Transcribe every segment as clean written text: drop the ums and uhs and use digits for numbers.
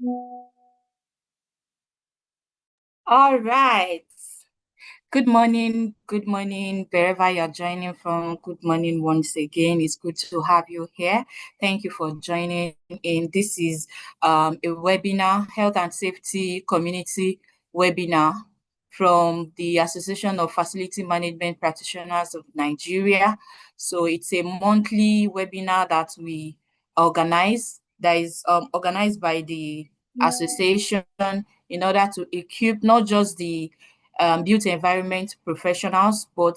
All right. Good morning, wherever you're joining from. Good morning once again. It's good to have you here. Thank you for joining in. This is a webinar, Health and Safety Community webinar from the Association of Facility Management Practitioners of Nigeria. So it's a monthly webinar that we organize, that is organized by the association in order to equip not just the built environment professionals, but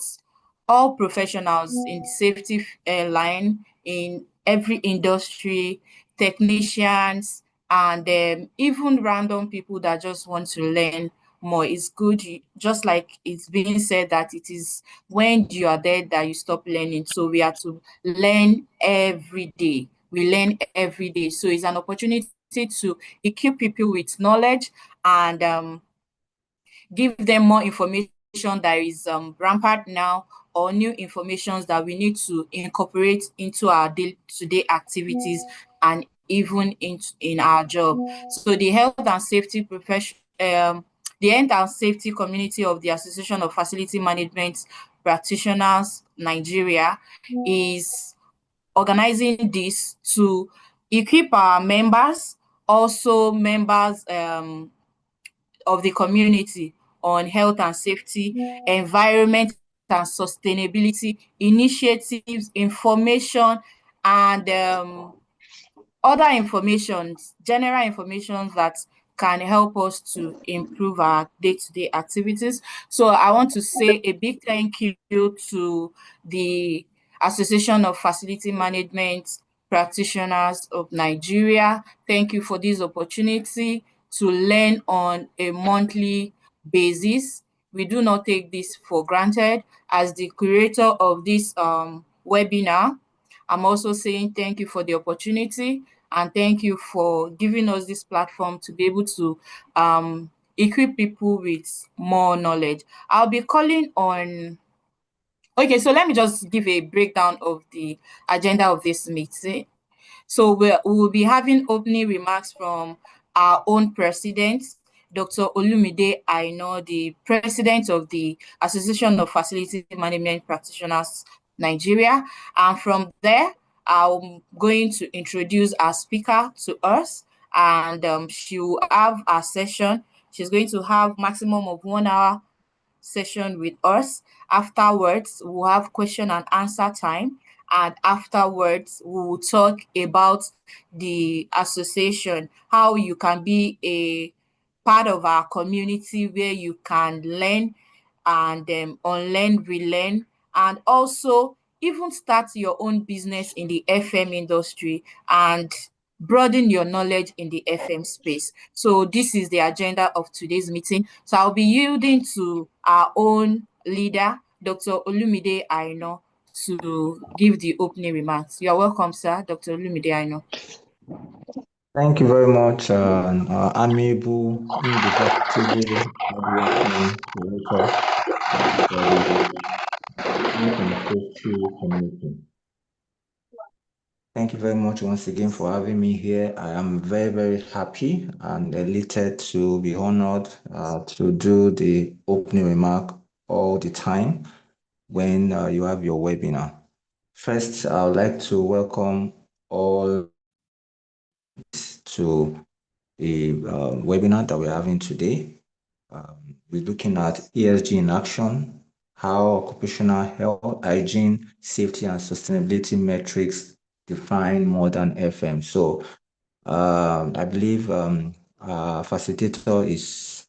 all professionals in the safety line in every industry, technicians, and even random people that just want to learn more. It's good, just like it's being said that it is when you are there that you stop learning. So we have to learn every day. We learn every day. So it's an opportunity to equip people with knowledge and give them more information that is rampant now, or new information that we need to incorporate into our day-to-day activities and even in our job. So the health and safety profession, the health and safety community of the Association of Facility Management Practitioners Nigeria is organizing this to equip our members, also members of the community on health and safety, environment and sustainability initiatives, information, and other informations, general information that can help us to improve our day-to-day activities. So I want to say a big thank you to the Association of Facility Management Practitioners of Nigeria. Thank you for this opportunity to learn on a monthly basis. We do not take this for granted. As the curator of this webinar, I'm also saying thank you for the opportunity and thank you for giving us this platform to be able to equip people with more knowledge. I'll be calling on. Okay, so let me just give a breakdown of the agenda of this meeting. So we will be having opening remarks from our own president, Dr. Olumide Aino, the president of the Association of Facility Management Practitioners Nigeria. And from there, I'm going to introduce our speaker to us, and she will have a session. She's going to have maximum of 1 hour session with us. Afterwards, we'll have question and answer time. And afterwards, we will talk about the association, how you can be a part of our community where you can learn and unlearn, relearn, and also even start your own business in the FM industry and broaden your knowledge in the FM space. So this is the agenda of today's meeting. So I'll be yielding to our own leader, Dr. Olumide Aino, to give the opening remarks. You are welcome, sir, Dr. Olumide Aino. Thank you very much, amiable, indefatigable, hardworking curator for the health and safety community. Thank you very much once again for having me here. I am very, very happy and elated to be honored to do the opening remark all the time when you have your webinar. First, I would like to welcome all to the webinar that we're having today. We're looking at ESG in action, how occupational health, hygiene, safety, and sustainability metrics define modern FM. So I believe our facilitator is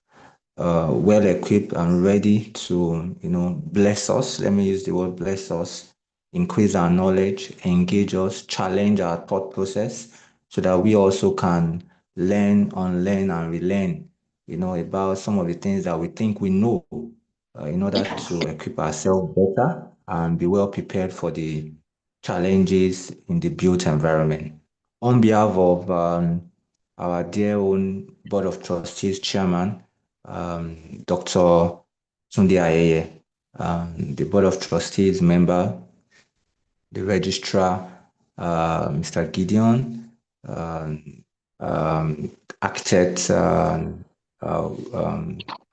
well equipped and ready to, bless us. Let me use the word bless us, increase our knowledge, engage us, challenge our thought process so that we also can learn, unlearn, and relearn, about some of the things that we think we know in order to equip ourselves better and be well prepared for the challenges in the built environment. On behalf of our dear own Board of Trustees Chairman, Dr. Tunde Ayeye, the Board of Trustees member, the Registrar, Mr. Gideon, architect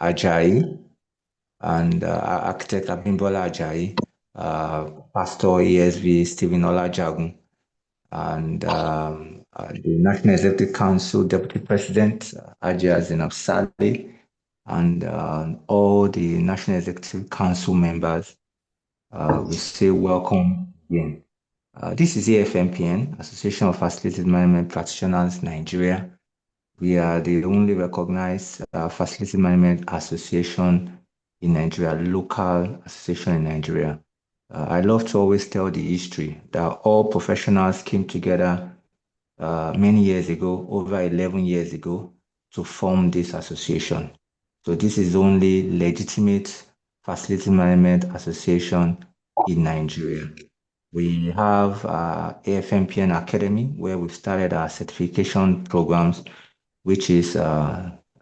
Ajayi, and architect Abimbola Ajayi, pastor ESV Stephen Olajagun, and the National Executive Council Deputy President Ajay Zainab Saleh, and all the National Executive Council members. We say welcome again. This is AFMPN, Association of Facilities Management Practitioners, Nigeria. We are the only recognized facility management association in Nigeria, local association in Nigeria. I love to always tell the history that all professionals came together many years ago, over 11 years ago, to form this association. So this is the only legitimate facility management association in Nigeria. We have AFMPN Academy, where we've started our certification programs, which is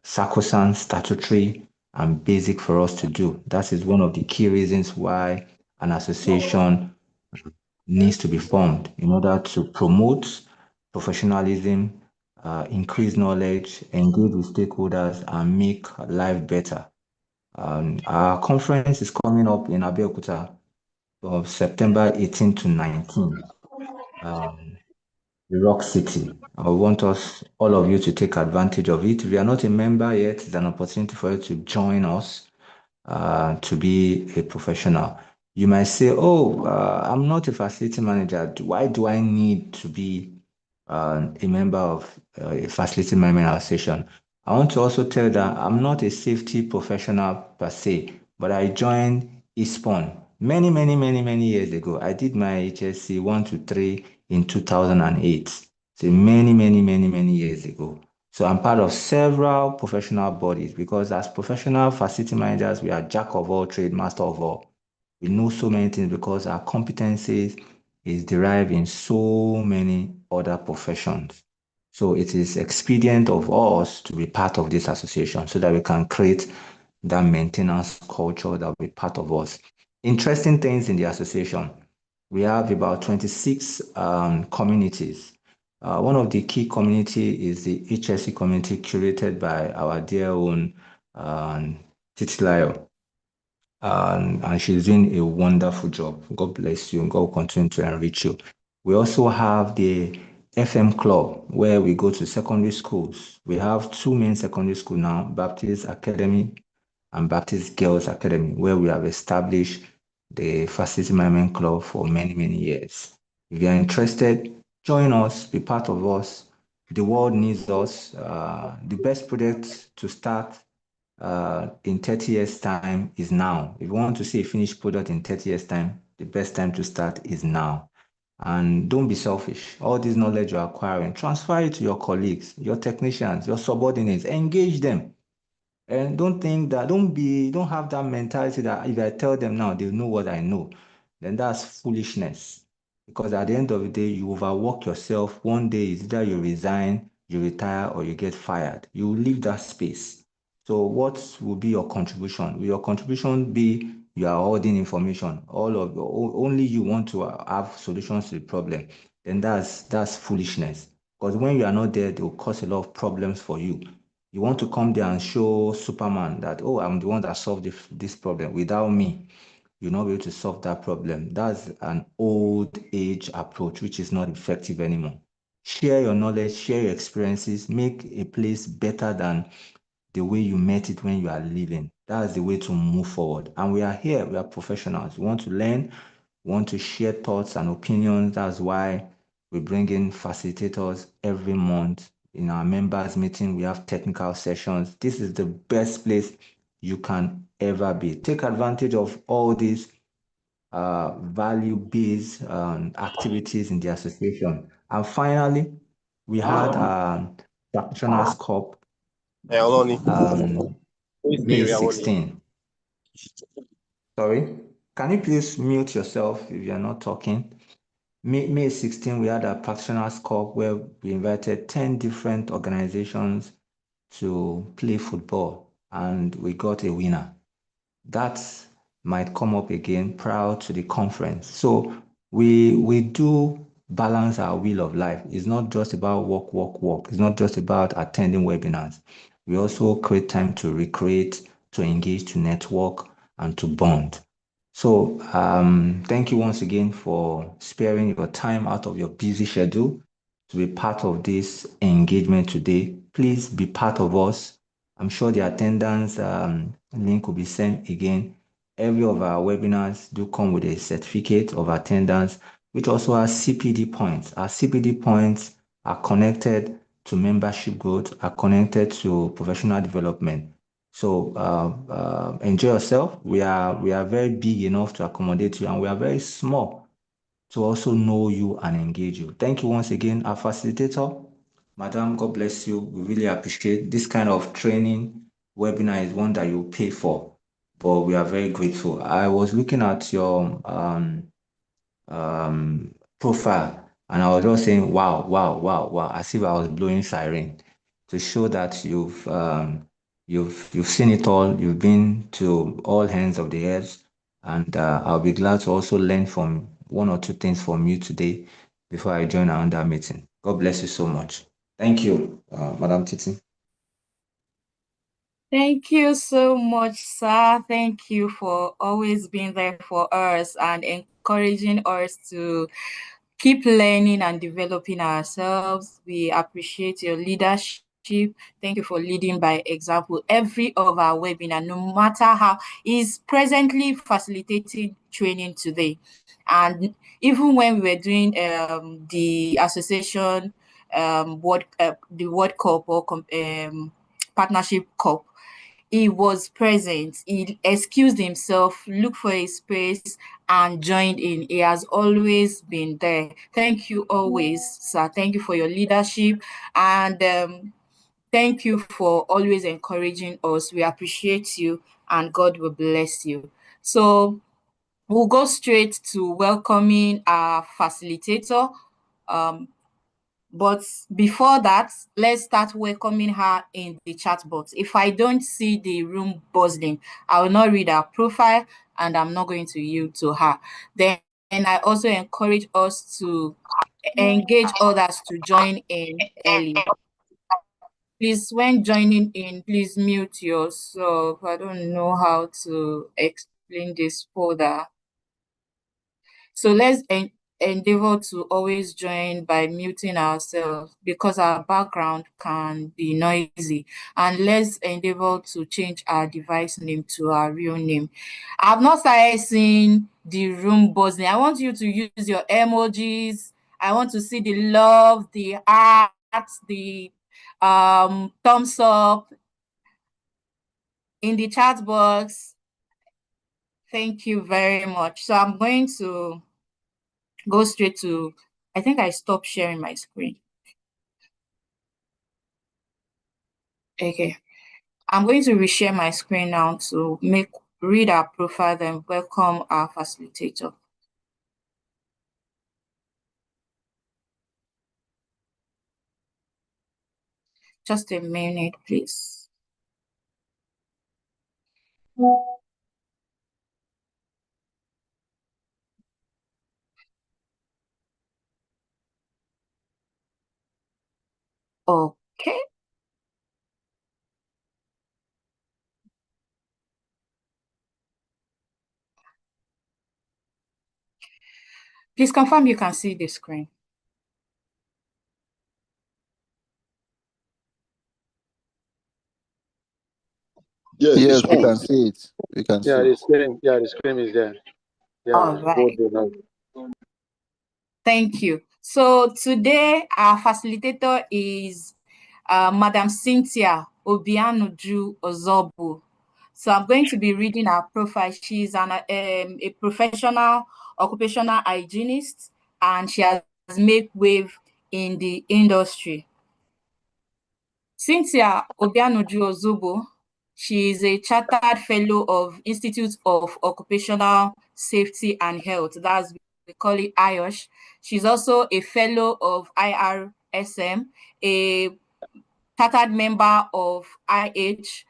sacrosanct, statutory, and basic for us to do. That is one of the key reasons why an association needs to be formed in order to promote professionalism, increase knowledge, engage with stakeholders, and make life better. Our conference is coming up in Abeokuta of September 18 to 19. The Rock City. I want all of you to take advantage of it. If you are not a member yet, it's an opportunity for you to join us to be a professional. You might say, oh, I'm not a facility manager. Why do I need to be a member of a facility management association? I want to also tell that I'm not a safety professional per se, but I joined ESPON many years ago. I did my HSC 1 to 3 in 2008. So many years ago. So I'm part of several professional bodies because as professional facility managers, we are jack of all trade, master of all. We know so many things because our competencies is derived in so many other professions. So it is expedient of us to be part of this association so that we can create that maintenance culture that will be part of us. Interesting things in the association. We have about 26 communities. One of the key community is the HSC community curated by our dear own Titilayo. And she's doing a wonderful job. God bless you, and God will continue to enrich you. We also have the FM Club, where we go to secondary schools. We have two main secondary schools now, Baptist Academy and Baptist Girls Academy, where we have established the Facility Management Club for many years. If you are interested, join us, be part of us. The world needs us. The best project to start in 30 years' time is now. If you want to see a finished product in 30 years' time, the best time to start is now. And don't be selfish. All this knowledge you're acquiring, transfer it to your colleagues, your technicians, your subordinates, engage them. And don't have that mentality that if I tell them now, they'll know what I know. Then that's foolishness. Because at the end of the day, you overwork yourself. One day, it's either you resign, you retire, or you get fired. You leave that space. So what will be your contribution? Will your contribution be you are holding information? Only you want to have solutions to the problem. Then that's foolishness. Because when you are not there, it will cause a lot of problems for you. You want to come there and show Superman that, oh, I'm the one that solved this problem. Without me, you'll not be able to solve that problem. That's an old age approach, which is not effective anymore. Share your knowledge, share your experiences, make a place better than the way you met it when you are living. That's the way to move forward. And we are here, we are professionals. We want to learn, we want to share thoughts and opinions. That's why we bring in facilitators every month. In our members meeting, we have technical sessions. This is the best place you can ever be. Take advantage of all these value-based activities in the association. And finally, we had Practitioners Cup um, May 16. Sorry, can you please mute yourself if you're not talking? May 16, we had a practitioners cup where we invited 10 different organizations to play football and we got a winner. That might come up again prior to the conference. So we do balance our wheel of life. It's not just about work, work, work. It's not just about attending webinars. We also create time to recreate, to engage, to network, and to bond. So thank you once again for sparing your time out of your busy schedule to be part of this engagement today. Please be part of us. I'm sure the attendance link will be sent again. Every of our webinars do come with a certificate of attendance, which also has CPD points. Our CPD points are connected to membership growth, are connected to professional development. So enjoy yourself. We are very big enough to accommodate you, and we are very small to also know you and engage you. Thank you once again, our facilitator. Madam, God bless you. We really appreciate this kind of training. Webinar is one that you pay for, but we are very grateful. I was looking at your profile, and I was just saying, wow, wow, wow, wow, as if I was blowing siren to show that you've seen it all. You've been to all hands of the earth, and I'll be glad to also learn from one or two things from you today before I join another meeting. God bless you so much. Thank you, Madam Titi. Thank you so much, sir. Thank you for always being there for us and encouraging us to keep learning and developing ourselves. We appreciate your leadership. Thank you for leading by example. Every of our webinar, no matter how, is presently facilitating training today. And even when we were doing the association the World Cup or partnership cup, he was present. He excused himself, looked for a space, and joined in. He has always been there. Thank you always, sir. Thank you for your leadership, and thank you for always encouraging us. We appreciate you, and God will bless you. So we'll go straight to welcoming our facilitator. Um, but before that, let's start welcoming her in the chat box. If I don't see the room buzzing, I will not read her profile and I'm not going to yield to her. Then I also encourage us to engage others to join in early. Please, when joining in, please mute yourself. I don't know how to explain this further. So let's endeavor to always join by muting ourselves because our background can be noisy. And let's endeavor to change our device name to our real name. I've not started seeing the room buzzing. I want you to use your emojis. I want to see the love, the hearts, the thumbs up in the chat box. Thank you very much. So I'm going to go straight to, I think I stopped sharing my screen. Okay. I'm going to reshare my screen now to read our profile, then welcome our facilitator. Just a minute, please. Okay. Please confirm you can see the screen. Yes, we can see it. We can see the screen is there. Yeah, all right. Thank you. So today our facilitator is Madam Cynthia Obianuju Ozobu. So I'm going to be reading her profile. She's a professional occupational hygienist, and she has made wave in the industry. Cynthia Obianuju Ozobo, she is a chartered fellow of Institute of Occupational Safety and Health. That's, we call it IOSH. She's also a fellow of IRSM, a chartered member of IH.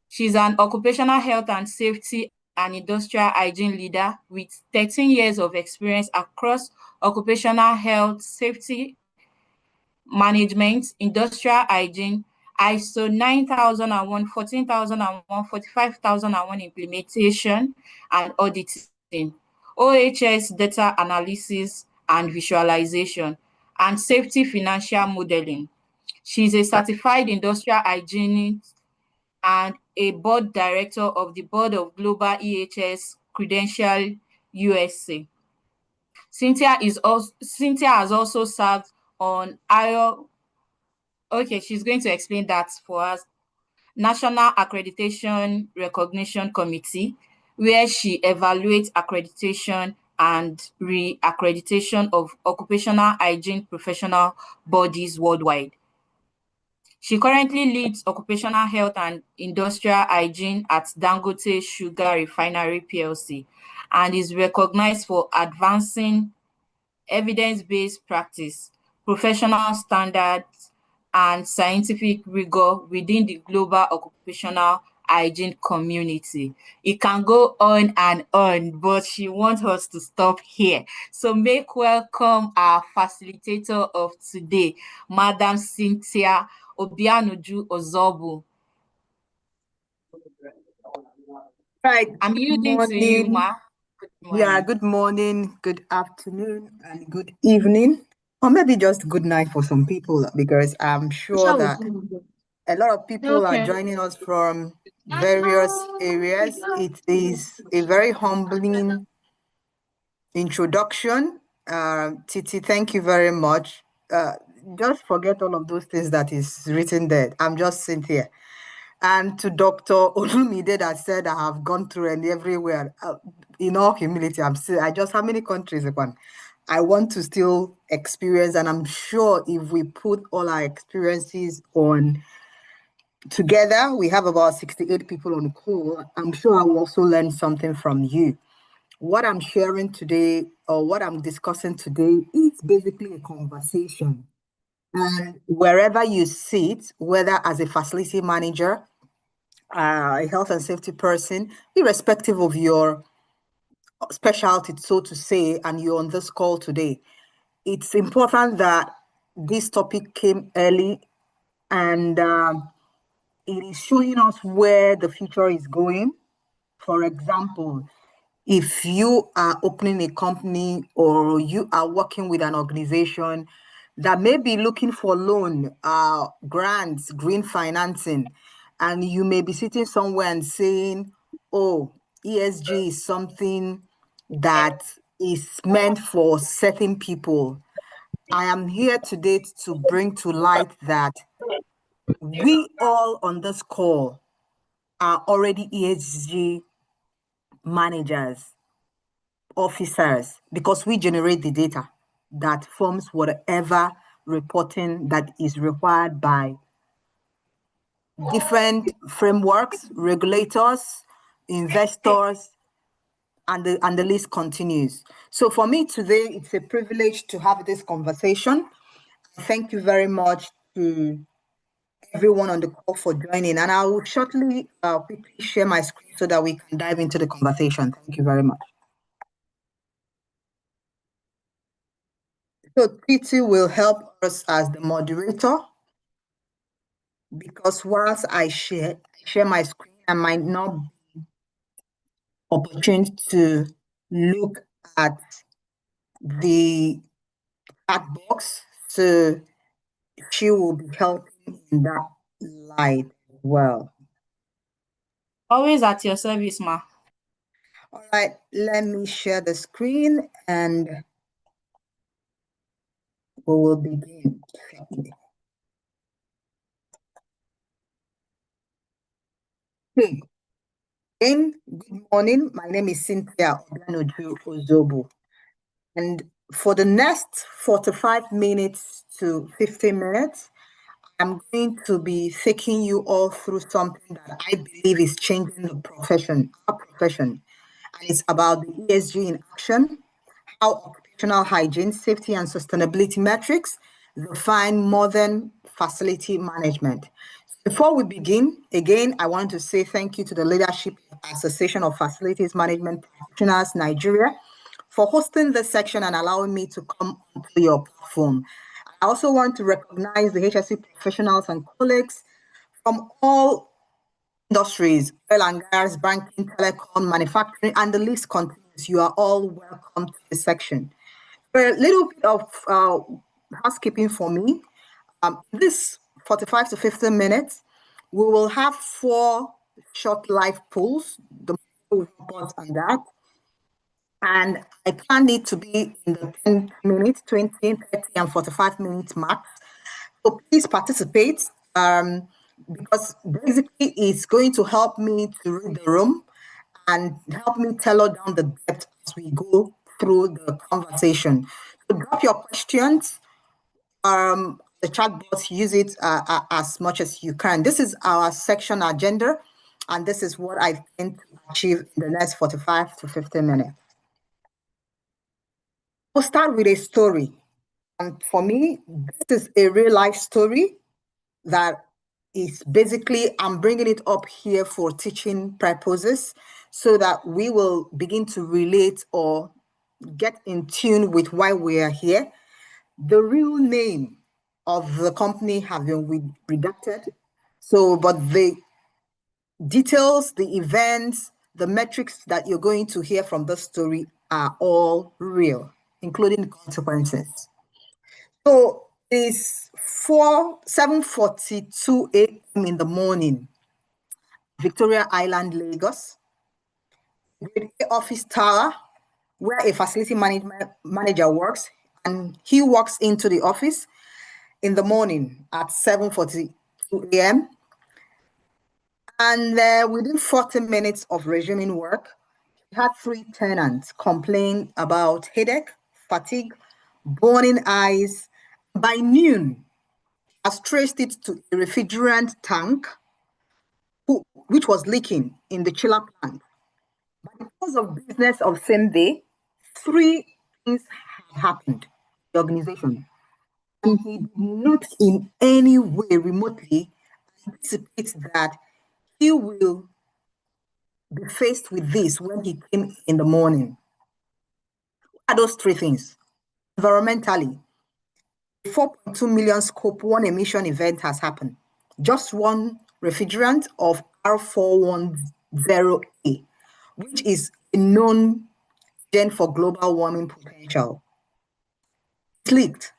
She's an occupational health and safety and industrial hygiene leader with 13 years of experience across occupational health, safety management, industrial hygiene, ISO 9001, 14001, 45001 implementation and auditing, OHS data analysis and visualization, and safety financial modeling. She's a certified industrial hygienist and a board director of the board of Global EHS Credential USA. Cynthia has also served on she's going to explain that for us. National Accreditation Recognition Committee, where she evaluates accreditation and re-accreditation of occupational hygiene professional bodies worldwide. She currently leads occupational health and industrial hygiene at Dangote Sugar Refinery PLC and is recognized for advancing evidence-based practice, professional standards, and scientific rigor within the global occupational hygiene community. It can go on and on, but she wants us to stop here. So make welcome our facilitator of today, Madam Cynthia Obianuju Ozobu. Right. I'm yielding to you, Ma. Yeah, good morning, good afternoon, and good evening. Or maybe just good night for some people, because I'm sure that a lot of people are joining us from various areas. It is a very humbling introduction. Titi, thank you very much. Just forget all of those things that is written there. I'm just Cynthia. And to Dr. Olumide that said I have gone through and everywhere. In all humility, how many countries upon? I want to still experience, and I'm sure if we put all our experiences on together, we have about 68 people on the call. I'm sure I will also learn something from you. What I'm sharing today, or what I'm discussing today, is basically a conversation. And wherever you sit, whether as a facility manager, a health and safety person, irrespective of your specialty, so to say, and you're on this call today, it's important that this topic came early, and it is showing us where the future is going. For example, if you are opening a company or you are working with an organization that may be looking for loan, grants, green financing, and you may be sitting somewhere and saying, oh, ESG is something that is meant for certain people. I am here today to bring to light that we all on this call are already ESG managers, officers, because we generate the data that forms whatever reporting that is required by different frameworks, regulators, investors, and the list continues. So for me today, it's a privilege to have this conversation. Thank you very much to everyone on the call for joining. And I will shortly quickly share my screen so that we can dive into the conversation. Thank you very much. So Titi will help us as the moderator, because whilst I share my screen, I might not be opportune to look at the chat box. So she will be helping in that light as well. Always at your service, Ma. All right, let me share the screen and we will begin. Again, good morning. My name is Cynthia Obianuju Ozobu. And for the next 45 minutes to 50 minutes, I'm going to be taking you all through something that I believe is changing the profession, our profession. And it's about the ESG in action, how occupational hygiene, safety, and sustainability metrics define modern facility management. Before we begin, again, I want to say thank you to the Leadership Association of Facilities Management Practitioners, Nigeria, for hosting this section and allowing me to come onto your platform. I also want to recognize the HSC professionals and colleagues from all industries, oil and gas, banking, telecom, manufacturing, and the list continues. You are all welcome to this section. A little bit of housekeeping for me. This 45 to 50 minutes, we will have 4 short live polls. The will help us on that. And I plan it to be in the 10 minutes, 20, 30, and 45 minutes max. So please participate because basically it's going to help me to read the room and help me tailor down the depth as we go through the conversation. So drop your questions. The chat box, use it as much as you can. This is our section agenda, and this is what I intend to achieve in the next 45 to 50 minutes. We'll start with a story. And for me, this is a real life story that is basically, I'm bringing it up here for teaching purposes so that we will begin to relate or get in tune with why we are here. The real name of the company have been redacted. So, but the details, the events, the metrics that you're going to hear from this story are all real, including consequences. So it's 7:42 a.m. in the morning, Victoria Island, Lagos, Grade A office tower, where a facility manager works, and he walks into the office in the morning at 7:42 a.m. And within 40 minutes of resuming work, he had 3 tenants complain about headache, fatigue, burning eyes. By noon, has traced it to a refrigerant tank which was leaking in the chiller plant. But because of business of same day, 3 things have happened to the organization. And he did not in any way remotely anticipate that he will be faced with this when he came in the morning. What are those 3 things? Environmentally, 4.2 million scope 1 emission event has happened. Just one refrigerant of R410A, which is a known agent for global warming potential. It's leaked.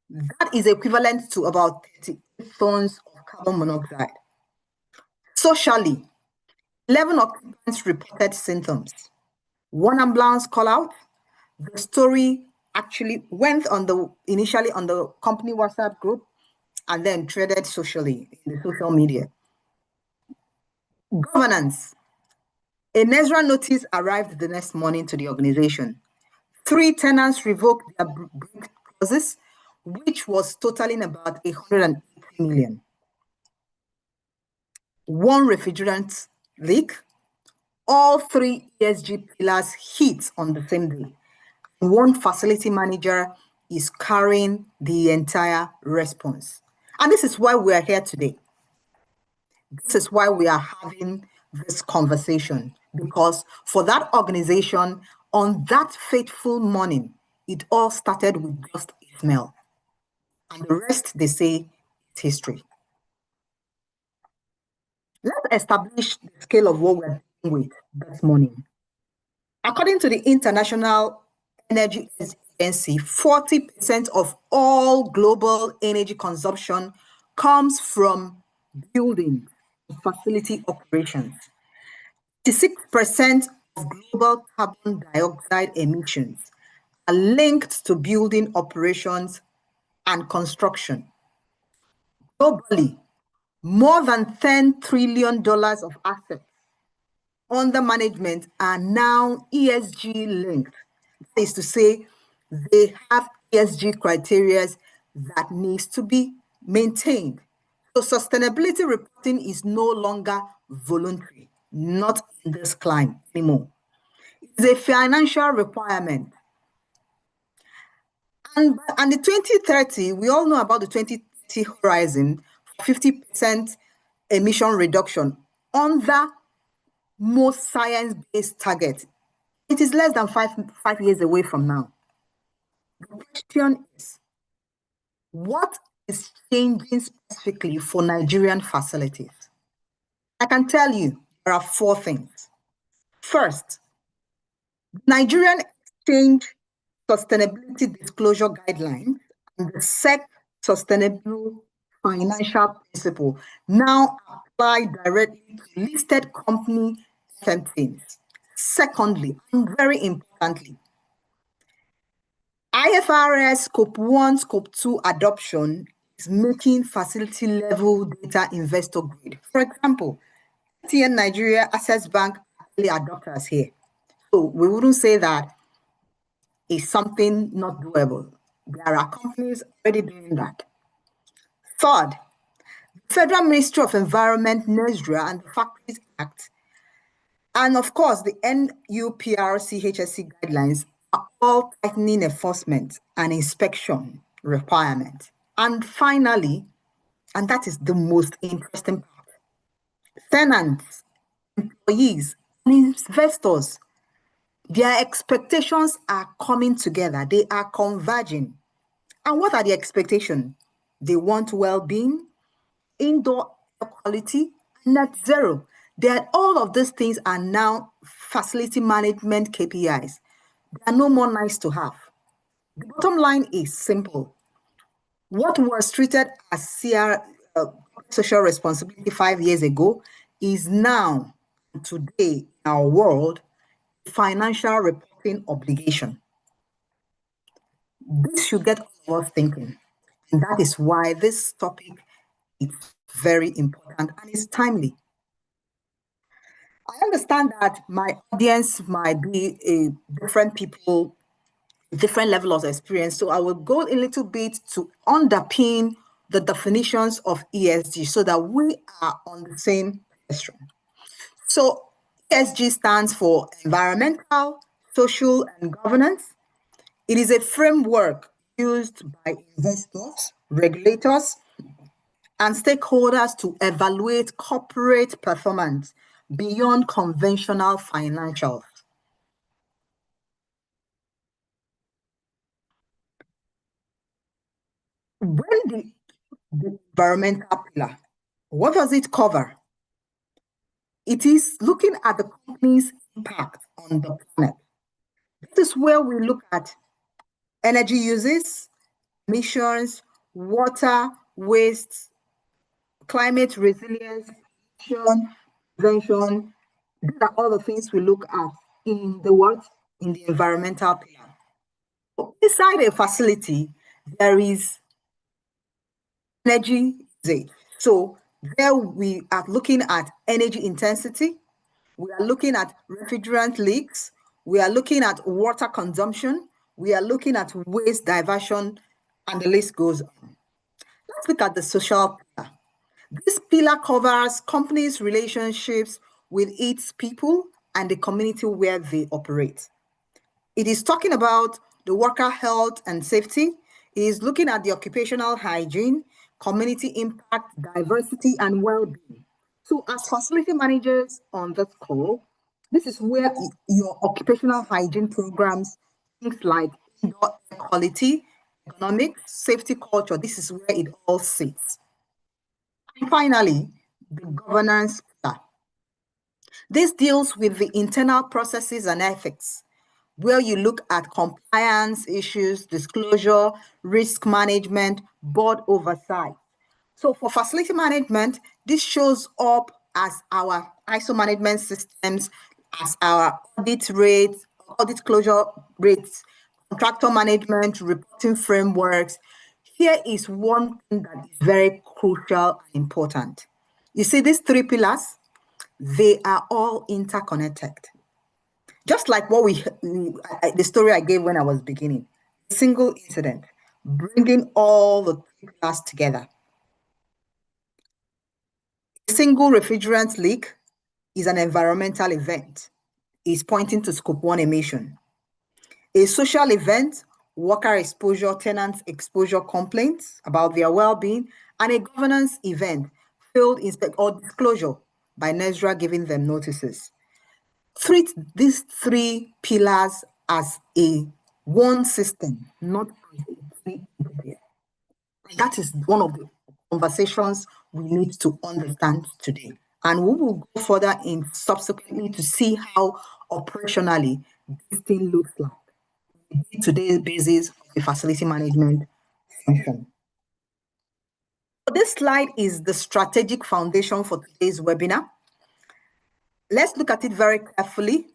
That is equivalent to about 38 tons of carbon monoxide. Socially, 11 occupants reported symptoms. 1 ambulance call out. The story actually went initially on the company WhatsApp group and then traded socially in the social media. Governance. A NESRA notice arrived the next morning to the organization. 3 tenants revoked their break clauses, which was totaling about 180 million. 1 refrigerant leak. All 3 ESG pillars hit on the same day. 1 facility manager is carrying the entire response. And this is why we are here today. This is why we are having this conversation, because for that organization, on that fateful morning, it all started with just a smell. And the rest, they say, is history. Let's establish the scale of what we're dealing with this morning. According to the International Energy Agency, 40% of all global energy consumption comes from building and facility operations. 56% of global carbon dioxide emissions are linked to building operations and construction. Globally, more than $10 trillion of assets under management are now ESG linked. That is to say, they have ESG criteria that needs to be maintained. So sustainability reporting is no longer voluntary, not in this climate anymore. It's a financial requirement. And the 2030, we all know about the 2030 horizon, 50% emission reduction on the most science-based target. It is less than 5 years away from now. The question is, what is changing specifically for Nigerian facilities? I can tell you there are 4 things. First, Nigerian Exchange Sustainability Disclosure Guidelines and the SEC Sustainable Financial Principle now apply directly to listed company FMPNs. Secondly, and very importantly, IFRS Scope 1, Scope 2 adoption is making facility level data investor grade. For example, TN Nigeria, Access Bank, early adopters here. So we wouldn't say that is something not doable. There are companies already doing that. Third, the Federal Ministry of Environment, NESDRA, and the Factories Act, and of course the NUPRC HSC guidelines are all tightening enforcement and inspection requirements. And finally, and that is the most interesting part, tenants, employees, and investors, their expectations are coming together. They are converging. And what are the expectations? They want well-being, indoor air quality, net zero. All of these things are now facility management KPIs. They are no more nice to have. The bottom line is simple. What was treated as social responsibility 5 years ago is now, today, in our world, financial reporting obligation. This should get all of us thinking. And that is why this topic is very important and is timely. I understand that my audience might be different people, different level of experience. So I will go a little bit to underpin the definitions of ESG so that we are on the same spectrum. So ESG stands for environmental, social, and governance. It is a framework used by investors, regulators, and stakeholders to evaluate corporate performance beyond conventional financials. When the environmental pillar, what does it cover? It is looking at the company's impact on the planet. This is where we look at energy uses, emissions, water, waste, climate resilience, prevention. These are all the things we look at in the what? In the environmental pillar. So inside a facility, there is energy usage. So there we are looking at energy intensity, we are looking at refrigerant leaks, we are looking at water consumption, we are looking at waste diversion, and the list goes on. Let's look at the social pillar. This pillar covers companies' relationships with its people and the community where they operate. It is talking about the worker health and safety. It is looking at the occupational hygiene, community impact, diversity, and well-being. So as facility managers on this call, this is where your occupational hygiene programs, things like indoor air quality, economics, safety culture, this is where it all sits. And finally, the governance pillar. This deals with the internal processes and ethics, where you look at compliance issues, disclosure, risk management, board oversight. So for facility management, this shows up as our ISO management systems, as our audit rates, audit closure rates, contractor management, reporting frameworks. Here is one thing that is very crucial and important. You see these 3 pillars, they are all interconnected. Just like the story I gave when I was beginning, a single incident, bringing all the 3 pillars together. A single refrigerant leak is an environmental event. It's pointing to Scope 1 emission. A social event, worker exposure, tenant exposure complaints about their well-being, and a governance event, failed inspect or disclosure by NESDRA giving them notices. treat these three pillars as a one system, not as a three entities. That is one of the conversations we need to understand today. And we will go further in subsequently to see how operationally this thing looks like today's basis of a facility management function. So this slide is the strategic foundation for today's webinar. Let's look at it very carefully.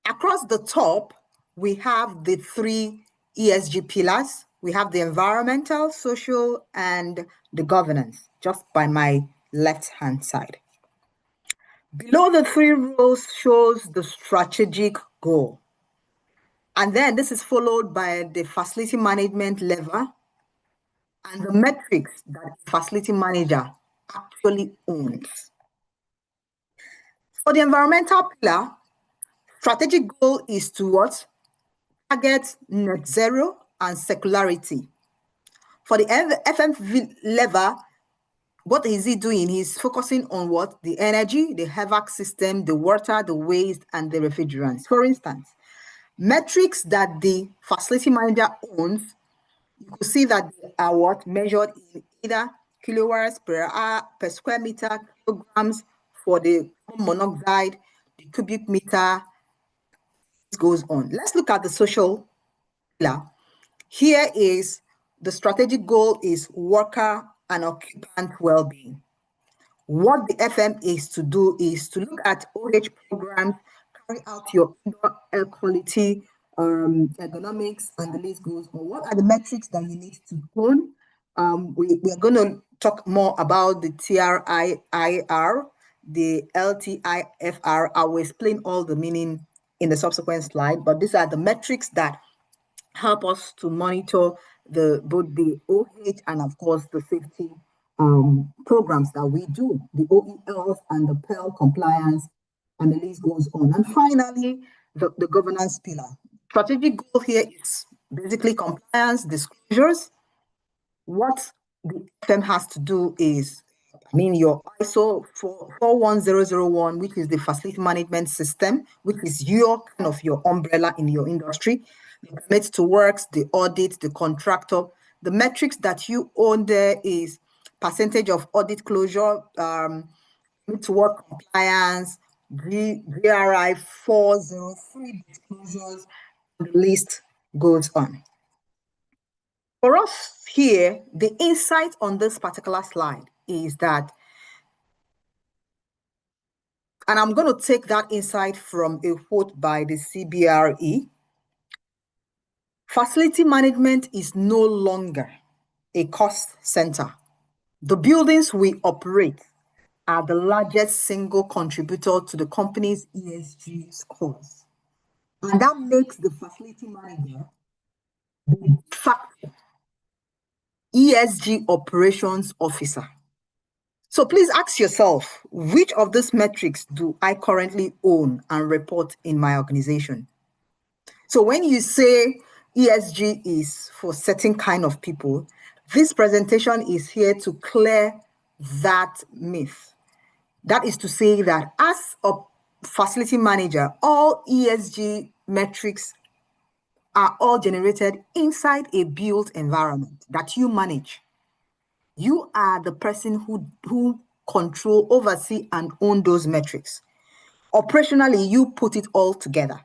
Across the top, we have the three ESG pillars. We have the environmental, social, and the governance, just by my left-hand side. Below the three rows shows the strategic goal. And then this is followed by the facility management lever and the metrics that the facility manager actually owns. For the environmental pillar, strategic goal is to what? Target net zero and circularity. For the FMV lever, what is he doing? He's focusing on what? The energy, the HVAC system, the water, the waste, and the refrigerants. For instance, metrics that the facility manager owns, you could see that they are what? Measured in either kilowatts per hour, per square meter, kilograms for the carbon monoxide, the cubic meter. It goes on. Let's look at the social pillar. Here is the strategic goal is worker and occupant well-being. What the FM is to do is to look at OH programs, carry out your indoor air quality, ergonomics, and the list goes on. What are the metrics that you need to own? We are going to talk more about the TRIR, the LTIFR. I will explain all the meaning in the subsequent slide, but these are the metrics that help us to monitor both the OH and of course the safety programs that we do, the OELs and the PEL compliance, and the list goes on. And finally, the governance pillar. Strategic goal here is basically compliance, disclosures. What the FM has to do is, your ISO 41001, which is the facility management system, which is your kind of your umbrella in your industry, the permits to works, the audit, the contractor. The metrics that you own there is percentage of audit closure, to work compliance, GRI 403 disclosures, and the list goes on. For us here, the insight on this particular slide is that, and I'm going to take that insight from a quote by the CBRE, facility management is no longer a cost center. The buildings we operate are the largest single contributor to the company's ESG scores. And that makes the facility manager the de facto ESG operations officer. So please ask yourself, which of these metrics do I currently own and report in my organization? So when you say ESG is for certain kind of people, this presentation is here to clear that myth. That is to say that as a facility manager, all ESG metrics are all generated inside a built environment that you manage. You are the person who control, oversee, and own those metrics. Operationally, you put it all together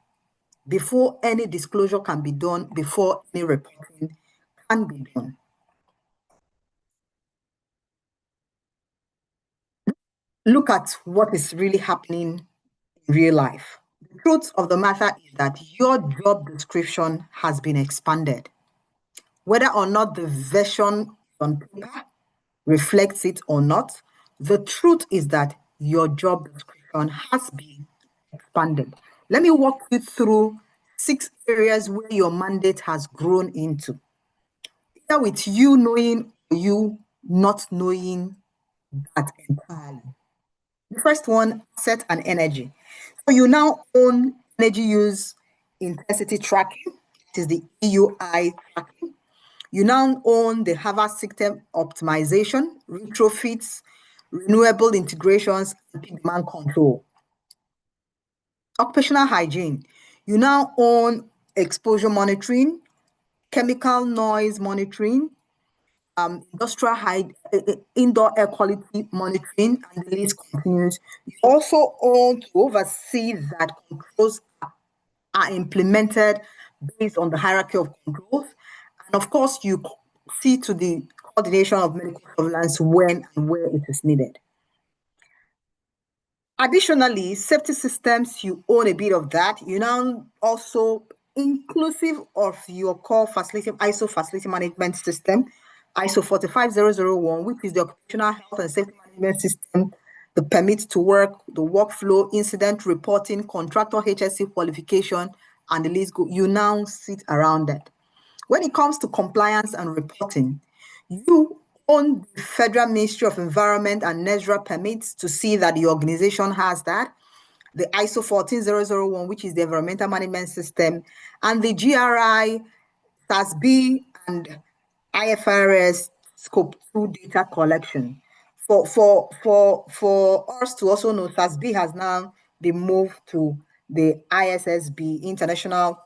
before any disclosure can be done, before any reporting can be done. Look at what is really happening in real life. The truth of the matter is that your job description has been expanded. Whether or not the version on paper reflects it or not, the truth is that your job description has been expanded. Let me walk you through 6 areas where your mandate has grown into. Either with you knowing or you not knowing that entirely. The first one, asset and energy. So you now own energy use intensity tracking. It is the EUI tracking. You now own the HVAC system optimization, retrofits, renewable integrations, and peak demand control. Occupational hygiene. You now own exposure monitoring, chemical noise monitoring, industrial indoor air quality monitoring, and the list continues. You also own to oversee that controls are implemented based on the hierarchy of controls. And of course, you see to the coordination of medical surveillance when and where it is needed. Additionally, safety systems, you own a bit of that. You now also inclusive of your core facility, ISO facility management system, ISO 45001, which is the occupational health and safety management system, the permit to work, the workflow, incident reporting, contractor HSC qualification, and the list go. You now sit around that. When it comes to compliance and reporting, you own the Federal Ministry of Environment and NESRA permits to see that the organization has that, the ISO 14001, which is the environmental management system, and the GRI, SASB, and IFRS scope 2 data collection. For us to also know, SASB has now been moved to the ISSB, International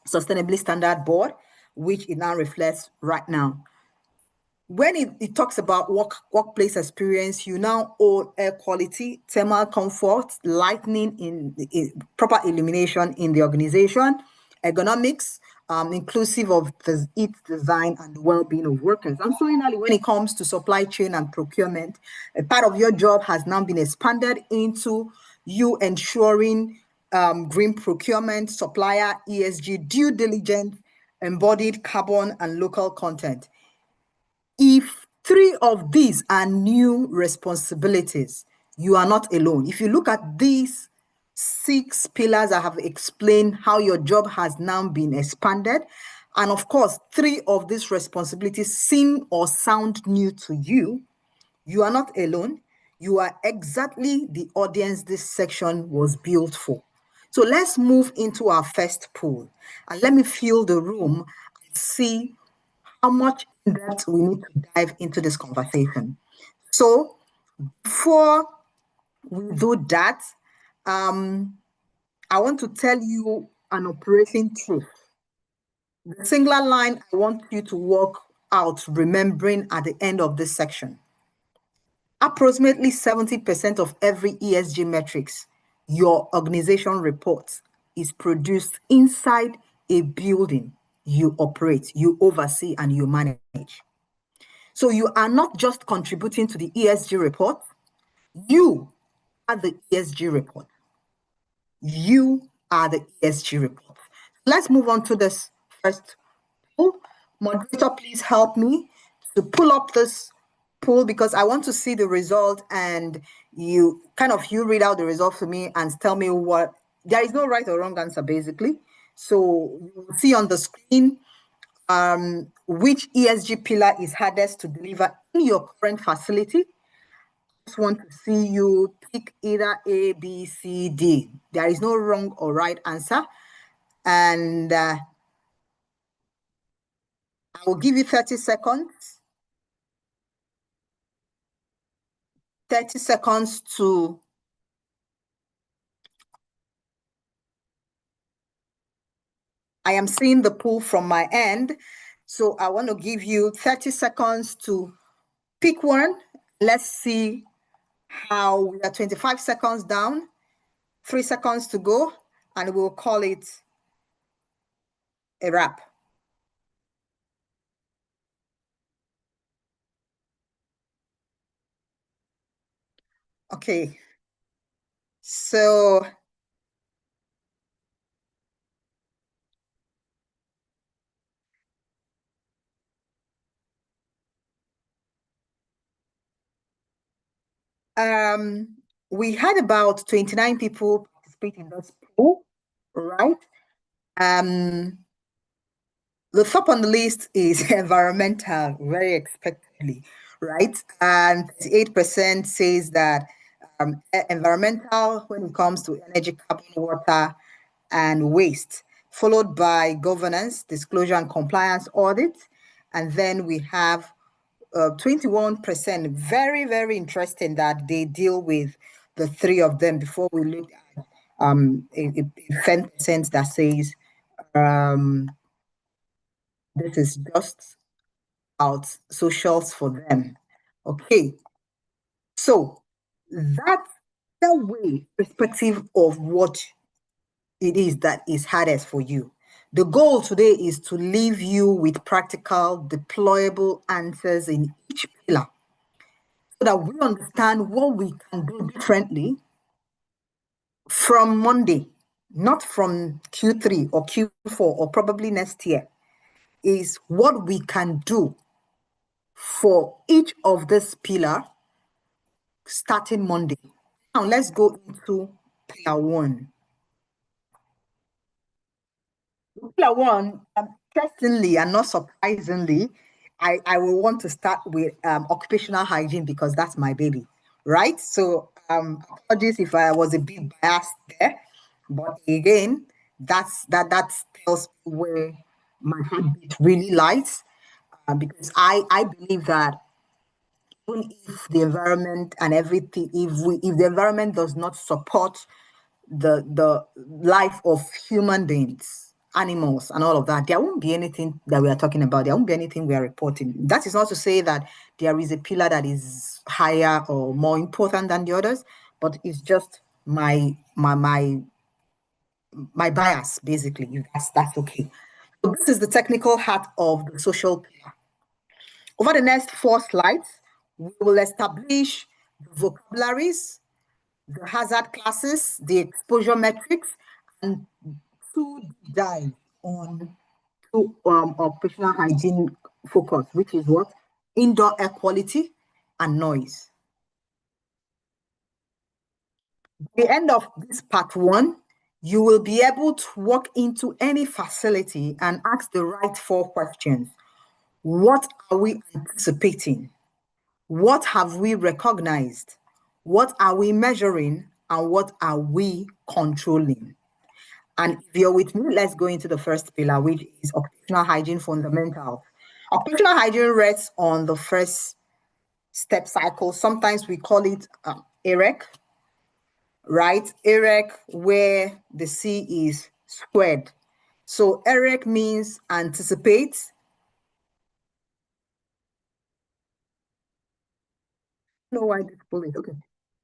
Sustainability Standard Board, which it now reflects right now. When it talks about workplace experience, you now own air quality, thermal comfort, lighting, in proper illumination in the organization, ergonomics, inclusive of the design and the well-being of workers. And finally, when it comes to supply chain and procurement, a part of your job has now been expanded into you ensuring green procurement, supplier, ESG, due diligence, embodied carbon, and local content. If three of these are new responsibilities, you are not alone. If you look at these 6 pillars, I have explained how your job has now been expanded. And of course, 3 of these responsibilities seem or sound new to you. You are not alone. You are exactly the audience this section was built for. So let's move into our first pool and let me fill the room and see how much in depth we need to dive into this conversation. So before we do that, I want to tell you an operating truth. The singular line I want you to work out, remembering at the end of this section. Approximately 70% of every ESG metrics your organization reports is produced inside a building you operate, you oversee, and you manage. So you are not just contributing to the ESG report, you are the ESG report. You are the ESG report. Let's move on to this first pool. Moderator, please help me to pull up this pool because I want to see the result and you read out the result for me and tell me what, there is no right or wrong answer basically. So you will see on the screen which ESG pillar is hardest to deliver in your current facility. I just want to see you pick either A, B, C, D. There is no wrong or right answer. And I will give you 30 seconds. 30 seconds to I am seeing the pool from my end. So I want to give you 30 seconds to pick one. Let's see how we are 25 seconds down, 3 seconds to go, and we'll call it a wrap. Okay. So we had about 29 people participate in this pool, right? The top on the list is environmental, very expectedly, right? And 8% says that environmental when it comes to energy, carbon, water, and waste, followed by governance, disclosure, and compliance audit. And then we have 21%, very, very interesting that they deal with the 3 of them before we look at a sentence that says, this is just about socials for them. Okay, so that way, perspective of what it is that is hardest for you. The goal today is to leave you with practical, deployable answers in each pillar so that we understand what we can do differently from Monday, not from Q3 or Q4 or probably next year, is what we can do for each of this pillar starting Monday. Now let's go into pillar one. Pillar one, interestingly and not surprisingly, I will want to start with occupational hygiene because that's my baby, right? So apologies if I was a bit biased there, but again, that tells me where my heartbeat really lies, because I believe that even if the environment and everything, if the environment does not support the life of human beings, animals, and all of that, there won't be anything that we are talking about. There won't be anything we are reporting. That is not to say that there is a pillar that is higher or more important than the others, but it's just my bias, basically. If that's okay. So this is the technical heart of the social pillar. Over the next 4 slides, we will establish the vocabularies, the hazard classes, the exposure metrics, and 2 dive on to occupational hygiene focus, which is what? Indoor air quality and noise. At the end of this part 1, you will be able to walk into any facility and ask the right 4 questions. What are we anticipating? What have we recognized? What are we measuring? And what are we controlling? And if you're with me, let's go into the first pillar, which is occupational hygiene fundamentals. Occupational hygiene rests on the first step cycle. Sometimes we call it EREC, right? EREC, where the C is squared. So EREC means anticipate. I don't know why this bullet. Okay.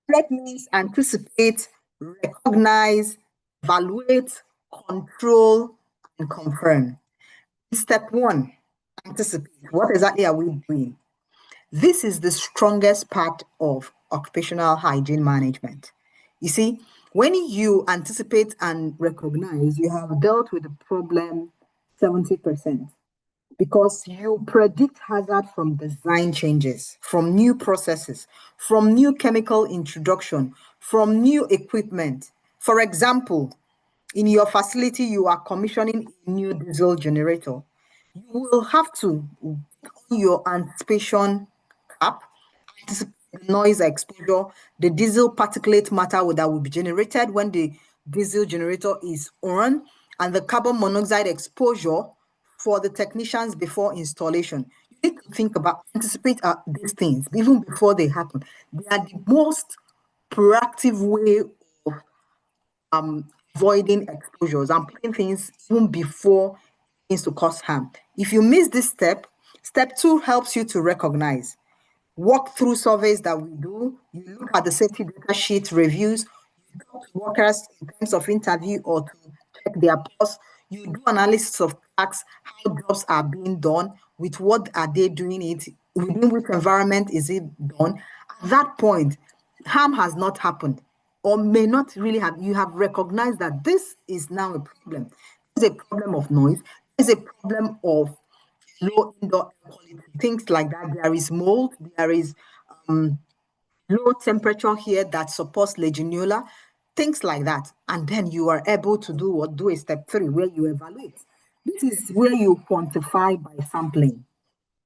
EREC means anticipate, recognize, evaluate, control, and confirm. Step 1, anticipate. What exactly are we doing? This is the strongest part of occupational hygiene management. You see, when you anticipate and recognize, you have dealt with the problem 70%, because you predict hazard from design changes, from new processes, from new chemical introduction, from new equipment. For example, in your facility, you are commissioning a new diesel generator. You will have to your anticipation cap, anticipate the noise exposure, the diesel particulate matter that will be generated when the diesel generator is on, and the carbon monoxide exposure for the technicians before installation. You need to think about, anticipate these things even before they happen. They are the most proactive way of avoiding exposures and putting things even before things to cause harm. If you miss this step, step 2 helps you to recognize. Walk through surveys that we do, you look at the safety data sheet reviews, you talk to workers in terms of interview or to check their pulse, you do analysis of tasks, how jobs are being done, with what are they doing it, within which environment is it done. At that point, harm has not happened or may not really have. You have recognized that this is now a problem. There's a problem of noise, there's a problem of low indoor air quality, things like that. There is mold, there is low temperature here that supports Legionella, things like that. And then you are able to do a step 3 where you evaluate. This is where you quantify by sampling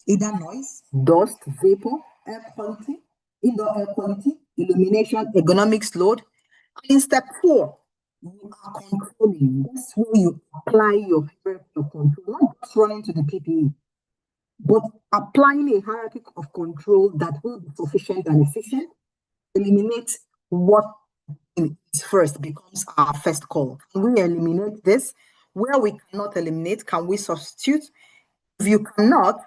either noise, dust, vapor, air quality, indoor air quality, illumination, ergonomics load. And in step 4, you are controlling. That's where you apply your control, not just running to the PPE, but applying a hierarchy of control that will be sufficient and efficient, eliminate what is first becomes our first call. Can we eliminate this? Where we cannot eliminate, can we substitute? If you cannot,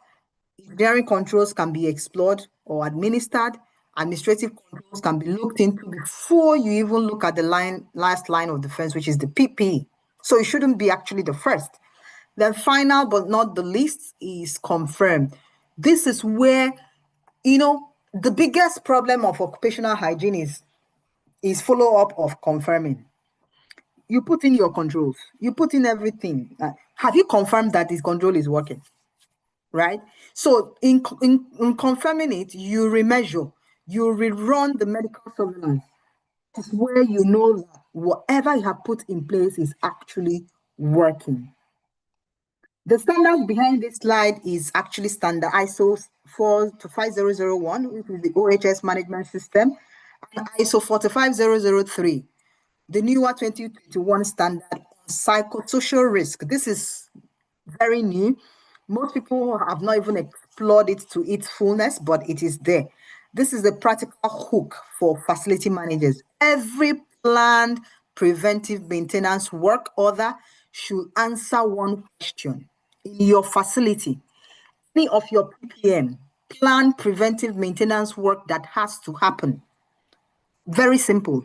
engineering controls can be explored or administered. Administrative controls can be looked into before you even look at the last line of defense, which is the PP. So it shouldn't be actually the first. Then final but not the least is confirmed. This is where, the biggest problem of occupational hygiene is follow-up of confirming. You put in your controls, you put in everything. Have you confirmed that this control is working? Right? So in confirming it, you remeasure, you rerun the medical surveillance. This is where you know that whatever you have put in place is actually working. The standard behind this slide is actually standard ISO 45001, which is the OHS management system, and ISO 45003, the newer 2021 standard on psychosocial risk. This is very new. Most people have not even explored it to its fullness, but it is there. This is the practical hook for facility managers. Every planned preventive maintenance work order should answer one question. In your facility, any of your PPM, planned preventive maintenance work that has to happen. Very simple.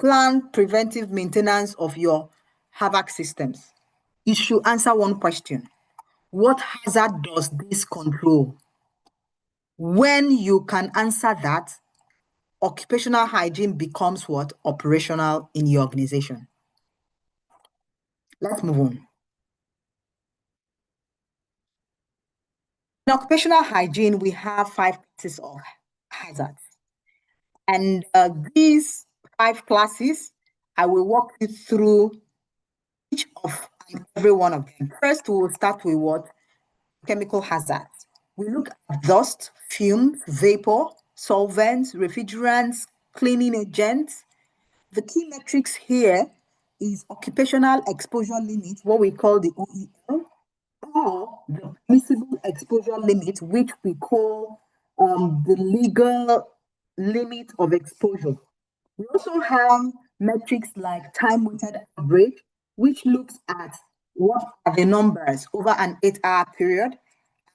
Plan preventive maintenance of your HVAC systems. You should answer one question. What hazard does this control? When you can answer that, occupational hygiene becomes what? Operational in your organization. Let's move on. In occupational hygiene, we have 5 classes of hazards. And these 5 classes, I will walk you through each of and every one of them. First, we will start with what? Chemical hazards. We look at dust, fumes, vapor, solvents, refrigerants, cleaning agents. The key metrics here is occupational exposure limit, what we call the OEL, or the permissible exposure limit, which we call the legal limit of exposure. We also have metrics like time-weighted average, which looks at what are the numbers over an 8-hour period.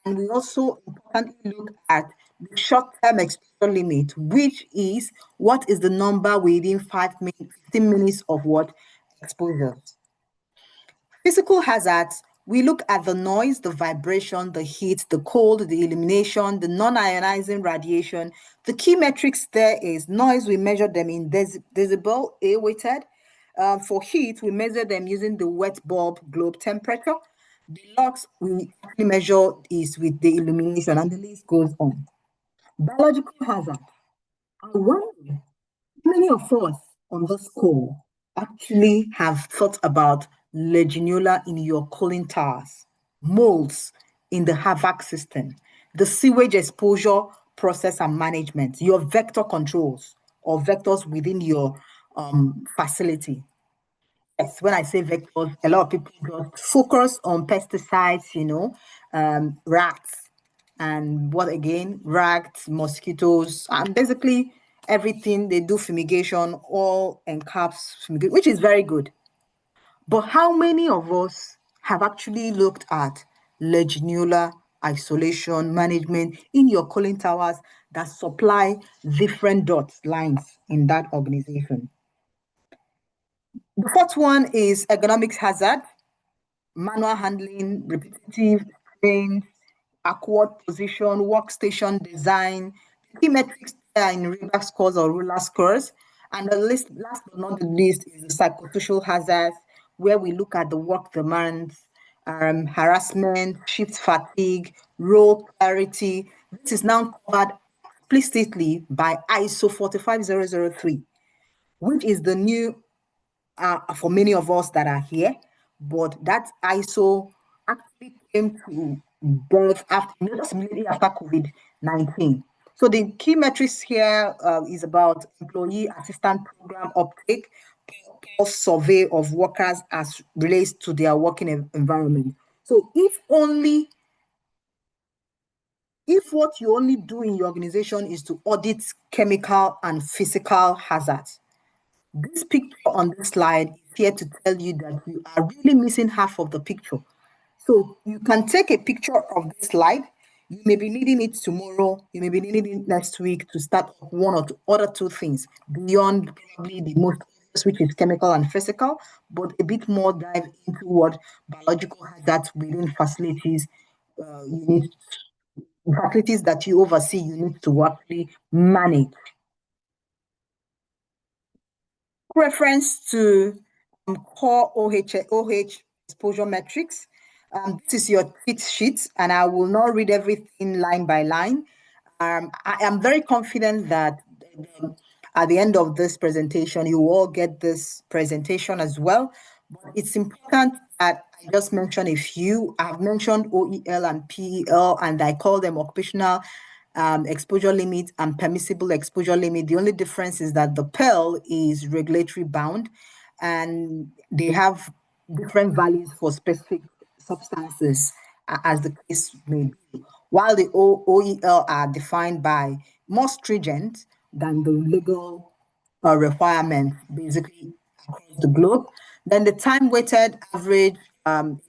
And we also importantly look at the short-term exposure limit, which is what is the number within 15 minutes of what exposure. Physical hazards, we look at the noise, the vibration, the heat, the cold, the illumination, the non-ionizing radiation. The key metrics there is noise, we measure them in decibel, A-weighted. For heat, we measure them using the wet bulb globe temperature. The lux we actually measure is with the illumination, and the list goes on. Biological hazard. I wonder, many of us on this call actually have thought about Legionella in your cooling towers, molds in the HVAC system, the sewage exposure process and management, your vector controls or vectors within your facility. Yes, when I say vectors, a lot of people just focus on pesticides, rats, and what again? Rats, mosquitoes, and basically everything they do fumigation, all encaps fumigation, which is very good. But how many of us have actually looked at Legionella isolation management in your cooling towers that supply different dots lines in that organization? The fourth one is ergonomics hazard, manual handling, repetitive strain, awkward position, workstation design. Key metrics are in ruler scores or ruler scores. And the last but not the least is the psychosocial hazards, where we look at the work demands, harassment, shift fatigue, role clarity. This is now covered explicitly by ISO 45003, which is the new for many of us that are here, but that ISO actually came to birth just immediately after COVID-19. So the key metrics here is about employee assistance program uptake, pulse survey of workers as relates to their working environment. So if what you only do in your organization is to audit chemical and physical hazards, This picture on this slide is here to tell you that you are really missing half of the picture. So you can take a picture of this slide. You may be needing it tomorrow. You may be needing it next week to start one or two other two things beyond probably the most obvious, which is chemical and physical, but a bit more dive into what biological hazards within facilities you need, facilities that you oversee, you need to actually manage. Reference to core OH exposure metrics. This is your cheat sheet, and I will not read everything line by line. I am very confident that at the end of this presentation, you all get this presentation as well. But it's important that I just mention a few. I've mentioned OEL and PEL, and I call them occupational exposure limit and permissible exposure limit. The only difference is that the PEL is regulatory bound, and they have different values for specific substances, as the case may be, while the OEL are defined by more stringent than the legal requirements, basically across the globe. Then the time-weighted average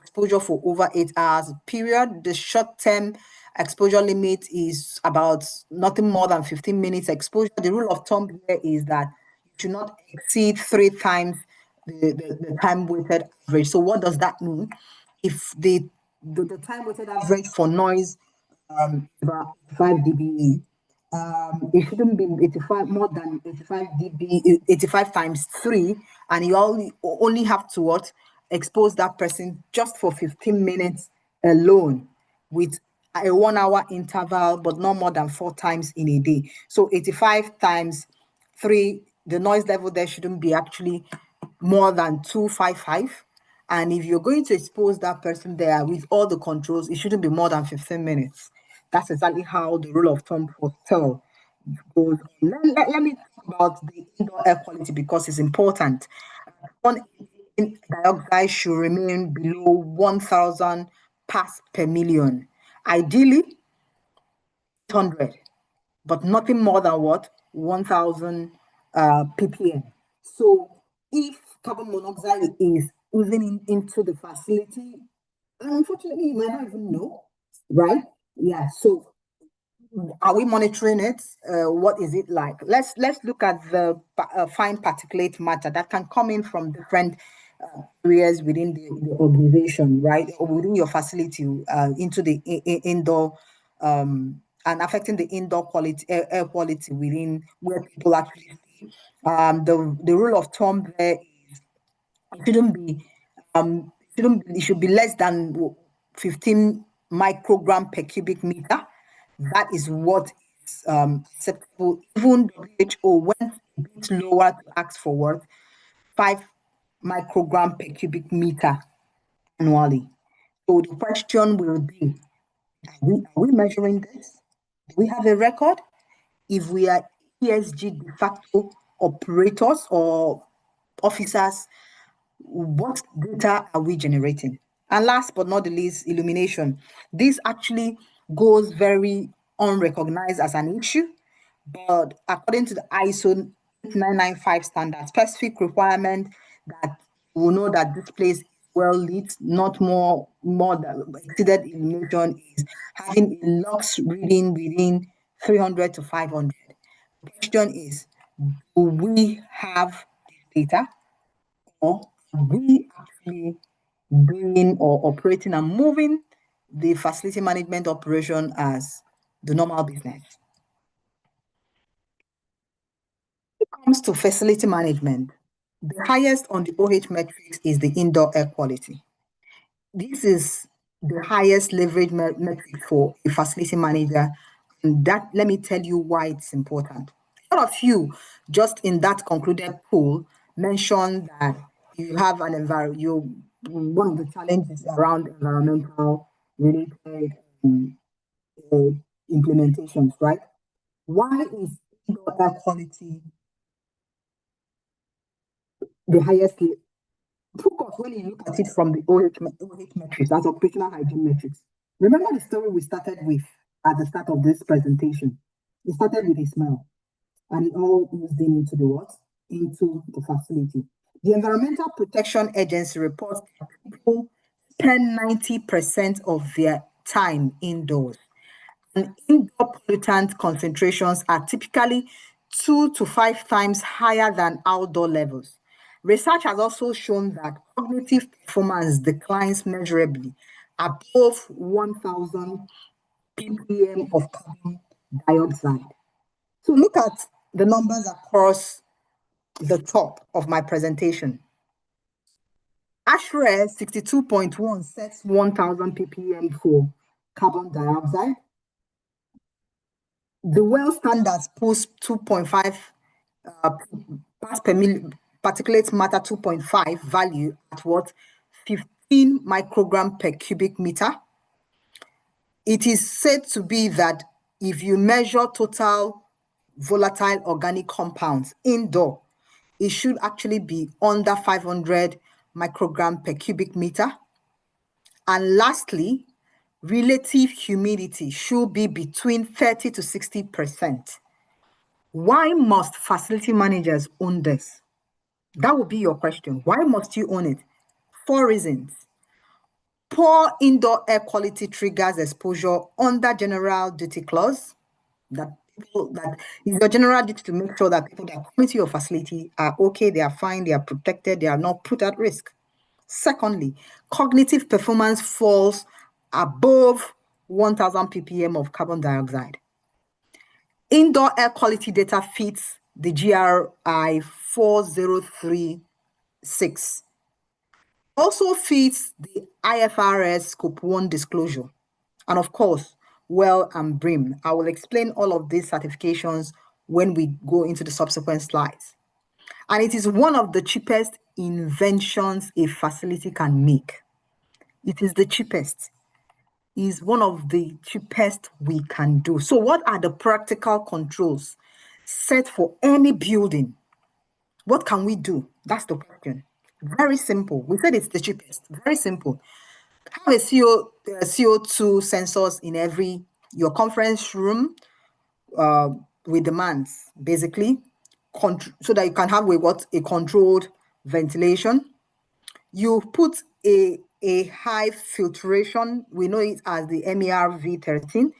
exposure for over 8 hours period. The short-term exposure limit is about nothing more than 15 minutes exposure. The rule of thumb here is that you should not exceed 3 times the time-weighted average. So what does that mean? If the time-weighted average for noise about 5 dBE, it shouldn't be 85, more than 85 dB, 85 times 3, and you only have to what? Expose that person just for 15 minutes alone with a 1 hour interval, but not more than 4 times in a day. So 85 times 3, the noise level there shouldn't be actually more than 255. And if you're going to expose that person there with all the controls, it shouldn't be more than 15 minutes. That's exactly how the rule of thumb for TEL goes. Let me talk about the indoor air quality because it's important. One, dioxide should remain below 1,000 parts per million. Ideally, 800, but nothing more than what? 1,000 ppm. So if carbon monoxide is oozing into the facility, unfortunately, you might not even know, right? Yeah. So are we monitoring it? What is it like? Let's look at the fine particulate matter that can come in from different areas within the organization, right, or within your facility into the indoor and affecting the indoor quality, air quality within where people actually stay. The rule of thumb there is it shouldn't be it should be less than 15 microgram per cubic meter. That is what is acceptable. Even WHO went a bit lower to ask for what? 5 microgram per cubic meter annually. So the question will be, are we measuring this? Do we have a record? If we are ESG de facto operators or officers, what data are we generating? And last but not the least, illumination. This actually goes very unrecognized as an issue, but according to the ISO 8995 standard, specific requirement that will know that this place is well lit, not more than exceeded illumination is having a lux reading within 300 to 500. The question is, do we have this data, or are we actually doing or operating and moving the facility management operation as the normal business? Comes to facility management, the highest on the OH metrics is the indoor air quality. This is the highest leverage metric for a facility manager, and that, let me tell you why it's important. A lot of you, just in that concluded pool, mentioned that you have an one of the challenges around environmental related implementations, right? Why is indoor air quality the highest? Focus when you look at it from the OH metrics, that's operational hygiene metrics. Remember the story we started with at the start of this presentation? It started with a smell, and it all moves into the what? into the facility. The Environmental Protection Agency reports that people spend 90% of their time indoors. And indoor pollutant concentrations are typically 2 to 5 times higher than outdoor levels. Research has also shown that cognitive performance declines measurably above 1,000 ppm of carbon dioxide. So look at the numbers across the top of my presentation. ASHRAE 62.1 sets 1,000 ppm for carbon dioxide. The well standards post 2.5 parts per million, particulate matter 2.5 value at what? 15 microgram per cubic meter. It is said to be that if you measure total volatile organic compounds indoor, it should actually be under 500 microgram per cubic meter. And lastly, relative humidity should be between 30 to 60%. Why must facility managers own this? That would be your question. Why must you own it? 4 reasons. Poor indoor air quality triggers exposure under general duty clause. That is your general duty to make sure that people that come into your facility are okay, they are fine, they are protected, they are not put at risk. Secondly, cognitive performance falls above 1,000 ppm of carbon dioxide. Indoor air quality data fits the GRI 4036. Also fits the IFRS Scope 1 disclosure. And of course, WELL and BREEAM. I will explain all of these certifications when we go into the subsequent slides. And it is one of the cheapest inventions a facility can make. It is the cheapest. Is one of the cheapest we can do. So what are the practical controls set for any building? What can we do? That's the question. Very simple. We said it's the cheapest. Very simple. Have a CO2 sensors in your conference room with demands, basically, so that you can have a controlled ventilation. You put a high filtration, we know it as the MERV13,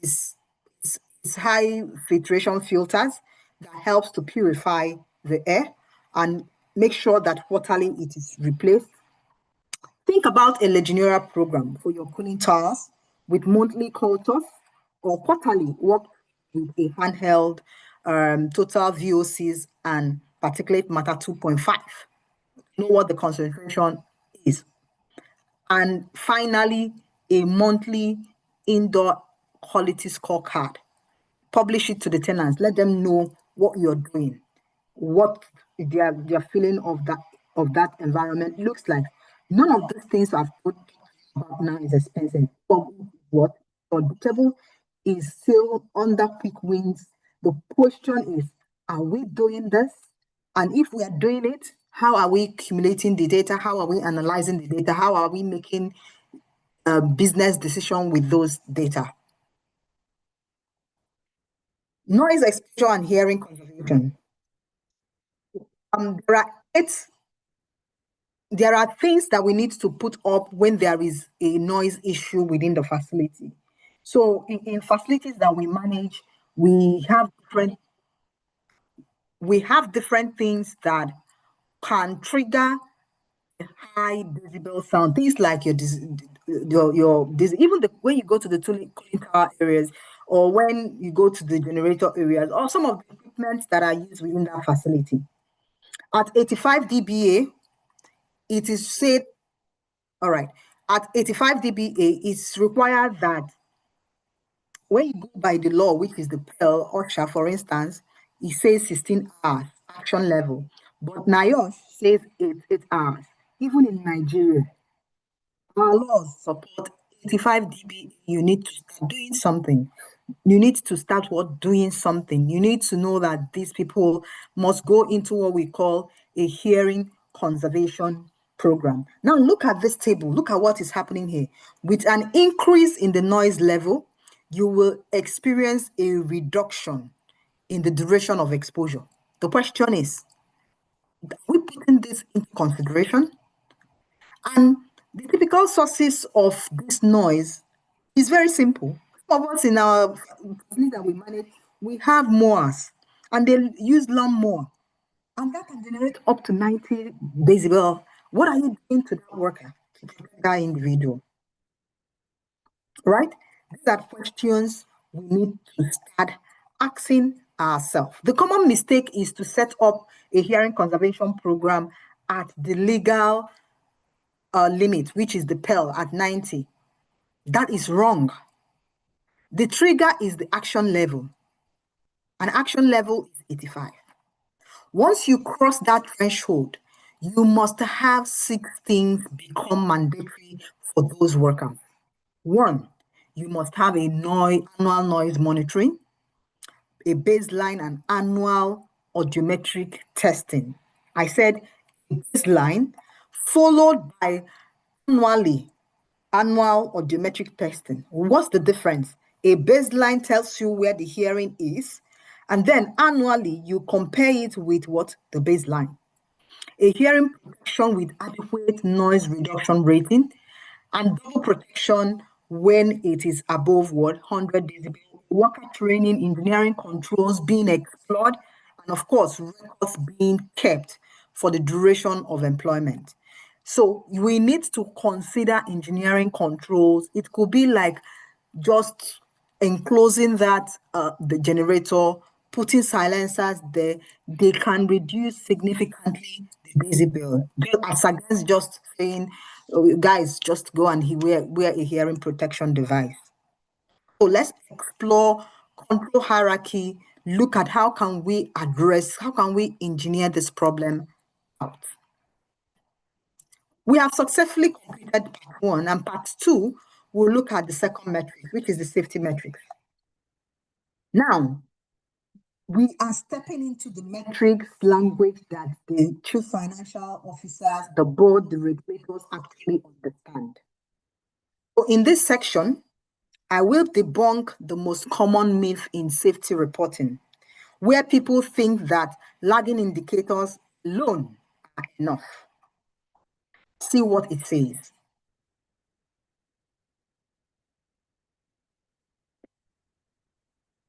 is high filtration filters that helps to purify the air and make sure that quarterly it is replaced. Think about a Legionnaire program for your cooling towers with monthly cultures, or quarterly work with a handheld total VOCs and particulate matter 2.5. Know what the concentration is. And finally, a monthly indoor quality scorecard. Publish it to the tenants. Let them know what you're doing, what their feeling of that environment looks like. None of these things I've put about now is expensive. But what auditable is still under quick wins. The question is, are we doing this? And if we are doing it, how are we accumulating the data? How are we analyzing the data? How are we making a business decision with those data? Noise exposure and hearing conservation. There are things that we need to put up when there is a noise issue within the facility. So in facilities that we manage, we have different things that can trigger high decibel sound. Things like even when you go to the cooling tower areas, or when you go to the generator areas, or some of the equipment that are used within that facility. At 85 dBA, it is said, all right, at 85 dBA, it's required that when you go by the law, which is the PEL, OSHA, for instance, it says 16 hours action level, but NIOSH says 8 hours. Even in Nigeria, our laws support 85 dB. You need to start doing something. You need to start doing something. You need to know that these people must go into what we call a hearing conservation program. Now look at this table. Look at what is happening here. With an increase in the noise level, you will experience a reduction in the duration of exposure. The question is, Are we putting this into consideration? And the typical sources of this noise is very simple. Some of us in our facilities that we manage, we have mowers and they use lawnmower, and that can generate up to 90 decibel. What are you doing to that worker, to protect that individual? Right? These are questions we need to start asking ourselves. The common mistake is to set up a hearing conservation program at the legal limit, which is the PEL at 90. That is wrong. The trigger is the action level, and action level is 85. Once you cross that threshold, you must have 6 things become mandatory for those workers. 1, you must have a annual noise monitoring, a baseline and annual audiometric testing. I said baseline followed by annual audiometric testing. What's the difference? A baseline tells you where the hearing is, and then annually you compare it with what? The baseline. A hearing protection with adequate noise reduction rating, and double protection when it is above what? 100 decibel. Worker training, engineering controls being explored, and of course, records being kept for the duration of employment. So we need to consider engineering controls. It could be like just enclosing that the generator, putting silencers there. They can reduce significantly the decibel. As against just saying, "Oh, guys, just go and wear a hearing protection device." So let's explore control hierarchy. Look at how can we engineer this problem out. We have successfully completed part 1, and part 2, we'll look at the second metric, which is the safety metrics. Now, we are stepping into the metrics language that the chief financial officers, the board, the regulators actually understand. So in this section, I will debunk the most common myth in safety reporting, where people think that lagging indicators alone are enough. See what it says.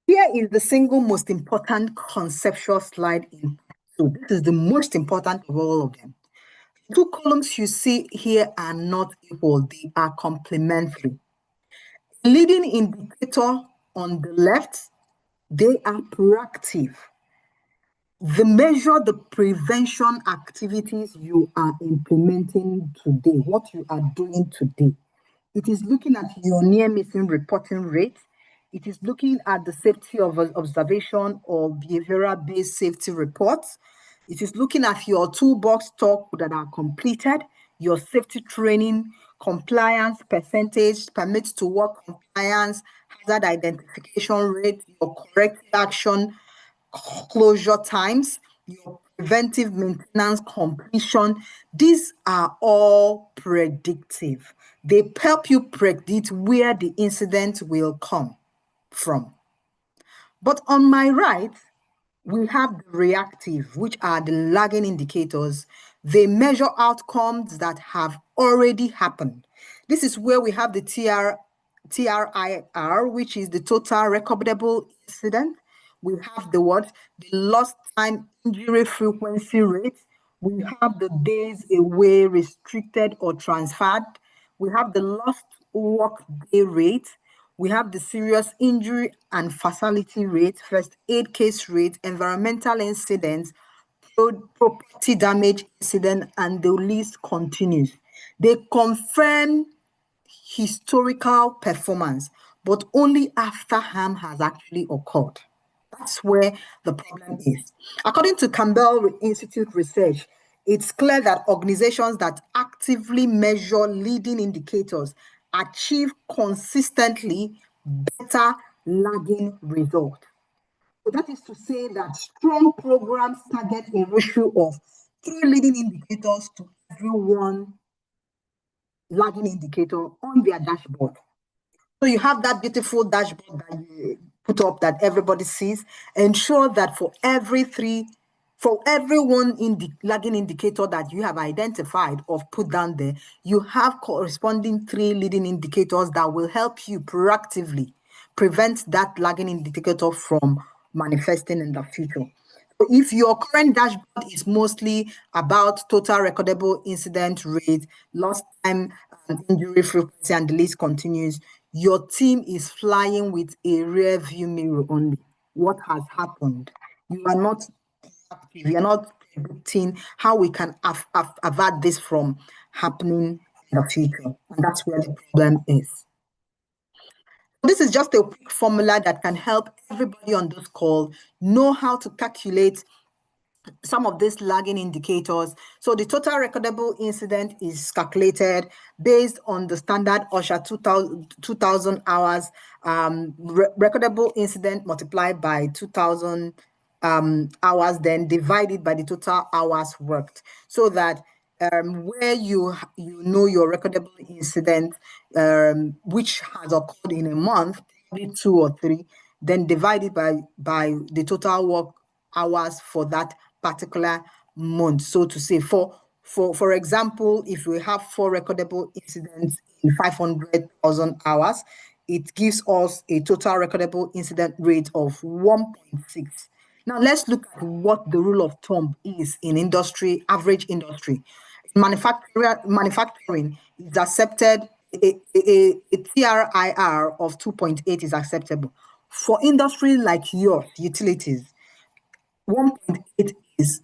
Here is the single most important conceptual slide in. So this is the most important of all of them. 2 columns you see here are not equal, they are complementary. Leading indicator on the left, they are proactive. They measure the prevention activities you are implementing today, what you are doing today. It is looking at your near missing reporting rate. It is looking at the safety of observation or behavioral based safety reports. It is looking at your toolbox talk that are completed, your safety training, compliance percentage, permits to work compliance, hazard identification rate, your corrective action closure times, your preventive maintenance completion. These are all predictive. They help you predict where the incident will come from. But on my right, we have the reactive, which are the lagging indicators. They measure outcomes that have already happened. This is where we have the TRIR, which is the total recordable incident. We have the lost time injury frequency rate. We have the days away restricted or transferred. We have the lost work day rate. We have the serious injury and fatality rate, first aid case rate, environmental incidents, property damage incident, and the list continues. They confirm historical performance, but only after harm has actually occurred. That's where the problem is. According to Campbell Institute research, it's clear that organizations that actively measure leading indicators achieve consistently better lagging results. So that is to say that strong programs target a ratio of 3 leading indicators to every 1 lagging indicator on their dashboard. So you have that beautiful dashboard that you put up that everybody sees. Ensure that for every 3 For every one lagging indicator that you have identified or put down there, you have corresponding 3 leading indicators that will help you proactively prevent that lagging indicator from manifesting in the future. So if your current dashboard is mostly about total recordable incident rate, lost time, injury frequency, and the list continues, your team is flying with a rear view mirror only. What has happened? You are not predicting how we can avert this from happening in the future. And that's where the problem is. This is just a quick formula that can help everybody on this call know how to calculate some of these lagging indicators. So the total recordable incident is calculated based on the standard OSHA 2000 hours, recordable incident multiplied by 2000 hours, then divided by the total hours worked, so that where you know your recordable incident, which has occurred in a month, maybe 2 or 3, then divided by the total work hours for that particular month. So to say, for example, if we have 4 recordable incidents in 500,000 hours, it gives us a total recordable incident rate of 1.6. Now let's look at what the rule of thumb is in industry, average industry. Manufacturing is accepted, a TRIR of 2.8 is acceptable. For industry like yours, utilities, 1.8 is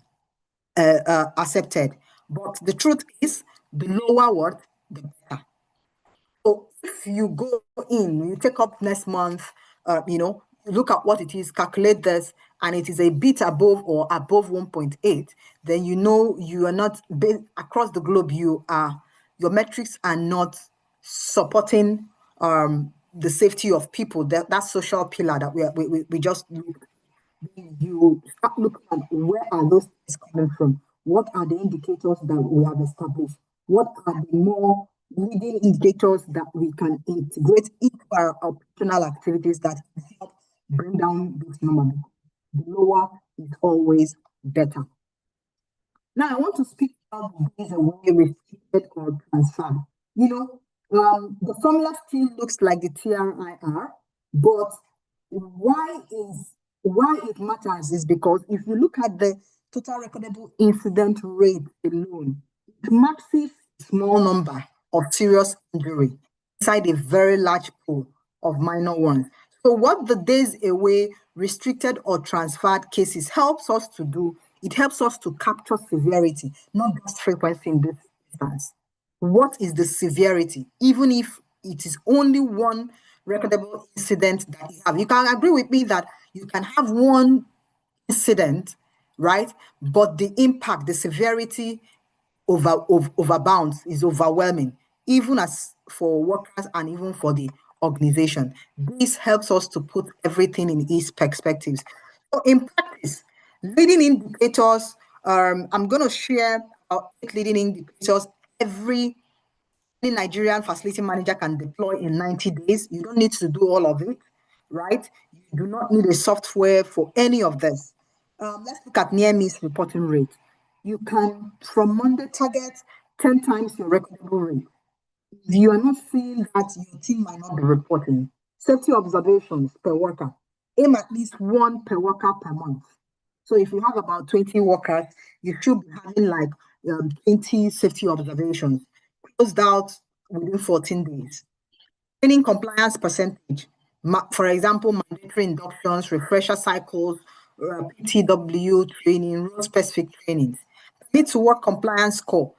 accepted. But the truth is, the lower what, the better. So if you go in, you take up next month, look at what it is, calculate this, and it is a bit above or above 1.8, then you know you are not, across the globe, your metrics are not supporting the safety of people, that social pillar that we just looked. You start looking at where are those things coming from? What are the indicators that we have established? What are the more leading indicators that we can integrate into our operational activities that can help bring down this number? The lower is always better. Now, I want to speak about these away, restricted, or transferred. The formula still looks like the TRIR, but why it matters is because if you look at the total recordable incident rate alone, it marks a small number of serious injury inside a very large pool of minor ones. So what the days away, restricted, or transferred cases helps us to do, it helps us to capture severity, not just frequency in this instance. What is the severity? Even if it is only one recordable incident that you have. You can agree with me that you can have one incident, right? But the impact, the severity overbounds, is overwhelming, even as for workers and even for the organization. This helps us to put everything in its perspectives. So in practice, leading indicators, I'm going to share our 8 leading indicators every Nigerian facility manager can deploy in 90 days. You don't need to do all of it, right? You do not need a software for any of this. Let's look at near miss reporting rate. You can, from Monday, target 10 times your recordable rate. If you are not seeing that, your team might not be reporting. Safety observations per worker. Aim at least 1 per worker per month. So if you have about 20 workers, you should be having like 20 safety observations closed out within 14 days. Training compliance percentage. For example, mandatory inductions, refresher cycles, PTW training, role-specific trainings. Need to work compliance score.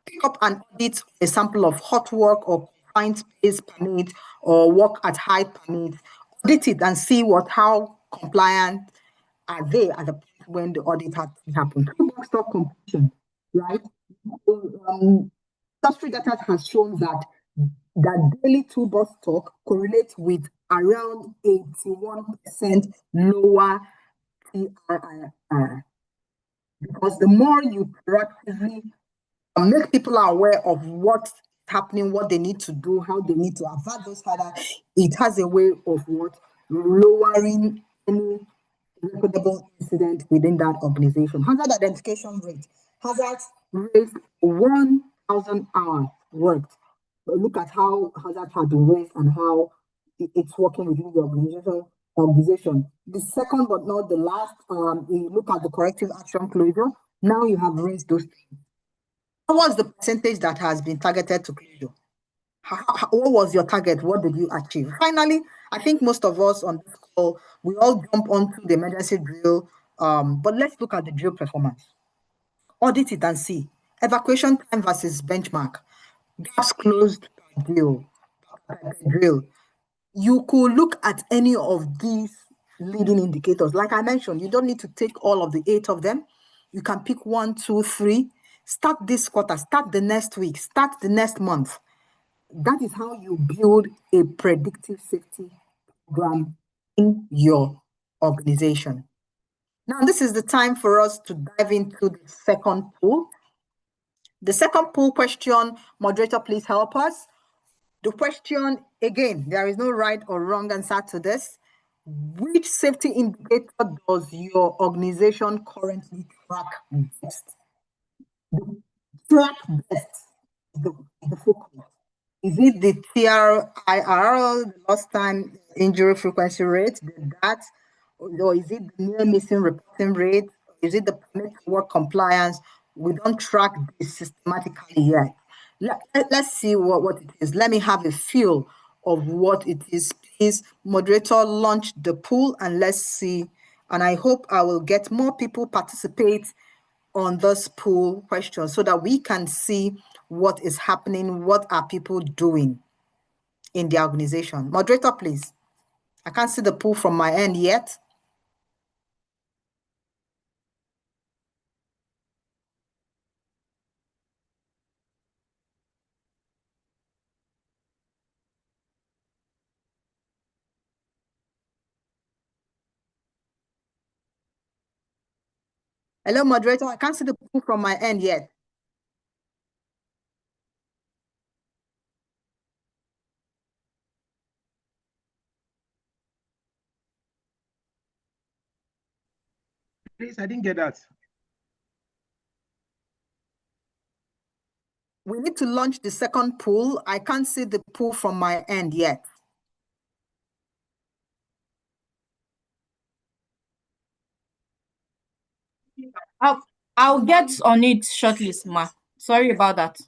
Pick up and audit a sample of hot work or confined space permit or work at height permit. Audit it and see how compliant are they at the point when the audit had happened. Toolbox stock completion, right? Industry data has shown that daily toolbox stock correlates with around 81% lower TRIR. Because the more you proactively make people aware of what's happening, what they need to do, how they need to avert those hazards, it has a way of lowering any recordable incident within that organization. Hazard identification rate. Hazards raised 1,000 hours worked. So look at how hazards have been raised and how it's working within the organization. The second but not the last, you look at the corrective action closure. Now you have raised those things. What was the percentage that has been targeted to closure? What was your target? What did you achieve? Finally, I think most of us on this call, we all jump onto the emergency drill, but let's look at the drill performance. Audit it and see. Evacuation time versus benchmark. Gaps closed per drill. You could look at any of these leading indicators. Like I mentioned, you don't need to take all of the 8 of them. You can pick 1, 2, 3. Start this quarter, start the next week, start the next month. That is how you build a predictive safety program in your organization. Now, this is the time for us to dive into the second pool. The second pool question, moderator, please help us. The question, again, there is no right or wrong answer to this. Which safety indicator does your organization currently track best? Track best is the focus. Is it the TRIR, the lost time injury frequency rate, that, or is it the near missing reporting rate? Is it the permit to work compliance? We don't track this systematically yet. Let's see what it is. Let me have a feel of what it is. Please, moderator, launch the pool and let's see. And I hope I will get more people participate on this pool question so that we can see what is happening, what are people doing in the organization. Moderator, please. I can't see the pool from my end yet. Hello, moderator. I can't see the pool from my end yet. Please, I didn't get that. We need to launch the second pool. I can't see the pool from my end yet. I'll get on it shortly, Ma. Sorry about that.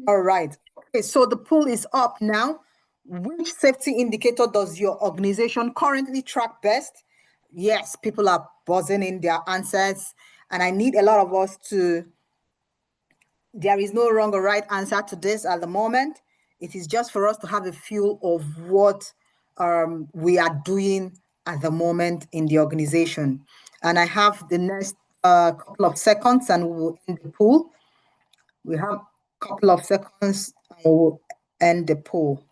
All right. Okay, so the pool is up now. Which safety indicator does your organization currently track best? Yes, people are buzzing in their answers, and I need a lot of us to. There is no wrong or right answer to this at the moment. It is just for us to have a feel of what we are doing at the moment in the organization. And I have the next couple of seconds and we'll end the pool. We have a couple of seconds and we'll end the poll.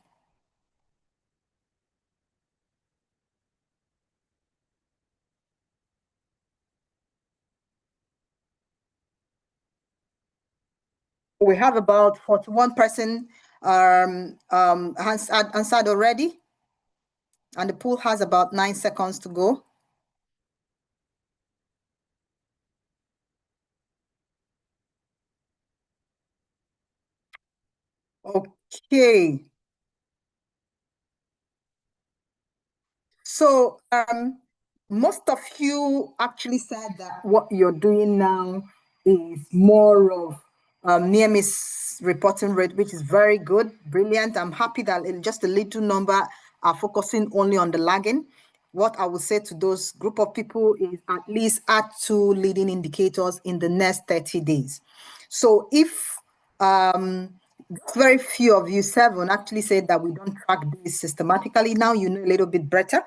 We have about 41% answered already, and the poll has about 9 seconds to go. Okay. So most of you actually said that what you're doing now is more of near miss reporting rate, which is very good, brilliant. I'm happy that just a little number are focusing only on the lagging. What I would say to those group of people is at least add 2 leading indicators in the next 30 days. So if very few of you, 7, actually said that we don't track this systematically, now you know a little bit better.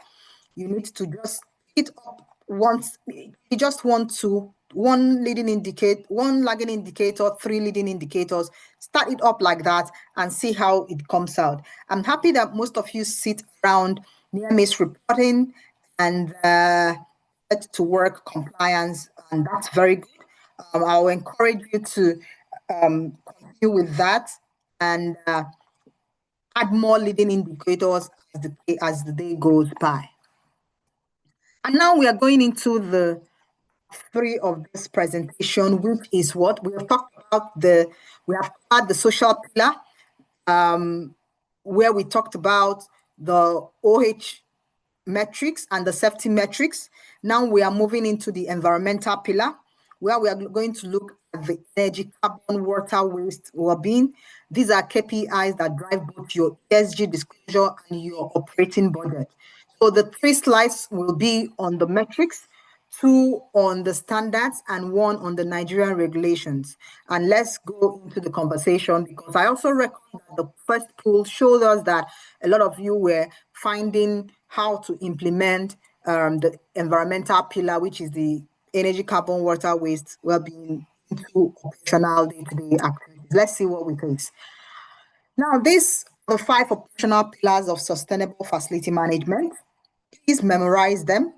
You need to just hit up once. You just want to one lagging indicator, 3 leading indicators. Start it up like that and see how it comes out. I'm happy that most of you sit around near miss reporting and to work compliance, and that's very good. I'll encourage you to continue with that and add more leading indicators as the day goes by. And now we are going into the 3 of this presentation, which is what we have talked about. We have had the social pillar, where we talked about the OH metrics and the safety metrics. Now we are moving into the environmental pillar, where we are going to look at the energy, carbon, water, waste, well-being. These are KPIs that drive both your ESG disclosure and your operating budget. So the 3 slides will be on the metrics, 2 on the standards, and 1 on the Nigerian regulations. And let's go into the conversation, because I also reckon that the first poll showed us that a lot of you were finding how to implement the environmental pillar, which is the energy, carbon, water, waste, well-being, into operational day-to-day activities. Let's see what we face. Now, these are the 5 operational pillars of sustainable facility management. Please memorize them.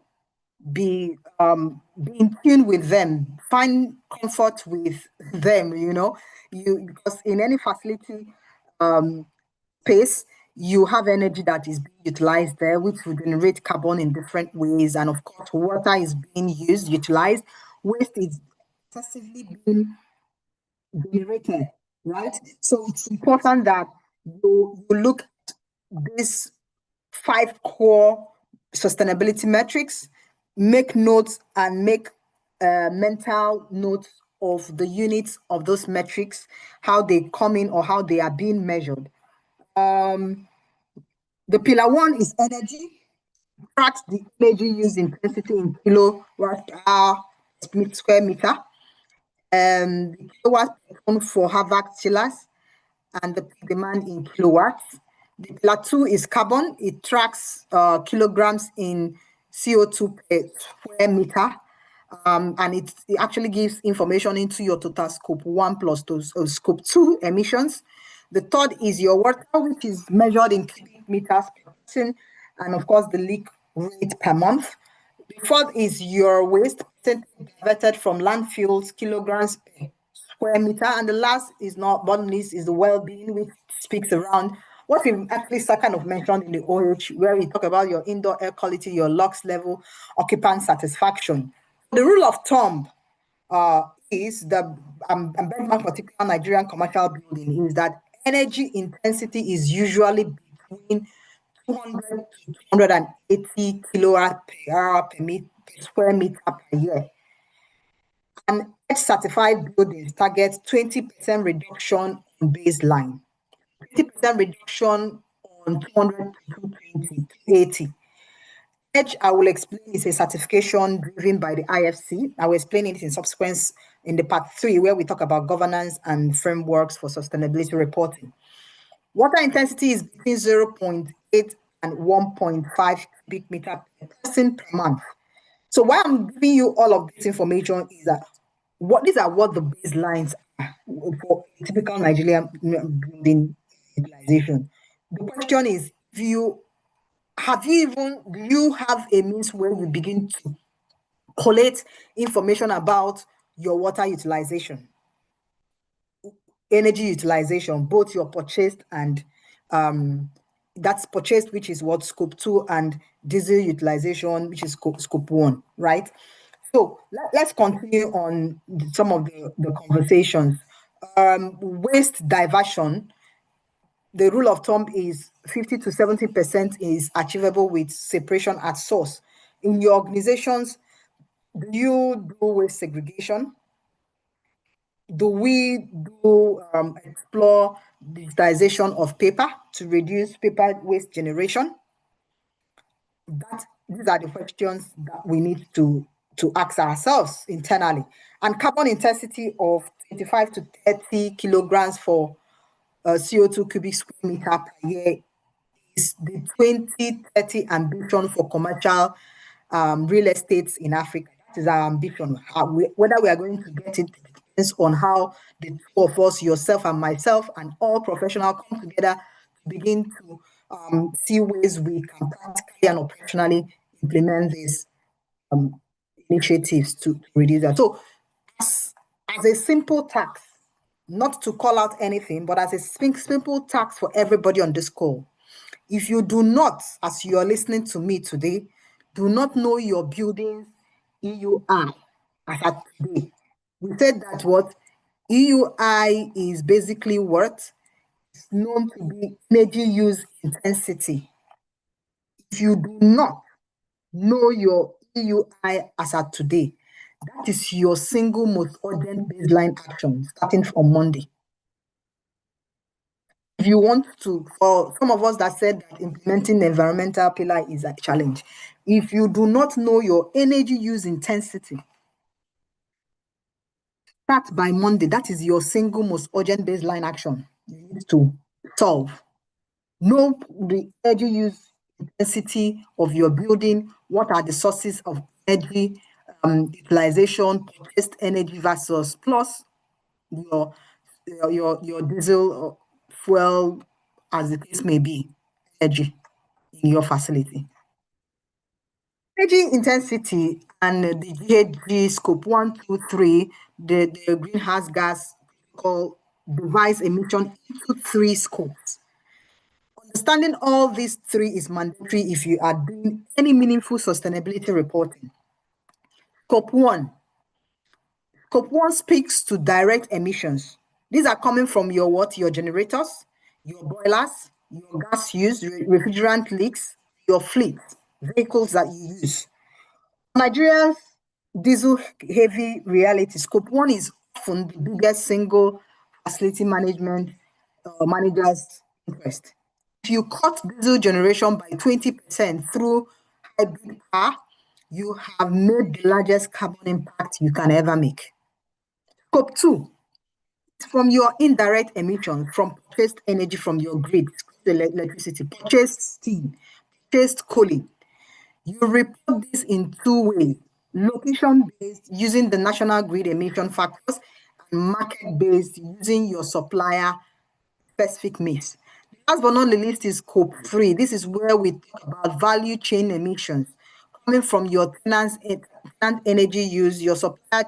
Be in tune with them, find comfort with them, because in any facility space, you have energy that is being utilized there, which will generate carbon in different ways. And of course, water is being utilized. Waste is excessively being generated, right? So it's important that you look at these 5 core sustainability metrics, make notes and make mental notes of the units of those metrics, how they come in or how they are being measured. The pillar 1 is energy. Tracks the energy use intensity in kilowatt per hour square meter. The kilowatt per ton for HVAC chillers, and the demand in kilowatts. The pillar 2 is carbon. It tracks kilograms in CO2 per square meter. And it actually gives information into your total scope 1 plus scope 2 emissions. The third is your water, which is measured in cubic meters per person, and of course the leak rate per month. The fourth is your waste diverted from landfills, kilograms per square meter. And the last is not but least is the well-being, which speaks around what we actually kind of mentioned in the OH, where we talk about your indoor air quality, your lux level, occupant satisfaction. The rule of thumb is the benchmark particular Nigerian commercial building is that energy intensity is usually between 200 to 280 kilowatt per hour per square meter per year. And certified buildings target 20% reduction on baseline, 20% reduction on 200 to 220 to 80. EDGE, I will explain, is a certification driven by the IFC. I will explain it in subsequence in the part 3, where we talk about governance and frameworks for sustainability reporting. Water intensity is between 0.8 and 1.5 cubic meter per person per month. So why I'm giving you all of this information is that these are what the baselines are for typical Nigerian building utilization. The question is, do you have a means where you begin to collate information about your water utilization, energy utilization, both your purchased and that's purchased, which is what scope 2, and diesel utilization, which is scope 1, right? So let's continue on some of the conversations. Waste diversion, the rule of thumb is 50 to 70% is achievable with separation at source. In your organizations, do you do waste segregation? Do we explore digitization of paper to reduce paper waste generation? These are the questions that we need to ask ourselves internally. And carbon intensity of 25 to 30 kilograms for CO2 cubic square meter per year is the 2030 ambition for commercial real estate in Africa. That is our ambition. Whether we are going to get it depends on how the two of us, yourself and myself, and all professionals come together to begin to see ways we can practically and operationally implement these initiatives to reduce that. So as a simple task, not to call out anything, but as a simple task for everybody on this call, if you do not, as you are listening to me today, do not know your building's EUI as at today. We said that what EUI is basically what is known to be energy use intensity. If you do not know your EUI as at today, that is your single most urgent baseline action starting from Monday. If you want to, for some of us that said that implementing the environmental pillar is a challenge, if you do not know your energy use intensity, start by Monday. That is your single most urgent baseline action you need to solve. Know the energy use intensity of your building. What are the sources of energy utilization, purchased energy versus plus your diesel or fuel, as the case may be, energy in your facility. Energy intensity and the GHG scope 1, 2, 3, the greenhouse gas called device emission into 3 scopes. Understanding all these 3 is mandatory if you are doing any meaningful sustainability reporting. Scope 1. Scope 1 speaks to direct emissions. These are coming from your what? Your generators, your boilers, your gas use, refrigerant leaks, your fleet, vehicles that you use. Nigeria's diesel heavy reality, Scope 1 is often the biggest single facility management manager's interest. If you cut diesel generation by 20% through hybrid power, you have made the largest carbon impact you can ever make. Scope 2 is from your indirect emissions from purchased energy from your grid, electricity, purchased steam, purchased coal. You report this in 2 ways: location-based, using the national grid emission factors, and market-based, using your supplier specific mix. Last but not the least is scope 3. This is where we talk about value chain emissions coming from your tenant energy use, your supplier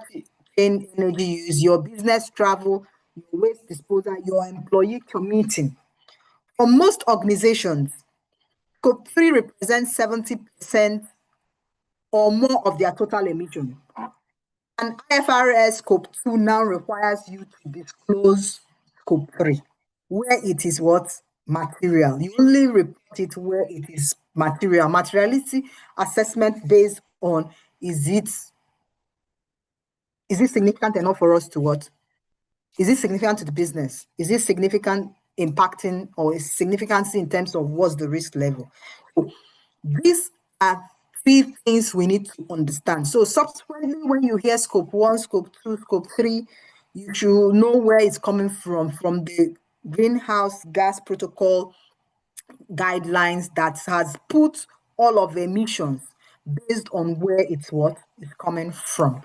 chain energy use, your business travel, your waste disposal, your employee commuting. For most organizations, scope 3 represents 70% or more of their total emission. And IFRS scope 2 now requires you to disclose scope 3, where it is what? Material. You only report it where it is material. Materiality assessment based on is it significant enough for us to what? Is it significant to the business? Is it significant impacting or is significance in terms of what's the risk level? So these are 3 things we need to understand. So subsequently, when you hear scope 1, scope 2, scope 3, you should know where it's coming from the greenhouse gas protocol guidelines that has put all of the emissions based on where it's what is coming from.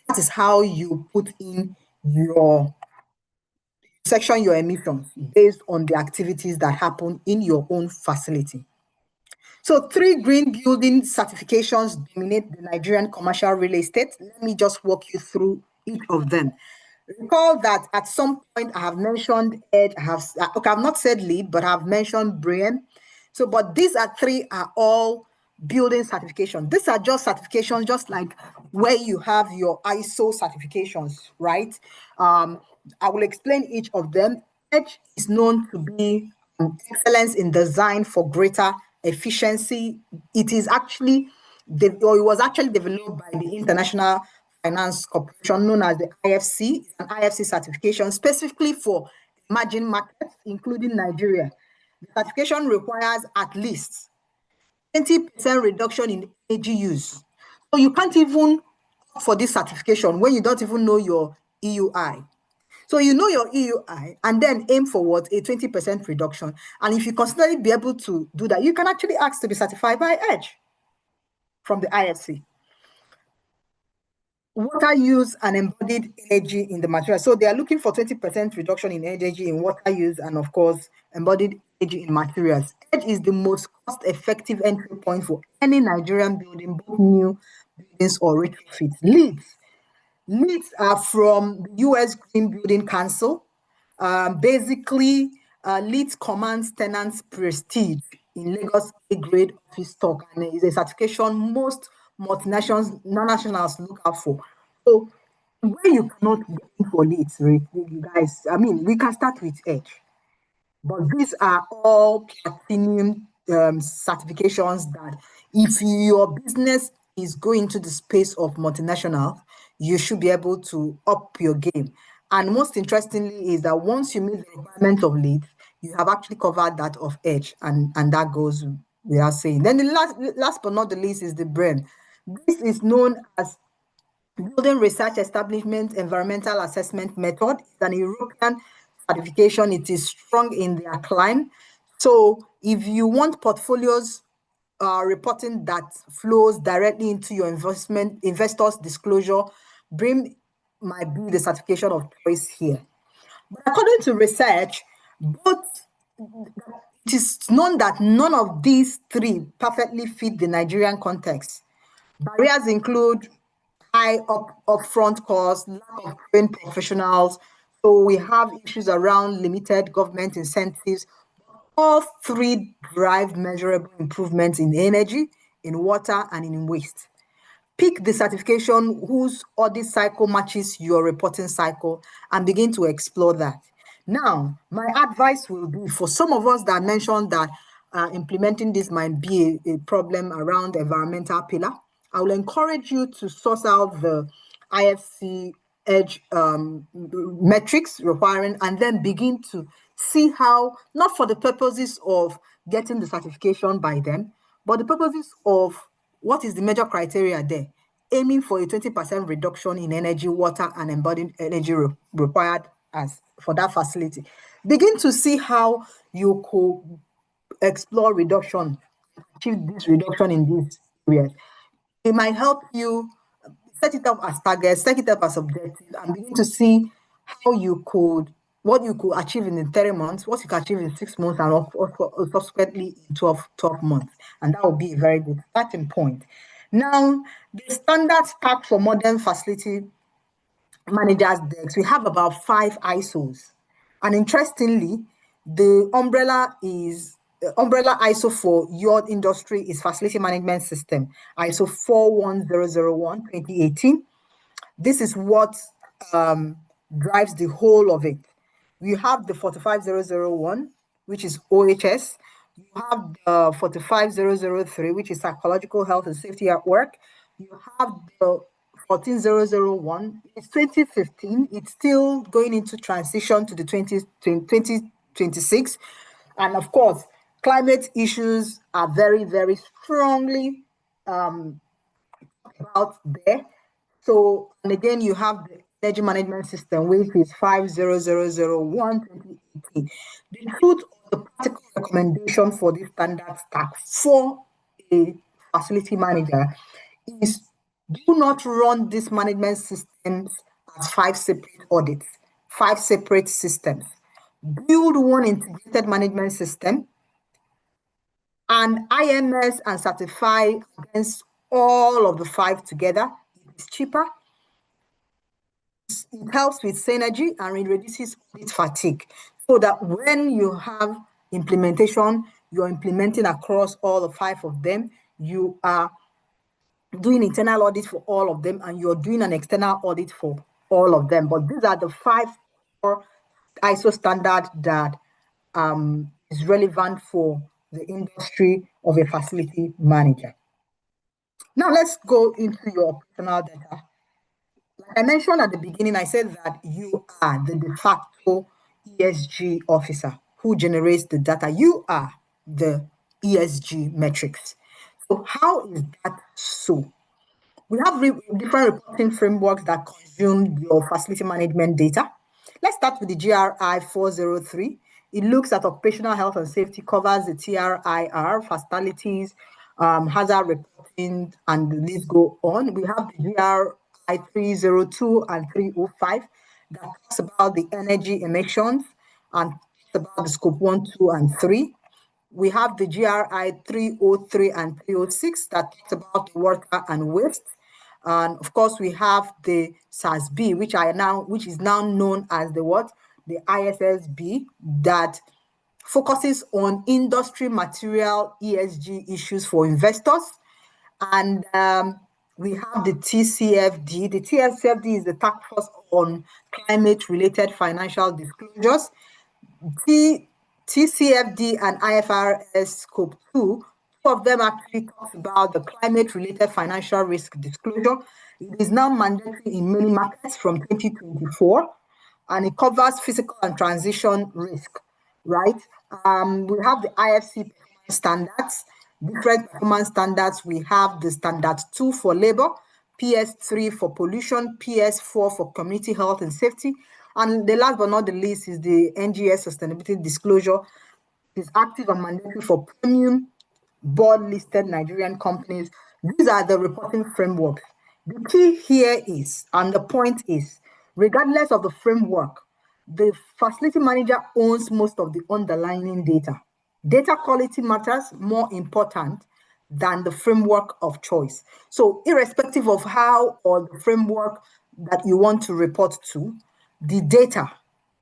That is how you put in your section your emissions based on the activities that happen in your own facility. So 3 green building certifications dominate the Nigerian commercial real estate. Let me just walk you through each of them. Recall that at some point I have mentioned EDGE, I've not said LEED, but I've mentioned BREEAM. So, but these 3 are all building certifications. These are just certifications, just like where you have your ISO certifications, right? I will explain each of them. EDGE is known to be excellence in design for greater efficiency. It is actually, it was actually developed by the International Finance Corporation, known as the IFC, an IFC certification specifically for emerging markets, including Nigeria. The certification requires at least 20% reduction in energy use. So you can't even opt for this certification when you don't even know your EUI. So you know your EUI and then aim for what? A 20% reduction. And if you constantly be able to do that, you can actually ask to be certified by EDGE from the IFC. Water use and embodied energy in the material. So they are looking for 20% reduction in energy in water use and, of course, embodied energy in materials. EDGE is the most cost-effective entry point for any Nigerian building, both new buildings or retrofits. Leads are from the US Green Building Council. Basically, LEED commands tenants' prestige in Lagos A-grade office stock, and it is a certification most multinationals, non-nationals look out for. So when you cannot get for it, you guys, I mean, we can start with Edge. But these are all platinum certifications that if your business is going to the space of multinational, you should be able to up your game. And most interestingly is that once you meet the requirements of lead, you have actually covered that of Edge, and that goes without saying. Then the last but not the least is the brain. This is known as Building Research Establishment Environmental Assessment Method. It's an European certification. It is strong in their climb. So if you want portfolios reporting that flows directly into your investors' disclosure, BRIM might be the certification of choice here. But according to research, it is known that none of these three perfectly fit the Nigerian context. Barriers include high upfront costs, lack of trained professionals. So we have issues around limited government incentives. All three drive measurable improvements in energy, in water, and in waste. Pick the certification whose audit cycle matches your reporting cycle and begin to explore that. Now, my advice will be for some of us that mentioned that implementing this might be a problem around the environmental pillar. I will encourage you to source out the IFC Edge metrics requiring, and then begin to see how, not for the purposes of getting the certification by them, but the purposes of what is the major criteria there, aiming for a 20% reduction in energy, water, and embodied energy required as for that facility. Begin to see how you could explore reduction, achieve this reduction in these areas. It might help you set it up as targets, set it up as objectives, and begin to see how you could, what you could achieve in 30 months, what you can achieve in 6 months, and subsequently in 12 months. And that would be a very good starting point. Now, the standard stack for modern facility managers decks, we have about 5 ISOs. And interestingly, the umbrella ISO for your industry is Facility Management System, ISO 41001 2018. This is what drives the whole of it. We have the 45001, which is OHS. You have the 45003, which is Psychological Health and Safety at Work. You have the 14001. It's 2015. It's still going into transition to the 2026. And of course, climate issues are very, very strongly out there. So, and again, you have the energy management system, which is 50001 2018. The truth of the practical recommendation for this standard stack for a facility manager is do not run these management systems as 5 separate audits, 5 separate systems. Build one integrated management system and IMS and certify against all of the 5 together. It's cheaper. It helps with synergy and it reduces audit fatigue, so that when you have implementation, you're implementing across all the 5 of them. You are doing internal audit for all of them, and you're doing an external audit for all of them. But these are the 5 ISO standard that is relevant for the industry of a facility manager. Now let's go into your operational data. Like I mentioned at the beginning, I said that you are the de facto ESG officer who generates the data. You are the ESG metrics. So how is that so? We have different reporting frameworks that consume your facility management data. Let's start with the GRI 403. It looks at occupational health and safety, covers the TRIR, fatalities, hazard reporting, and the list go on. We have the GRI 302 and 305 that talks about the energy emissions and about the scope 1, 2, and 3. We have the GRI 303 and 306 that talks about the water and waste. And of course, we have the SASB, which is now known as the what? The ISSB, that focuses on industry material ESG issues for investors. And we have the TCFD. The TCFD is the Task Force on Climate-Related Financial Disclosures. TCFD and IFRS Scope 2, two of them actually talks about the climate-related financial risk disclosure. It is now mandatory in many markets from 2024, and it covers physical and transition risk, right? We have the IFC standards, different performance standards. We have the standard 2 for labor, PS3 for pollution, PS4 for community health and safety. And the last but not the least is the NGS sustainability disclosure. It's active and mandatory for premium board-listed Nigerian companies. These are the reporting frameworks. The key here is, and the point is, regardless of the framework, the facility manager owns most of the underlying data. Data quality matters more important than the framework of choice. So irrespective of how or the framework that you want to report to, the data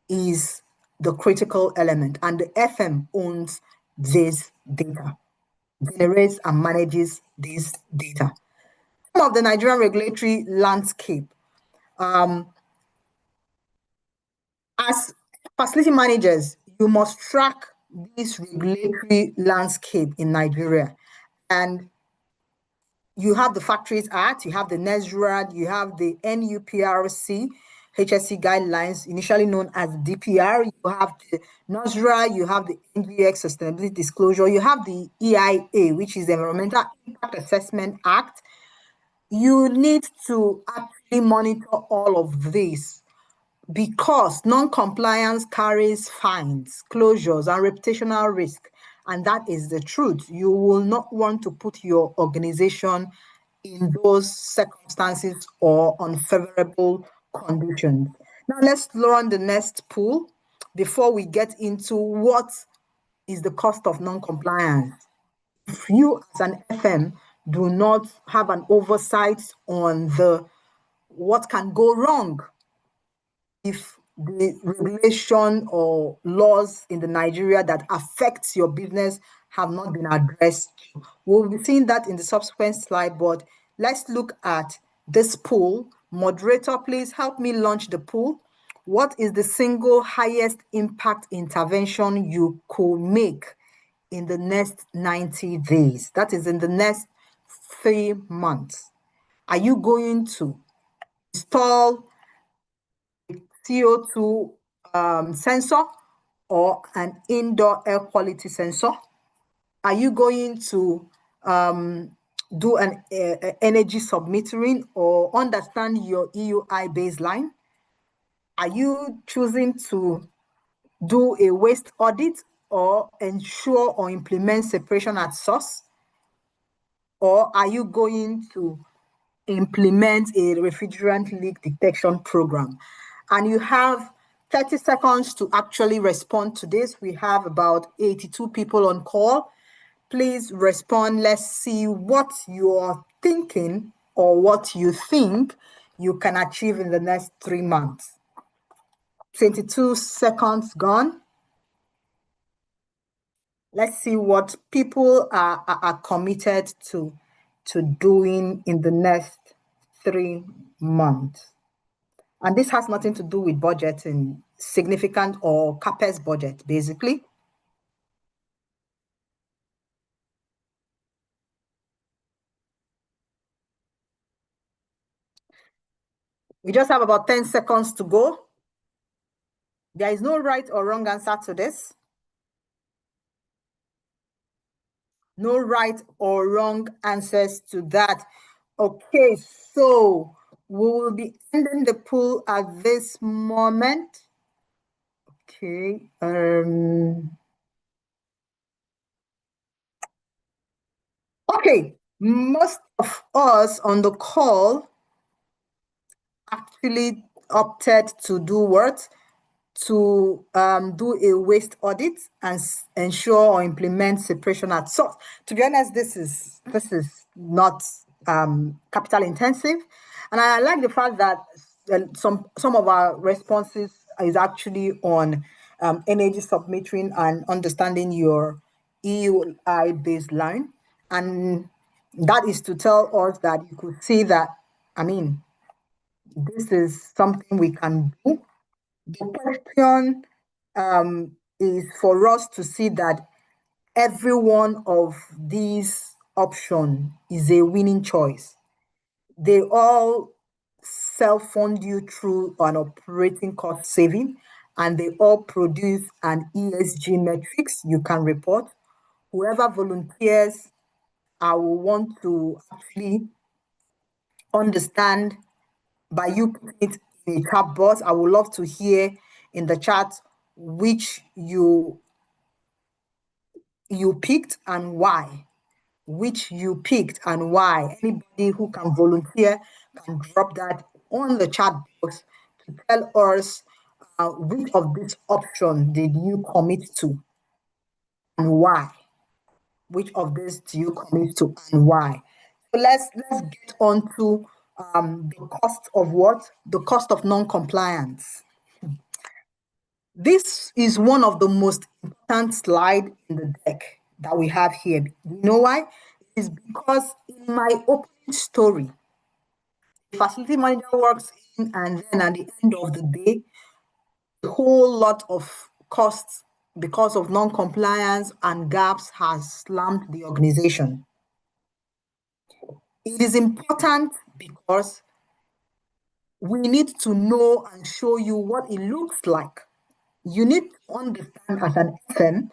is the critical element, and the FM owns this data, generates and manages this data. Some of the Nigerian regulatory landscape. As facility managers, you must track this regulatory landscape in Nigeria. And you have the Factories Act, you have the NESRAD, you have the NUPRC, HSC guidelines, initially known as DPR, you have the NOSRA, you have the NGX Sustainability Disclosure, you have the EIA, which is the Environmental Impact Assessment Act. You need to actually monitor all of this because non-compliance carries fines, closures, and reputational risk. And that is the truth. You will not want to put your organization in those circumstances or unfavorable conditions. Now let's learn the next pool before we get into what is the cost of non-compliance. If you as an FM do not have an oversight on what can go wrong if the regulation or laws in the Nigeria that affects your business have not been addressed. We'll be seeing that in the subsequent slide, but let's look at this pool. Moderator, please help me launch the pool. What is the single highest impact intervention you could make in the next 90 days? That is in the next 3 months. Are you going to install CO2 sensor or an indoor air quality sensor? Are you going to do an energy submetering or understand your EUI baseline? Are you choosing to do a waste audit or ensure or implement separation at source? Or are you going to implement a refrigerant leak detection program? And you have 30 seconds to actually respond to this. We have about 82 people on call. Please respond. Let's see what you're thinking or what you think you can achieve in the next 3 months. 22 seconds gone. Let's see what people are committed to doing in the next 3 months. And this has nothing to do with budgeting, significant or CAPEX budget, basically. We just have about 10 seconds to go. There is no right or wrong answer to this. No right or wrong answers to that. Okay, so we will be ending the poll at this moment. Okay. Okay, most of us on the call actually opted to do what? To do a waste audit and ensure or implement separation at source. To be honest, this is not capital intensive, and I like the fact that some of our responses is actually on energy submetering and understanding your EUI baseline. And that is to tell us that you could see that, I mean, this is something we can do. The question is for us to see that every one of these options is a winning choice. They all self-fund you through an operating cost saving, and they all produce an ESG metrics you can report. Whoever volunteers, I will want to actually understand by you putting it in a chat box. I would love to hear in the chat which you picked and why. Which you picked and why. Anybody who can volunteer can drop that on the chat box to tell us which of this option did you commit to and why. Which of this do you commit to and why? So let's get on to the cost of what? The cost of non-compliance. This is one of the most important slides in the deck that we have here. You know why? It's because in my opening story, the facility manager works in, and then at the end of the day, a whole lot of costs because of non-compliance and gaps has slammed the organization. It is important because we need to know and show you what it looks like. You need to understand as an FM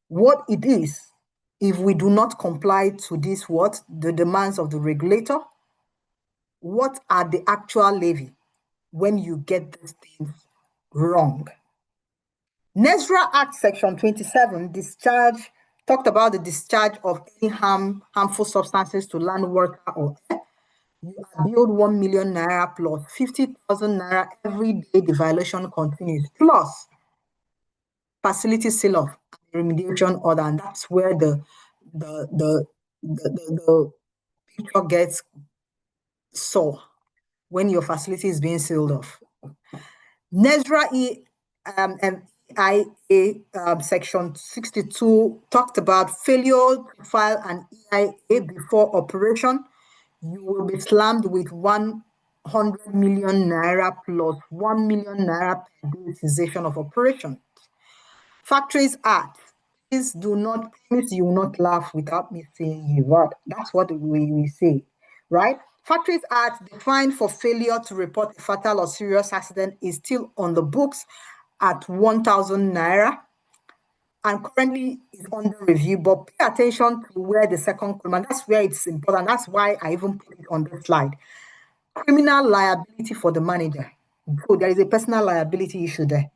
what it is if we do not comply to this what? The demands of the regulator. What are the actual levy when you get these things wrong? NESRA Act Section 27 talked about the discharge of any harmful substances to land, water, or air. You are billed 1 million naira plus 50,000 naira every day the violation continues, plus facility seal off remediation order, and that's where the picture gets sore when your facility is being sealed off. NESRA EIA section 62 talked about failure to file an EIA before operation. You will be slammed with 100 million naira plus 1 million naira per day cessation of operation. Factories Act. Please do not promise you will not laugh without me saying you what. That's what we say, right? Factories Act, the fine for failure to report a fatal or serious accident is still on the books at 1,000 naira and currently is under review. But pay attention to where the second column, that's where it's important. That's why I even put it on the slide. Criminal liability for the manager. So there is a personal liability issue there.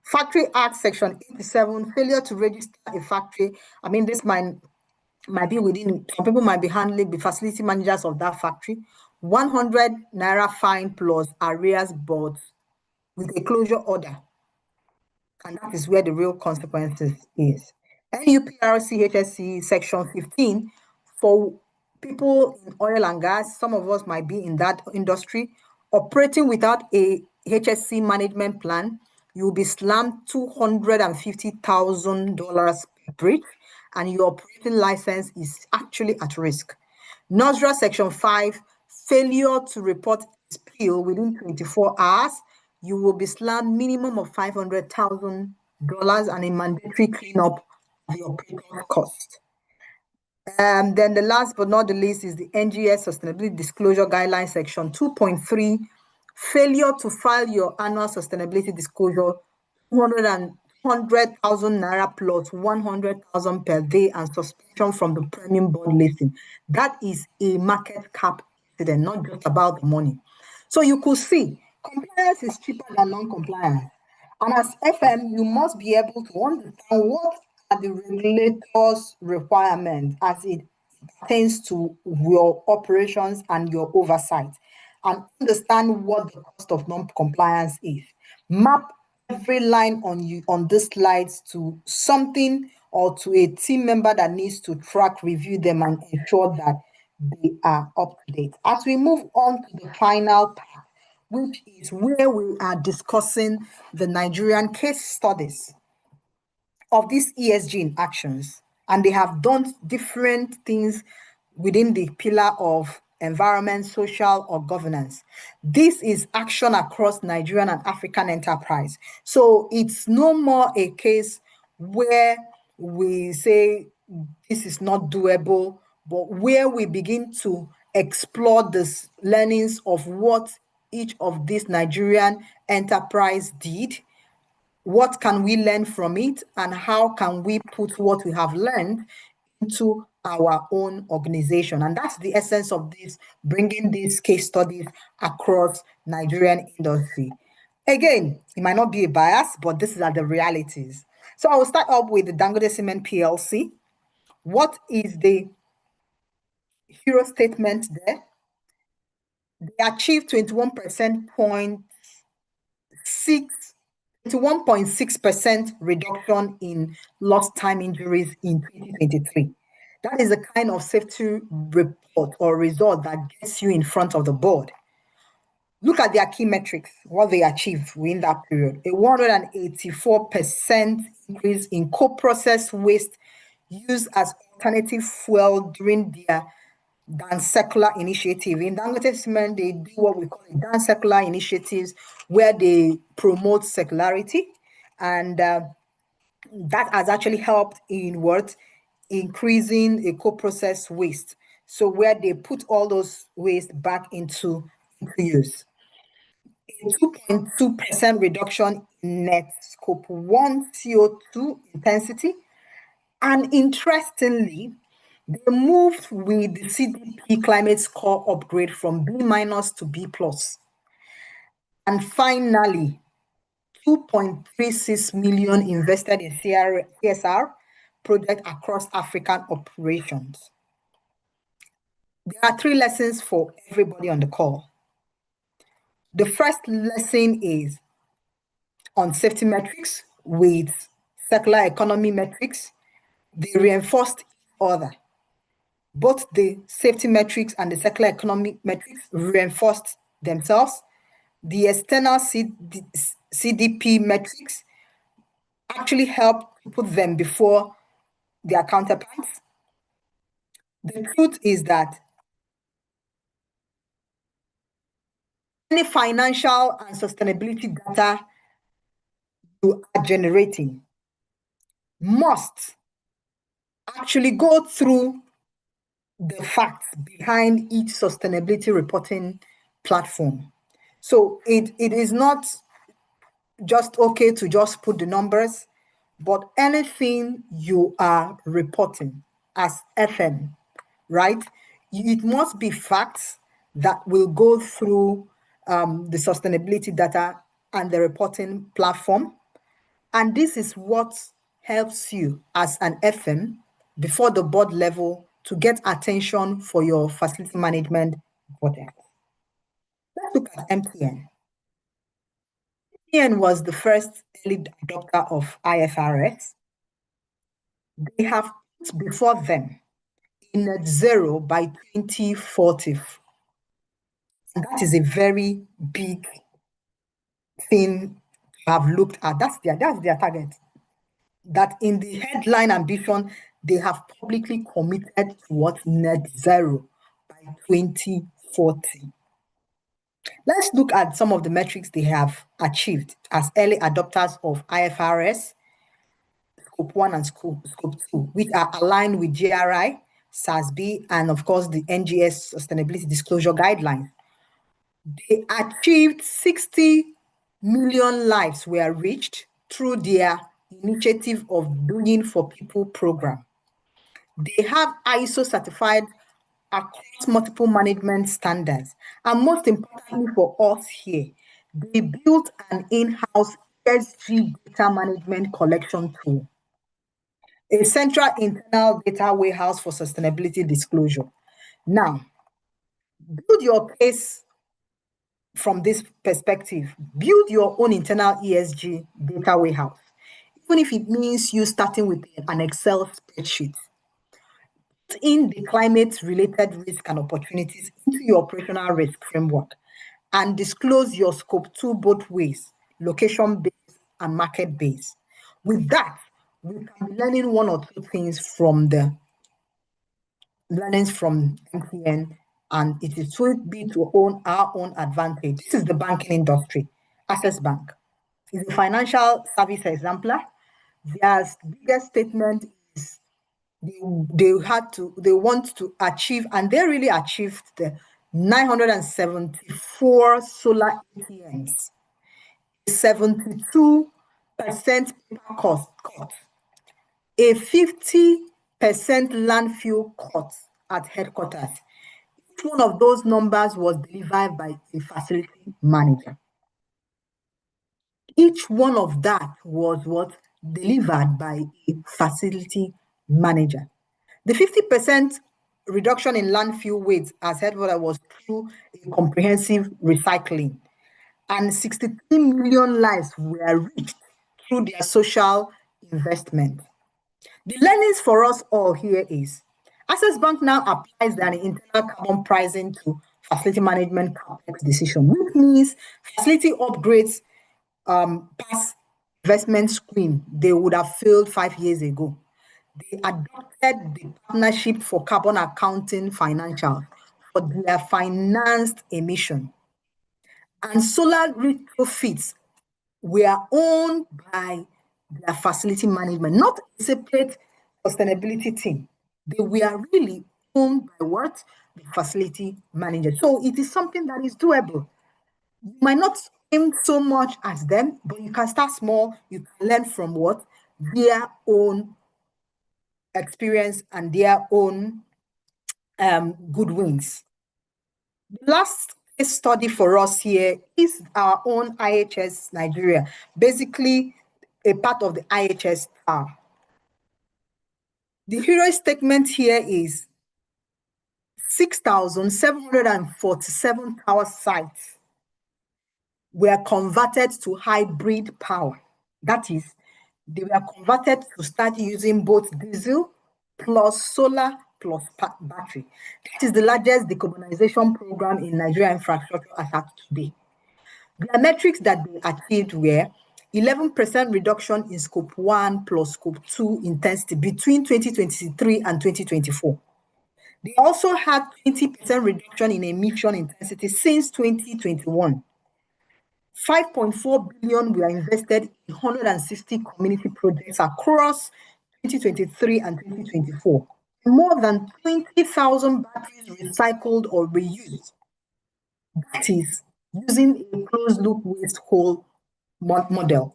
Factory Act Section 87, failure to register a factory. I mean, this might be within, some people might be handling the facility managers of that factory. 100 naira fine plus arrears, but with a closure order. And that is where the real consequences is. NUPRC HSC Section 15, for people in oil and gas, some of us might be in that industry, operating without a HSC management plan, you'll be slammed $250,000 per breach, and your operating license is actually at risk. NOSRA Section 5, failure to report spill within 24 hours, you will be slammed minimum of $500,000 and a mandatory cleanup of the operator cost. Then the last but not the least is the NGS Sustainability Disclosure Guidelines Section 2.3, failure to file your annual sustainability disclosure, 100,000 naira plus 100,000 per day and suspension from the premium board listing. That is a market cap incident, not just about the money. So you could see compliance is cheaper than non-compliance. And as FM, you must be able to understand what are the regulators' requirements as it pertains to your operations and your oversight, and understand what the cost of non-compliance is. Map every line on these slides to something or to a team member that needs to track, review them, and ensure that they are up to date. As we move on to the final part, which is where we are discussing the Nigerian case studies of these ESG in actions. And they have done different things within the pillar of environment, social, or governance. This is action across Nigerian and African enterprise. So it's no more a case where we say this is not doable, but where we begin to explore the learnings of what each of these Nigerian enterprise did. What can we learn from it, and how can we put what we have learned into our own organization? And that's the essence of this, bringing these case studies across Nigerian industry. Again, it might not be a bias, but these are the realities. So I will start up with the Dangote Cement PLC. What is the hero statement there? They achieved 21.6% reduction in lost time injuries in 2023. That is the kind of safety report or result that gets you in front of the board. Look at their key metrics, what they achieved within that period. A 184% increase in co-processed waste used as alternative fuel during their Dance Secular Initiative. In Dangote Cement, they do what we call Dance Secular Initiatives, where they promote secularity, and that has actually helped in what? Increasing a co-processed waste. So where they put all those waste back into use. A 2.2% reduction in net scope 1 CO2 intensity. And interestingly, they moved with the CDP climate score upgrade from B- to B+. And finally, 2.36 million invested in CSR projects across African operations. There are 3 lessons for everybody on the call. The first lesson is on safety metrics with circular economy metrics. They reinforced each other. Both the safety metrics and the circular economy metrics reinforced themselves. The external CDP metrics actually helped put them before their counterparts. The truth is that any financial and sustainability data you are generating must actually go through the facts behind each sustainability reporting platform. So it is not just okay to just put the numbers, but anything you are reporting as FM, right? It must be facts that will go through the sustainability data and the reporting platform. And this is what helps you as an FM before the board level to get attention for your facility management project. Let's look at MTN. MTN was the first early adopter of IFRS. They have put before them in net zero by 2040. And that is a very big thing to have looked at. That's their target. That in the headline ambition, they have publicly committed towards net zero by 2040. Let's look at some of the metrics they have achieved as early adopters of IFRS, Scope 1 and Scope 2, which are aligned with GRI, SASB, and of course the NGS Sustainability Disclosure Guidelines. They achieved 60 million lives were reached through their initiative of Doing for People program. They have ISO certified across multiple management standards. And most importantly for us here, they built an in-house ESG data management collection tool, a central internal data warehouse for sustainability disclosure. Now, build your case from this perspective. Build your own internal ESG data warehouse, even if it means you starting with an Excel spreadsheet. In the climate-related risk and opportunities into your operational risk framework and disclose your scope 2 both ways, location-based and market-based. With that, we can be learning one or two things from the learnings from MTN, and it is to be to own our own advantage. This is the banking industry. Access Bank is a financial service exemplar. Their biggest statement is they want to achieve, and they really achieved the 974 solar ATMs, 72% paper cost cut, a 50% landfill cut at headquarters. Each one of those numbers was delivered by a facility manager. Each one of that was what delivered by a facility manager. The 50% reduction in landfill weight, as headquarters, was through a comprehensive recycling, and 63 million lives were reached through their social investment. The learnings for us all here is Access Bank now applies their internal carbon pricing to facility management CapEx decision, which means facility upgrades past investment screen they would have failed 5 years ago. They adopted the partnership for carbon accounting financials for their financed emission. And solar retrofits were owned by their facility management, not a separate sustainability team. They were really owned by what? The facility manager. So it is something that is doable. You might not aim so much as them, but you can start small. You can learn from what? Their own experience and their own good wins. The last case study for us here is our own IHS Nigeria, basically a part of the IHS star. The hero statement here is 6,747 power sites were converted to hybrid power. That is, they were converted to start using both diesel plus solar plus battery. That is the largest decarbonization program in Nigeria infrastructure as at today. The metrics that they achieved were 11% reduction in scope 1 plus scope 2 intensity between 2023 and 2024. They also had 20% reduction in emission intensity since 2021. 5.4 billion were invested in 160 community projects across 2023 and 2024. More than 20,000 batteries recycled or reused. That is using a closed loop waste hole model.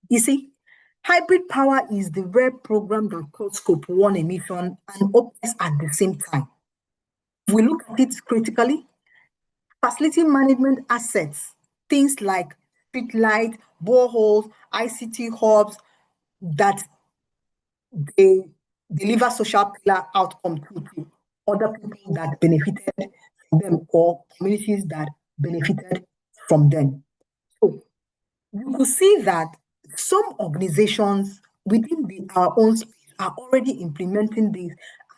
You see, hybrid power is the rare program that cuts scope 1 emission and OpEx at the same time. If we look at it critically, facility management assets, things like street light, boreholes, ICT hubs, that they deliver social pillar outcome to other people that benefited from them or communities that benefited from them. So you could see that some organizations within our own space are already implementing this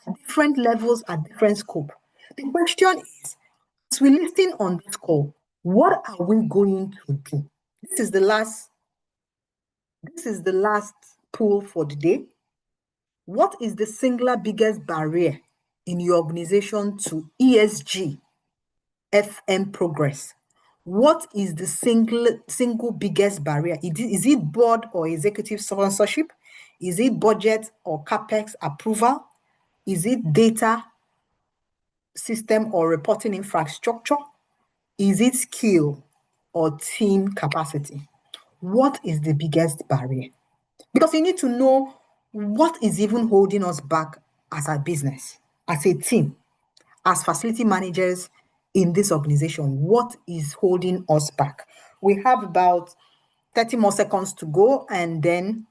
at different levels, at different scope. The question is, as we listen on this call, what are we going to do? This is the last poll for the day. What is the singular biggest barrier in your organization to ESG FM progress? What is the single biggest barrier? Is it board or executive sponsorship? Is it budget or CapEx approval? Is it data system or reporting infrastructure? Is it skill or team capacity? What is the biggest barrier? Because you need to know what is even holding us back as a business, as a team, as facility managers in this organization. What is holding us back? We have about 30 more seconds to go, and then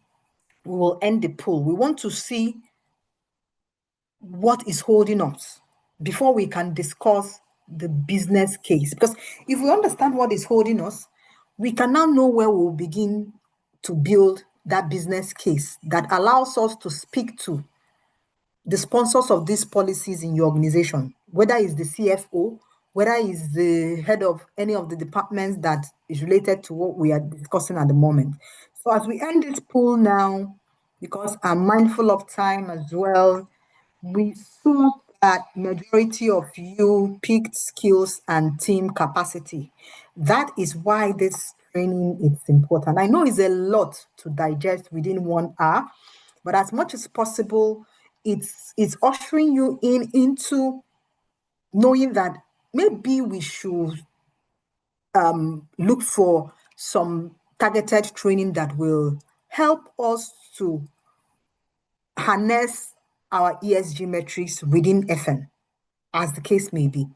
we will end the poll. We want to see what is holding us before we can discuss the business case. Because if we understand what is holding us, we can now know where we'll begin to build that business case that allows us to speak to the sponsors of these policies in your organization, whether it's the CFO whether he's the head of any of the departments that is related to what we are discussing at the moment. So as we end this poll now, because I'm mindful of time as well, we saw that majority of you picked skills and team capacity. That is why this training is important. I know it's a lot to digest within 1 hour, but as much as possible, it's ushering you into knowing that maybe we should look for some targeted training that will help us to harness our ESG metrics within FM, as the case may be.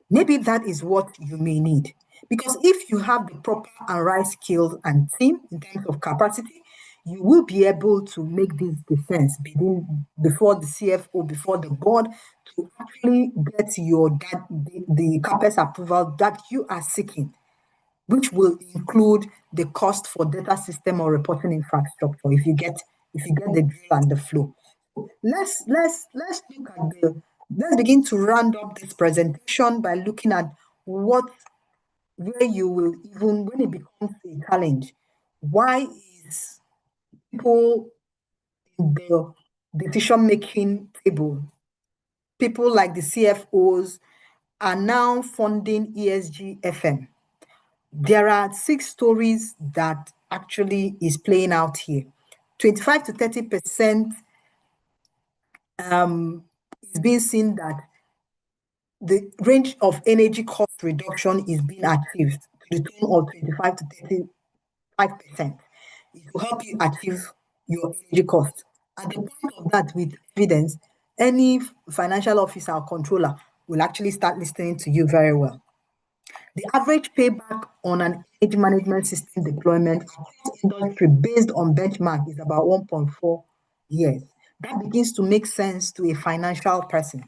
Maybe that is what you may need. Because if you have the proper and right skills and team in terms of capacity, you will be able to make this defense before the CFO, before the board, to actually get the CAPEX approval that you are seeking, which will include the cost for data system or reporting infrastructure if you get the drill and the flow. Let's begin to round up this presentation by looking at where you will, even when it becomes a challenge, why is people in the decision-making table, people like the CFOs, are now funding ESG FM? There are 6 stories that actually is playing out here. 25 to 30% is being seen that the range of energy cost reduction is being achieved to the tune of 25 to 35%. It will help you achieve your energy cost. At the point of that, with evidence, any financial officer or controller will actually start listening to you very well. The average payback on an energy management system deployment across industry based on benchmark is about 1.4 years. That begins to make sense to a financial person.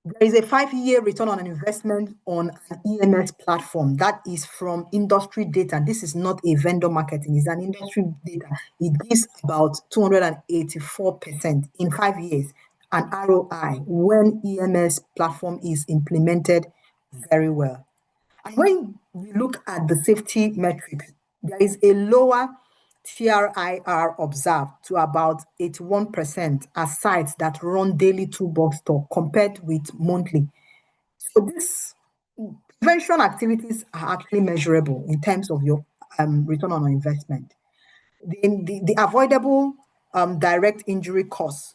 There is a 5-year return on an investment on an EMS platform. That is from industry data. This is not a vendor marketing, it's an industry data. It gives about 284% in 5 years, an ROI when EMS platform is implemented very well. And when we look at the safety metrics, there is a lower TRIR observed to about 81% as sites that run daily toolbox talk compared with monthly. So these prevention activities are actually measurable in terms of your return on investment. The avoidable direct injury costs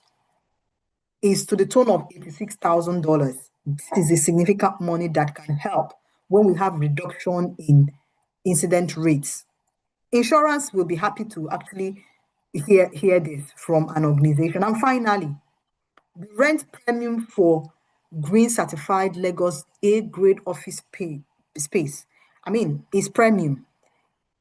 is to the tune of $86,000. That is a significant money that can help when we have reduction in incident rates. Insurance will be happy to actually hear this from an organization. And finally, the rent premium for green certified Lagos A-grade office space, is premium.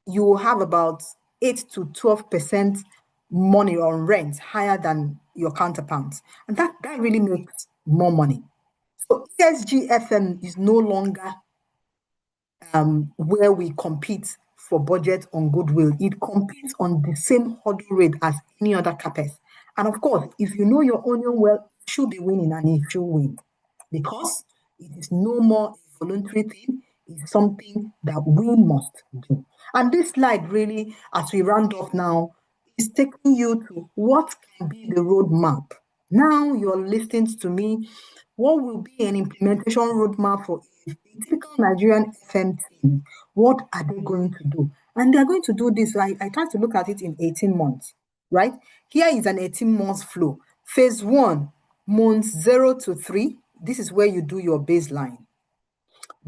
You will have about 8 to 12% money on rent higher than your counterparts. And that really makes more money. So ESG FM is no longer where we compete for budget on goodwill. It competes on the same hurdle rate as any other CAPEX. And of course, if you know your onion well, you should be winning and it should win. Because it is no more a voluntary thing, it's something that we must do. And this slide really, as we round off now, is taking you to what can be the roadmap. Now you're listening to me. What will be an implementation roadmap for a typical Nigerian FM team? What are they going to do? And they're going to do this. I try to look at it in 18 months, right? Here is an 18 months flow. Phase 1, months 0 to 3. This is where you do your baseline.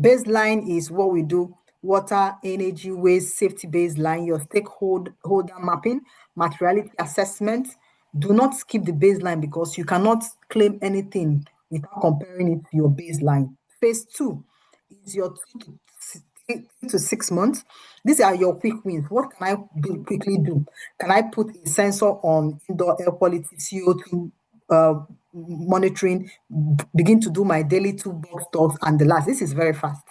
Baseline is what we do: water, energy, waste, safety baseline, your stakeholder mapping, materiality assessment. Do not skip the baseline because you cannot claim anything without comparing it to your baseline. Phase 2 is your 3 to 6 months. These are your quick wins. What can I quickly do? Can I put a sensor on indoor air quality, CO2 monitoring, begin to do my daily toolbox talks, and the last? This is very fast.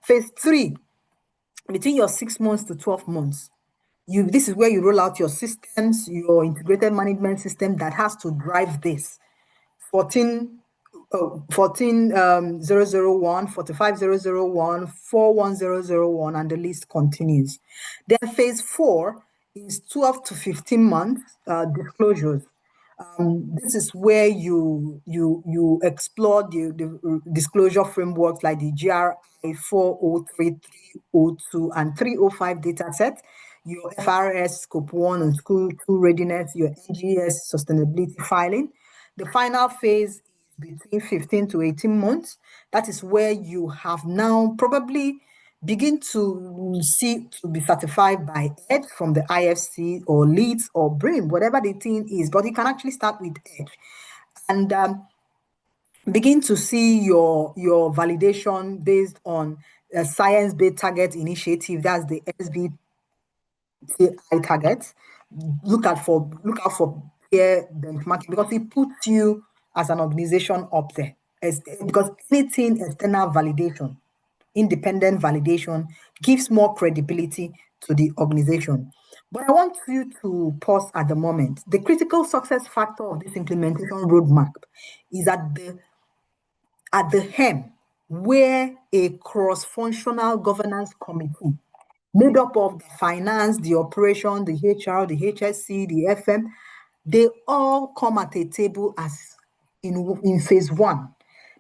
Phase 3, between your 6 months to 12 months, this is where you roll out your systems, your integrated management system that has to drive this. 14 14001, 45001, 41001, and the list continues. Then phase 4 is 12 to 15 months disclosures. This is where you explore the disclosure frameworks like the GRI 403, 302, and 305 data set, your FRS Scope 1 and Scope 2 readiness, your NGS sustainability filing. The final phase is between 15 to 18 months. That is where you have now probably begin to see to be certified by EDGE from the IFC or LEEDS or BRIM, whatever the thing is, but you can actually start with EDGE and begin to see your validation based on a science-based target initiative. That's the SBTI targets. Look out for peer benchmarking because it puts you as an organization up there. Because anything external validation, independent validation gives more credibility to the organization. But I want you to pause at the moment. The critical success factor of this implementation roadmap is at the hem, where a cross-functional governance committee made up of the finance, the operation, the HR, the HSC, the FM, they all come at a table as in phase 1.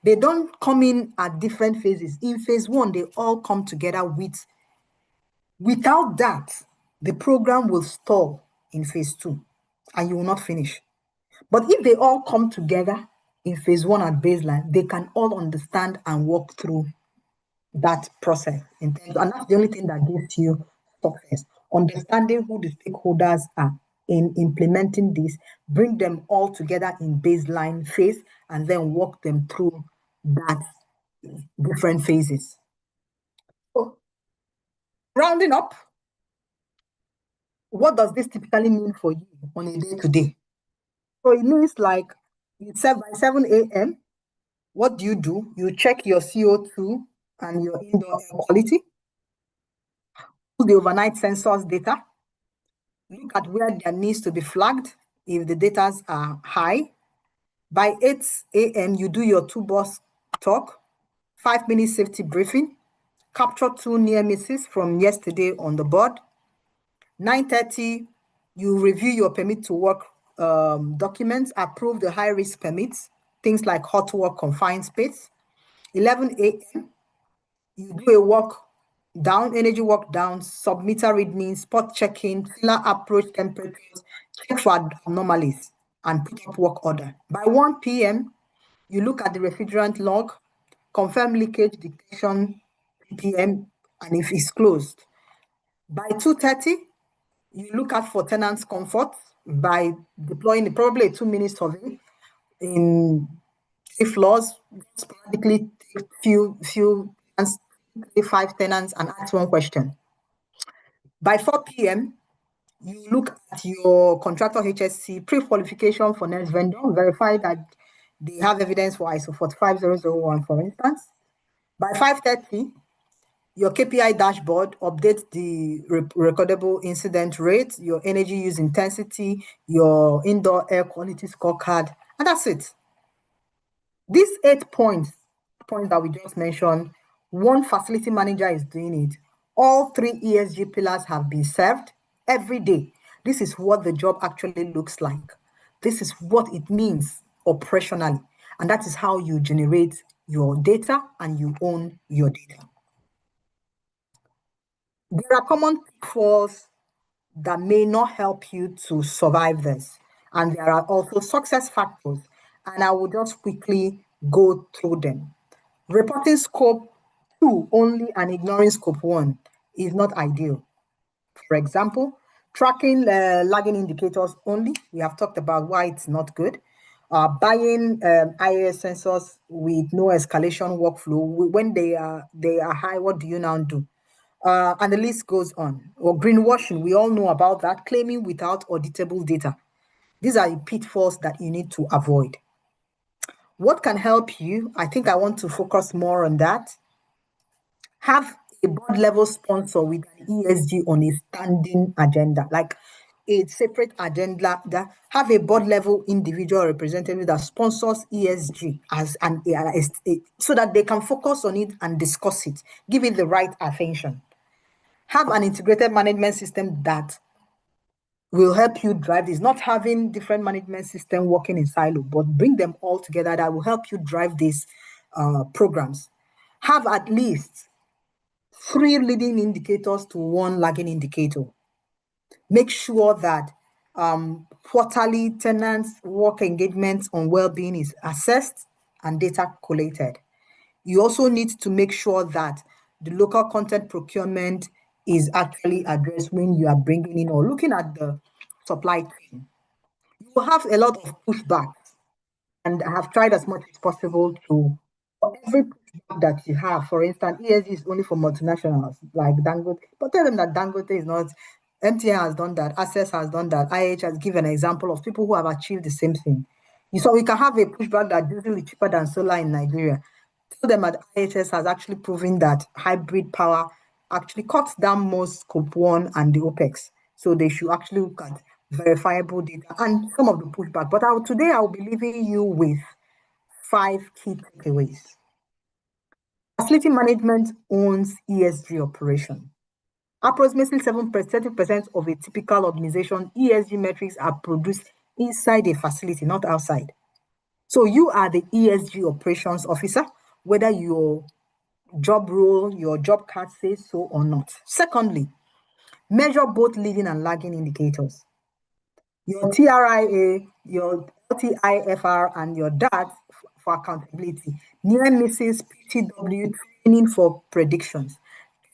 They don't come in at different phases. In phase 1, they all come together without that, the program will stall in phase 2 and you will not finish. But if they all come together in phase 1 at baseline, they can all understand and walk through that process. And that's the only thing that gives you success. Understanding who the stakeholders are in implementing this, bring them all together in baseline phase, and then walk them through that different phases. So, rounding up, what does this typically mean for you on a day-to-day? So it means like by 7 a.m., what do? You check your CO2 and your indoor air quality, the overnight sensors data, look at where there needs to be flagged if the data are high. By 8 a.m., you do your 2-boss talk, 5-minute safety briefing, capture 2 near misses from yesterday on the board. 9:30, you review your permit to work documents, approve the high-risk permits, things like hot work, confined space. 11 a.m., you do a walk down, energy walk down, submitter readme, spot checking, filler approach temperatures, check for anomalies, and put up work order. By 1 p.m., you look at the refrigerant log, confirm leakage detection, ppm, and if it's closed. By 2:30, you look out for tenants' comfort by deploying probably a 2-minute survey in 3 floors, sporadically take few 5 tenants and ask 1 question. By 4 p.m., you look at your contractor HSC pre-qualification for next vendor, verify that they have evidence for ISO 45001, for instance. By 5:30, your KPI dashboard updates the recordable incident rate, your energy use intensity, your indoor air quality scorecard, and that's it. These 8 points that we just mentioned, 1 facility manager is doing it. All 3 ESG pillars have been served every day. This is what the job actually looks like. This is what it means operationally. And that is how you generate your data and you own your data. There are common pitfalls that may not help you to survive this. And there are also success factors. And I will just quickly go through them. Reporting scope 2 only and ignoring scope 1 is not ideal. For example, tracking lagging indicators only. We have talked about why it's not good. Buying IAS sensors with no escalation workflow. When they are high, what do you now do? And the list goes on. Or greenwashing, we all know about that, claiming without auditable data. These are the pitfalls that you need to avoid. What can help you? I think I want to focus more on that. Have a board level sponsor with an ESG on a standing agenda. Like a separate agenda, that have a board level individual representative that sponsors ESG so that they can focus on it and discuss it, give it the right attention. Have an integrated management system that will help you drive this, not having different management system working in silo, but bring them all together that will help you drive these programs. Have at least 3 leading indicators to 1 lagging indicator. Make sure that quarterly tenants work engagements on well-being is assessed and data collated. You also need to make sure that the local content procurement is actually addressed when you are bringing in or looking at the supply chain. You will have a lot of pushback, and I have tried as much as possible to, for every pushback that you have, for instance, ESG is only for multinationals like Dangote, but tell them that Dangote is not, MTN has done that, Access has done that, IH has given an example of people who have achieved the same thing. So we can have a pushback that diesel is cheaper than solar in Nigeria. Tell them that IHS has actually proven that hybrid power actually cuts down most scope 1 and the OPEX. So they should actually look at verifiable data and some of the pushback. But today I'll be leaving you with 5 key takeaways. Facility management owns ESG operation. Approximately 7% of a typical organization ESG metrics are produced inside a facility, not outside. So you are the ESG operations officer, whether your job role, your job card says so or not. Secondly, measure both leading and lagging indicators. Your TRIA, your LTIFR, and your DAT for accountability. Near misses, PTW, training for predictions.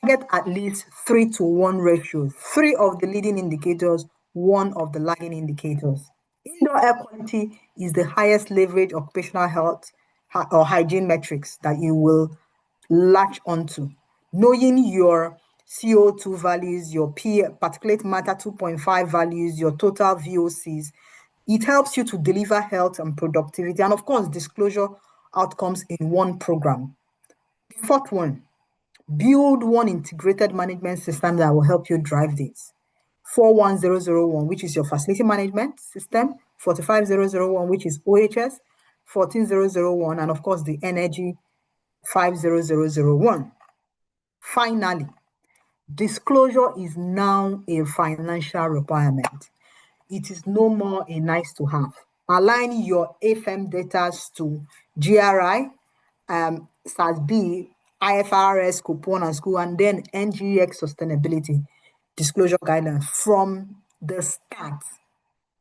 Target at least 3-to-1 ratio. 3 of the leading indicators, 1 of the lagging indicators. Indoor air quality is the highest leverage occupational health or hygiene metrics that you will latch onto. Knowing your CO2 values, your particulate matter 2.5 values, your total VOCs, it helps you to deliver health and productivity, and of course, disclosure outcomes in one program. The fourth one, build one integrated management system that will help you drive this. 41001, which is your facility management system, 45001, which is OHS, 14001, and of course, the energy 50001. Finally, disclosure is now a financial requirement. It is no more a nice to have. Align your AFM data to GRI, SASB, IFRS, coupon and school, and then NGX sustainability disclosure guidelines from the start.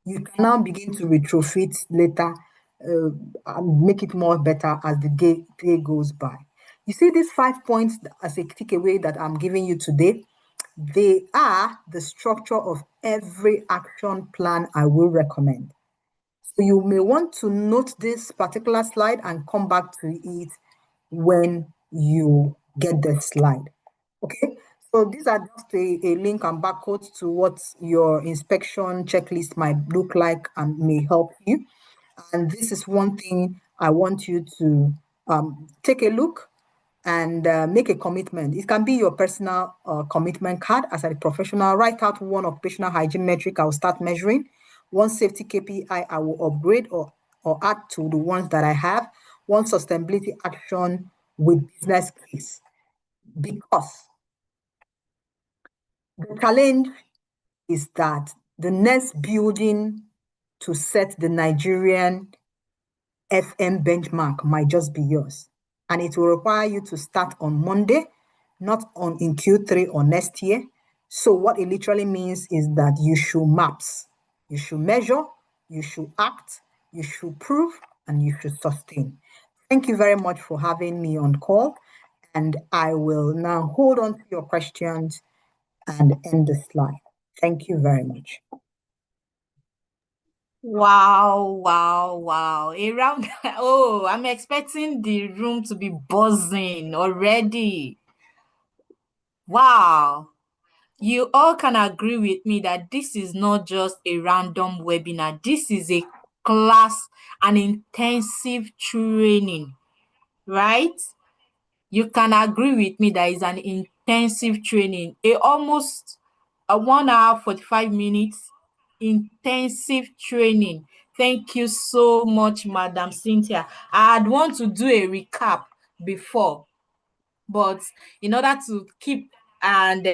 You can now begin to retrofit later and make it more better as the day goes by. You see these 5 points as a takeaway that I'm giving you today. They are the structure of every action plan I will recommend. So you may want to note this particular slide and come back to it when you get the slide. Okay, so these are just a link and barcode to what your inspection checklist might look like and may help you. And this is one thing I want you to take a look and make a commitment. It can be your personal commitment card as a professional. Write out one occupational hygiene metric I will start measuring, one safety KPI I will upgrade or add to the ones that I have, one sustainability action with business case. Because the challenge is that the next building to set the Nigerian FM benchmark might just be yours. And it will require you to start on Monday, not in Q3 or next year. So what it literally means is that you should maps, you should measure, you should act, you should prove, and you should sustain. Thank you very much for having me on call. And I will now hold on to your questions and end the slide. Thank you very much. Wow, wow, wow. Around oh, I'm expecting the room to be buzzing already. Wow. You all can agree with me that this is not just a random webinar. This is a class, an intensive training, right? You can agree with me that it's an intensive training, almost a 1 hour, 45 minutes intensive training. Thank you so much, Madam Cynthia. I'd want to do a recap before, but in order to keep and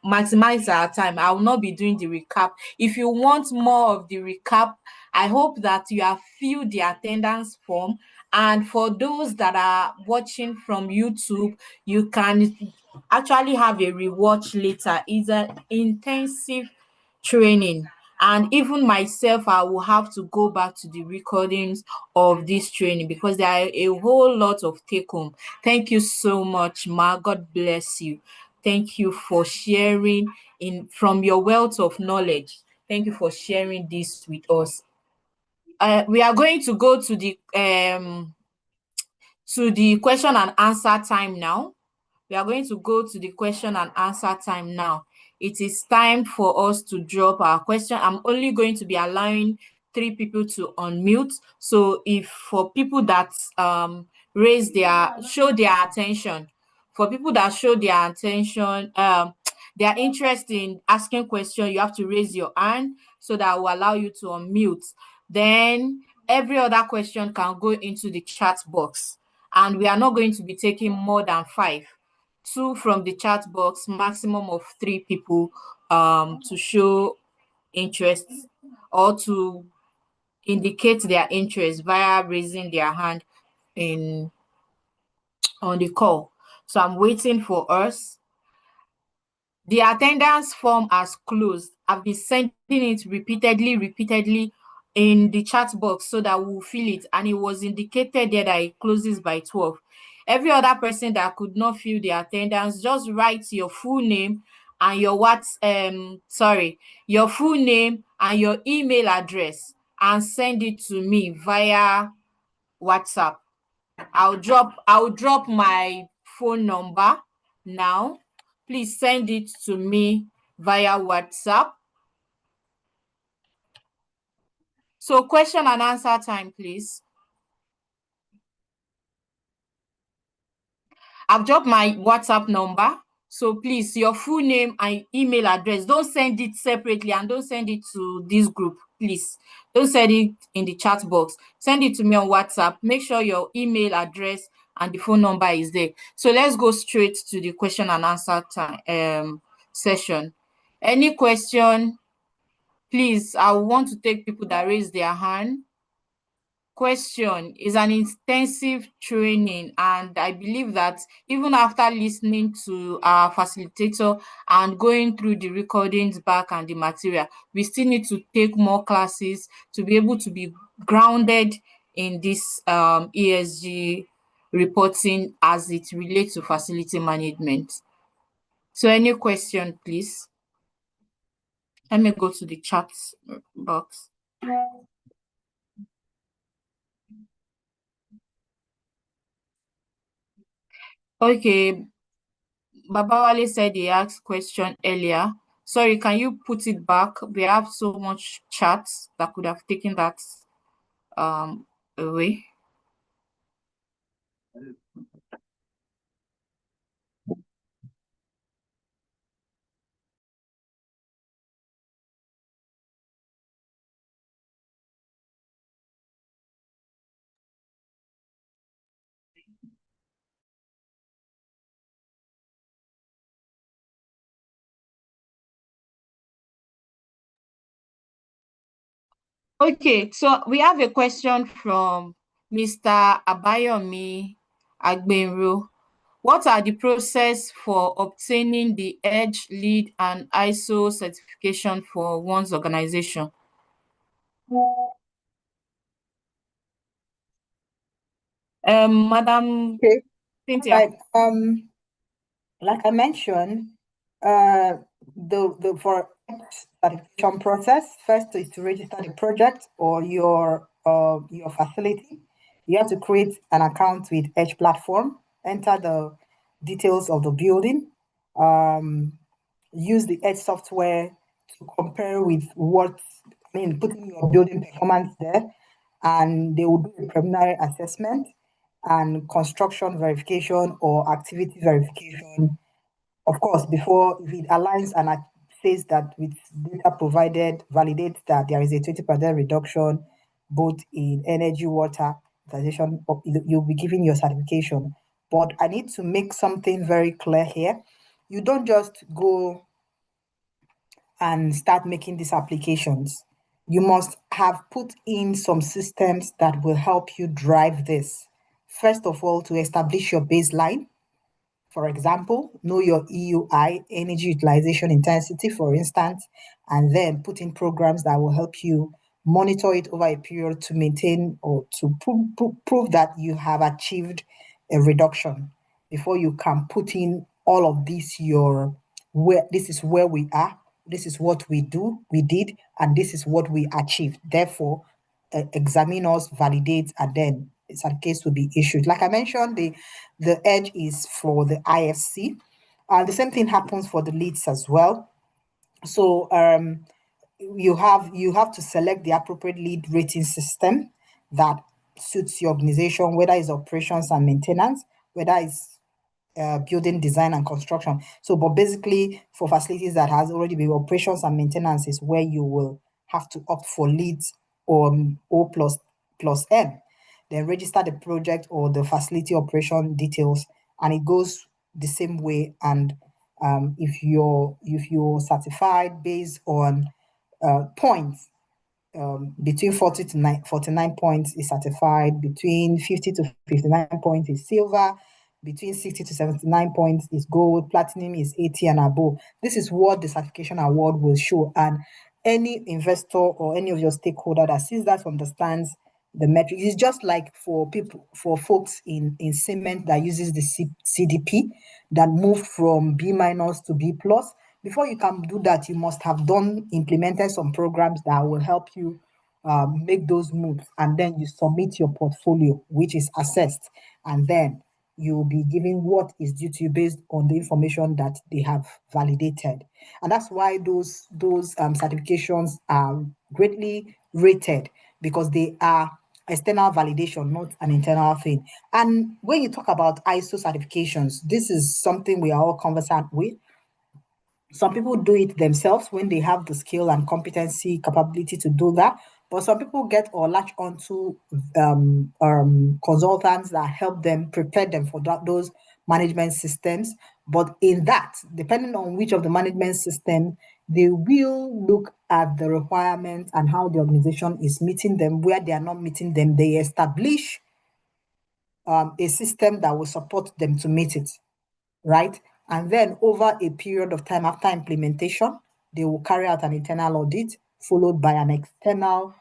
maximize our time, I will not be doing the recap. If you want more of the recap, I hope that you have filled the attendance form. And for those that are watching from YouTube, you can actually have a rewatch later. It's an intensive training, and even myself, I will have to go back to the recordings of this training because there are a whole lot of take home. Thank you so much, Ma. God bless you. Thank you for sharing from your wealth of knowledge. Thank you for sharing this with us. We are going to go to the question and answer time now. We are going to go to the question and answer time now. It is time for us to drop our question. I'm only going to be allowing 3 people to unmute. So if for people that show their attention, their interest in asking question, you have to raise your hand so that will allow you to unmute. Then every other question can go into the chat box, and we are not going to be taking more than 5. 2 from the chat box, maximum of 3 people to show interest or to indicate their interest via raising their hand on the call. So I'm waiting for us. The attendance form has closed. I've been sending it repeatedly in the chat box so that we'll fill it, and it was indicated there that it closes by 12. Every other person that could not fill the attendance, just write your full name and your your full name and your email address and send it to me via WhatsApp. I'll drop my phone number now. Please send it to me via WhatsApp. So question and answer time, please. I've dropped my WhatsApp number. So please, your full name and email address. Don't send it separately and don't send it to this group, please. Don't send it in the chat box. Send it to me on WhatsApp. Make sure your email address and the phone number is there. So let's go straight to the question and answer time session. Any question? Please, I want to take people that raise their hand. Question is an intensive training, and I believe that even after listening to our facilitator and going through the recordings back and the material, we still need to take more classes to be able to be grounded in this ESG reporting as it relates to facility management. So any question, please? Let me go to the chat box. Okay, Babawale said he asked question earlier. Sorry, can you put it back? We have so much chats that could have taken that away. Okay, so we have a question from Mr. Abayomi Agbenro. What are the process for obtaining the EDGE, LEED, and ISO certification for one's organization? Madam Okay. Cynthia. Right. Like I mentioned, the for certification process, first is to register the project or your facility. You have to create an account with Edge platform, enter the details of the building, use the Edge software to compare with putting your building performance there, and they will do a preliminary assessment and construction verification or activity verification. Of course, before if it aligns and says that with data provided, validates that there is a 20% reduction both in energy, water, utilization. You'll be given your certification. But I need to make something very clear here. You don't just go and start making these applications. You must have put in some systems that will help you drive this. First of all, to establish your baseline. For example, know your EUI, energy utilization intensity, for instance, and then put in programs that will help you monitor it over a period to maintain or to prove that you have achieved a reduction before you can put in all of this where this is where we are, this is what we did, and this is what we achieved. Therefore, examine us, validate, and then certificates will be issued. Like I mentioned, the edge is for the IFC. And the same thing happens for the leads as well. So you have to select the appropriate lead rating system that suits your organization, whether it's operations and maintenance, whether it's building design and construction. So, but basically for facilities that has already been operations and maintenance is where you will have to opt for leads or O plus M. Then register the project or the facility operation details, and it goes the same way. And if you're certified based on points, between 40 to 49 points is certified, between 50 to 59 points is silver, between 60 to 79 points is gold, platinum is 80 and above. This is what the certification award will show. And any investor or any of your stakeholder that sees that understands the metric. It's just like for folks in cement that uses the CDP that moved from B minus to B plus. Before you can do that, you must have implemented some programs that will help you make those moves, and then you submit your portfolio, which is assessed, and then you will be given what is due to you based on the information that they have validated. And that's why those certifications are greatly rated, because they are external validation, not an internal thing. And when you talk about ISO certifications, this is something we are all conversant with. Some people do it themselves when they have the skill and competency, capability to do that. But some people get or latch onto consultants that help them prepare them for those management systems. But in that, depending on which of the management system, they will look at the requirements and how the organization is meeting them. Where they are not meeting them, they establish a system that will support them to meet it, right? And then over a period of time after implementation, they will carry out an internal audit followed by an external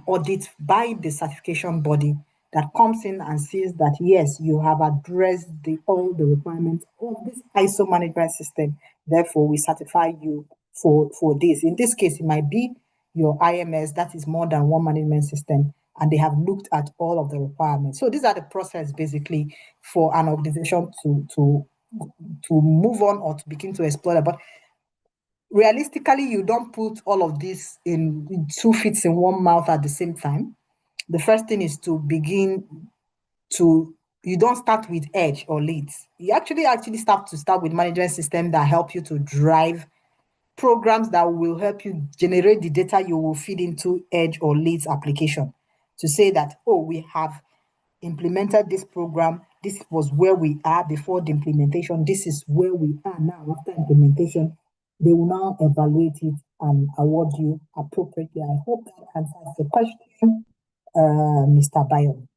audit by the certification body that comes in and sees that, yes, you have addressed all the requirements of this ISO management system. Therefore, we certify you for this. In this case, it might be your IMS, that is more than one management system, and they have looked at all of the requirements. So these are the process basically for an organization to move on or to begin to explore that. But realistically, you don't put all of this in two feet in one mouth at the same time. The first thing is to begin to, you don't start with edge or leads. You actually start with management system that help you to drive programs that will help you generate the data you will feed into edge or leads application to say that, oh, we have implemented this program. This was where we are before the implementation. This is where we are now after implementation. They will now evaluate it and award you appropriately. I hope that answers the question, Mr. Bayon.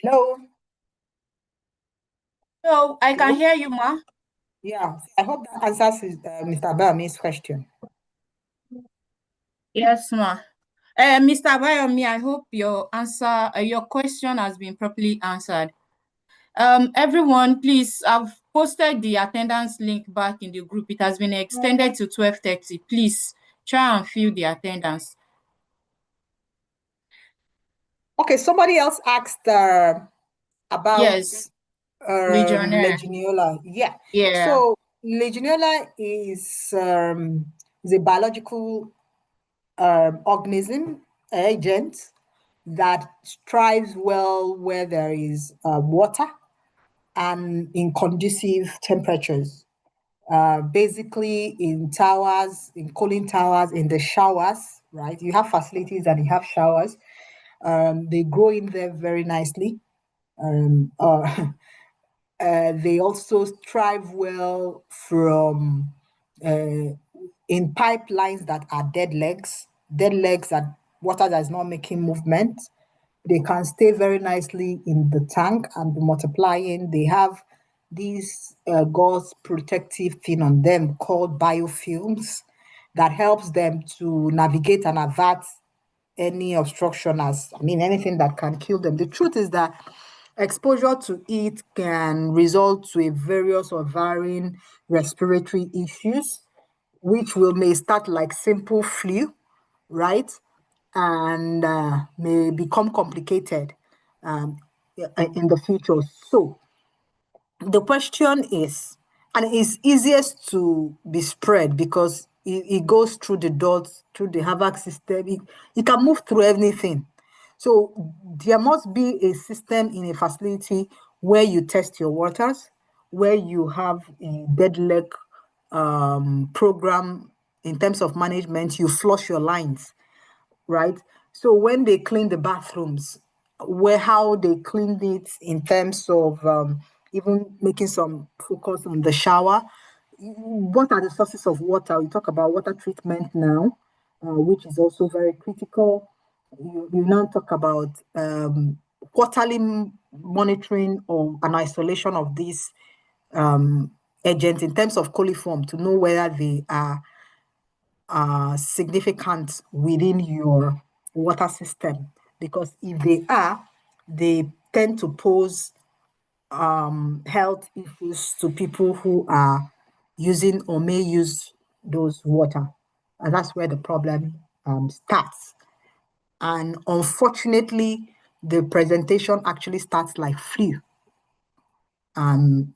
Hello? No, I can hear you, ma. Yeah, I hope that answers Mr. Bayom's question. Yes, ma. Mr. Bayomi, I hope your question has been properly answered. Everyone, please, I've posted the attendance link back in the group. It has been extended to 12:30. Please try and fill the attendance. Okay, somebody else asked about Yes, Legionnaire. Legionella. Yeah. Yeah. So Legionella is a biological organism agent that thrives well where there is water and in conducive temperatures. Basically in towers, in cooling towers, in the showers, right? You have facilities and you have showers. They grow in there very nicely. They also thrive well from in pipelines that are dead legs that water that is not making movement. They can stay very nicely in the tank and be multiplying. They have these gauze protective thing on them called biofilms that helps them to navigate and avert any obstruction anything that can kill them. The truth is that exposure to it can result to a various or varying respiratory issues, which may start like simple flu, right? And may become complicated um, in the future. So the question is, and it's easiest to be spread because it goes through the dots, through the HVAC system. It can move through anything. So there must be a system in a facility where you test your waters, where you have a dead leg program in terms of management. You flush your lines, right? So when they clean the bathrooms, how they cleaned it in terms of even making some focus on the shower. What are the sources of water? We talk about water treatment now, which is also very critical. You now talk about quarterly monitoring or an isolation of these agents in terms of coliform to know whether they are significant within your water system, because if they are, they tend to pose health issues to people who are using or may use those water, and that's where the problem starts. And unfortunately, the presentation actually starts like flu. And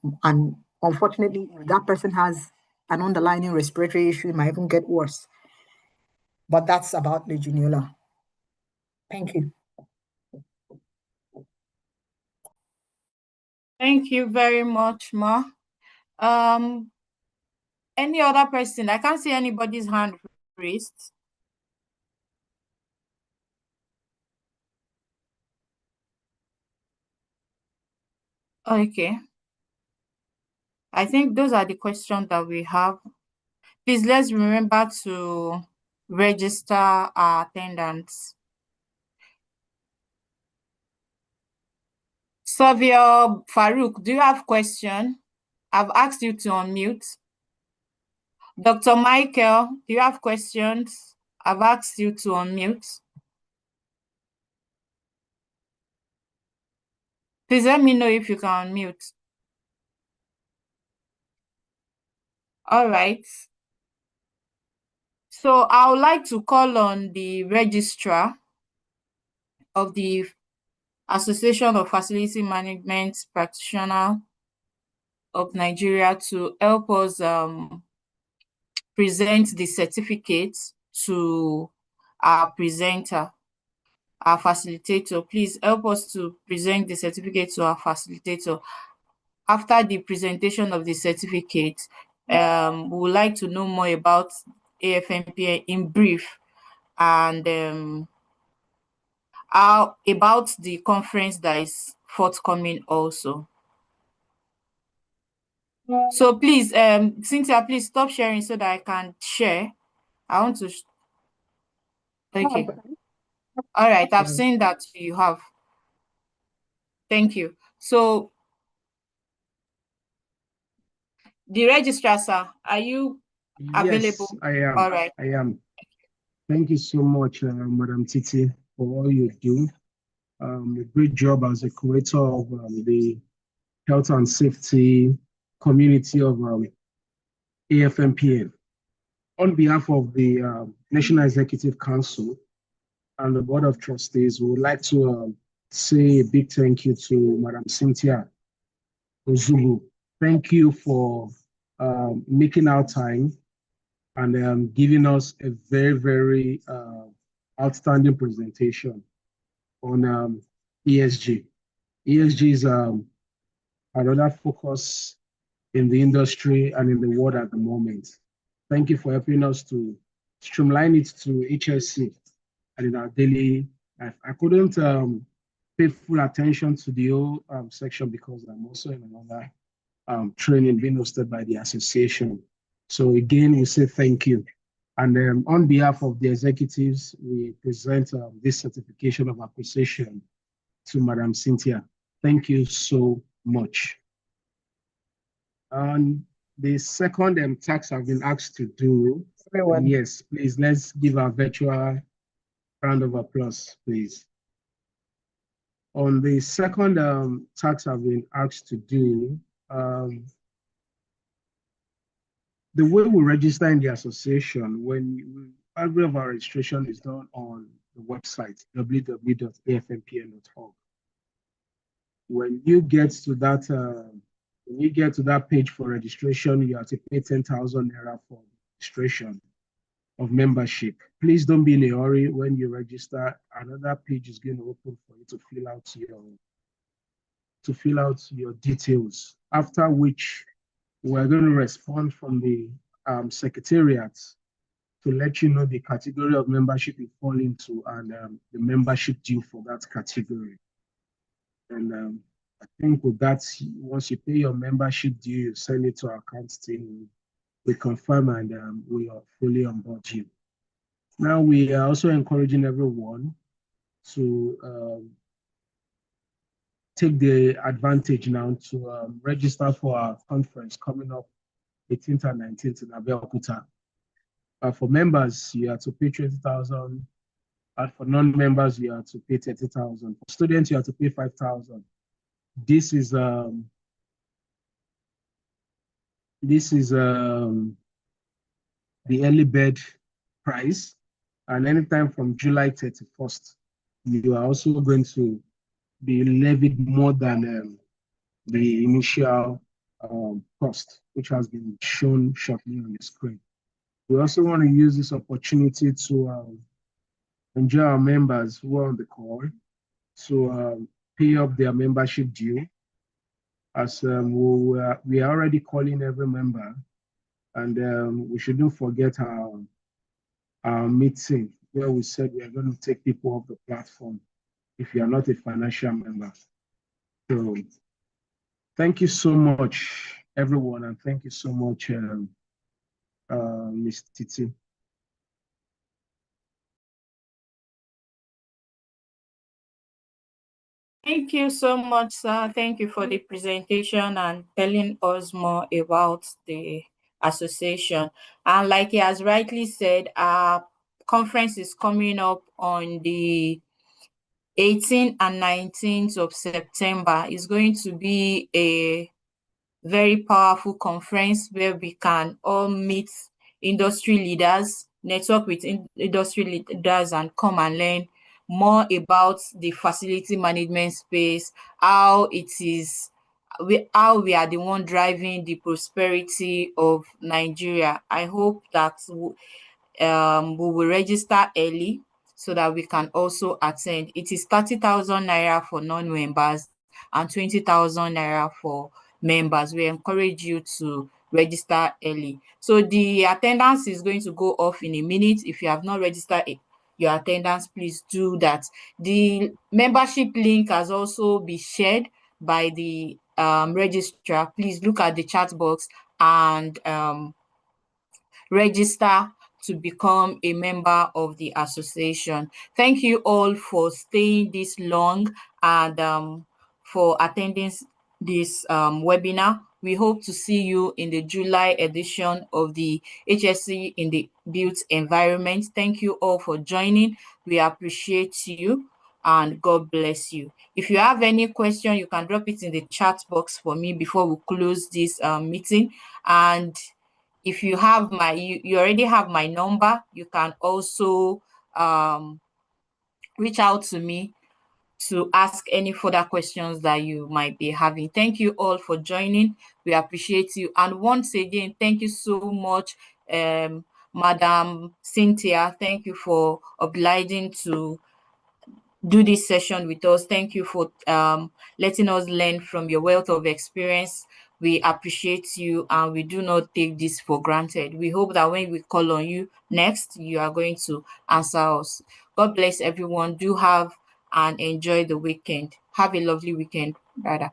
unfortunately, if that person has an underlying respiratory issue, it might even get worse. But that's about Legionella. Thank you. Thank you very much, Ma. Any other person? I can't see anybody's hand raised. Okay. I think those are the questions that we have. Please let's remember to register our attendance. Savia Farouk, do you have question? I've asked you to unmute. Dr. Michael, do you have questions? I've asked you to unmute. Please let me know if you can unmute. All right. So I would like to call on the registrar of the Association of Facility Management Practitioners of Nigeria to help us present the certificate to our presenter, our facilitator. Please help us to present the certificate to our facilitator. After the presentation of the certificate, we would like to know more about AFMPN in brief, and about the conference that is forthcoming also. So please, Cynthia, please stop sharing so that I can share. I want to. Okay. All right. I've seen that you have. Thank you. So the registrar, sir, are you available? Yes, I am. All right. I am. Thank you so much, Madam Titi, for all you do. A great job as a curator of the health and safety community of AFMPN. On behalf of the National Executive Council and the Board of Trustees, we would like to say a big thank you to Madam Cynthia Ozubu. Thank you for making our time and giving us a very, very outstanding presentation. on ESG. ESG is another focus in the industry and in the world at the moment. Thank you for helping us to streamline it to HSC and in our daily life. I couldn't pay full attention to the whole section because I'm also in another training being hosted by the association. So again, we say thank you. And on behalf of the executives, we present this certification of appreciation to Madam Cynthia. Thank you so much. And the second task I've been asked to do, yes, please, let's give a virtual round of applause, please. On the second task I've been asked to do, the way we register in the association, every of our registration is done on the website, www.afmpn.org. When you get to that page for registration, you have to pay 10,000 naira for registration of membership. Please don't be in a hurry when you register. Another page is going to open for you to fill out your details. After which, we're going to respond from the secretariat to let you know the category of membership you fall into and the membership due for that category. And I think with that, once you pay your membership due, you send it to our account team. We confirm and we are fully on board you. Now we are also encouraging everyone to take the advantage now to register for our conference coming up 18th and 19th in Abeokuta. For members, you have to pay 20,000. And for non-members, you have to pay 30,000. For students, you have to pay 5,000. This is the early bird price, and anytime from July 31st, you are also going to be levied more than the initial cost, which has been shown shortly on the screen. We also want to use this opportunity to enjoy our members who are on the call to pay up their membership due, as we are already calling every member, and we shouldn't forget our meeting where we said we are going to take people off the platform if you are not a financial member. So thank you so much, everyone, and thank you so much, Ms. Titi. Thank you so much, sir. Thank you for the presentation and telling us more about the association. And like he has rightly said, our conference is coming up on the 18th and 19th of September. It's going to be a very powerful conference where we can all meet industry leaders, network with industry leaders, and come and learn more about the facility management space, how we are the one driving the prosperity of Nigeria. I hope that we will register early so that we can also attend. It is 30,000 naira for non-members and 20,000 naira for members. We encourage you to register early. So the attendance is going to go off in a minute. If you have not registered your attendance, please do that. The membership link has also been shared by the registrar. Please look at the chat box and register to become a member of the association. Thank you all for staying this long and for attending this webinar. We hope to see you in the July edition of the HSC in the Built Environment. Thank you all for joining. We appreciate you and God bless you. If you have any question, you can drop it in the chat box for me before we close this meeting. And if you have you already have my number, you can also reach out to me to ask any further questions that you might be having. Thank you all for joining. We appreciate you. And once again, thank you so much, Madam Cynthia. Thank you for obliging to do this session with us. Thank you for letting us learn from your wealth of experience. We appreciate you and we do not take this for granted. We hope that when we call on you next, you are going to answer us. God bless everyone. Do have and enjoy the weekend. Have a lovely weekend, brother.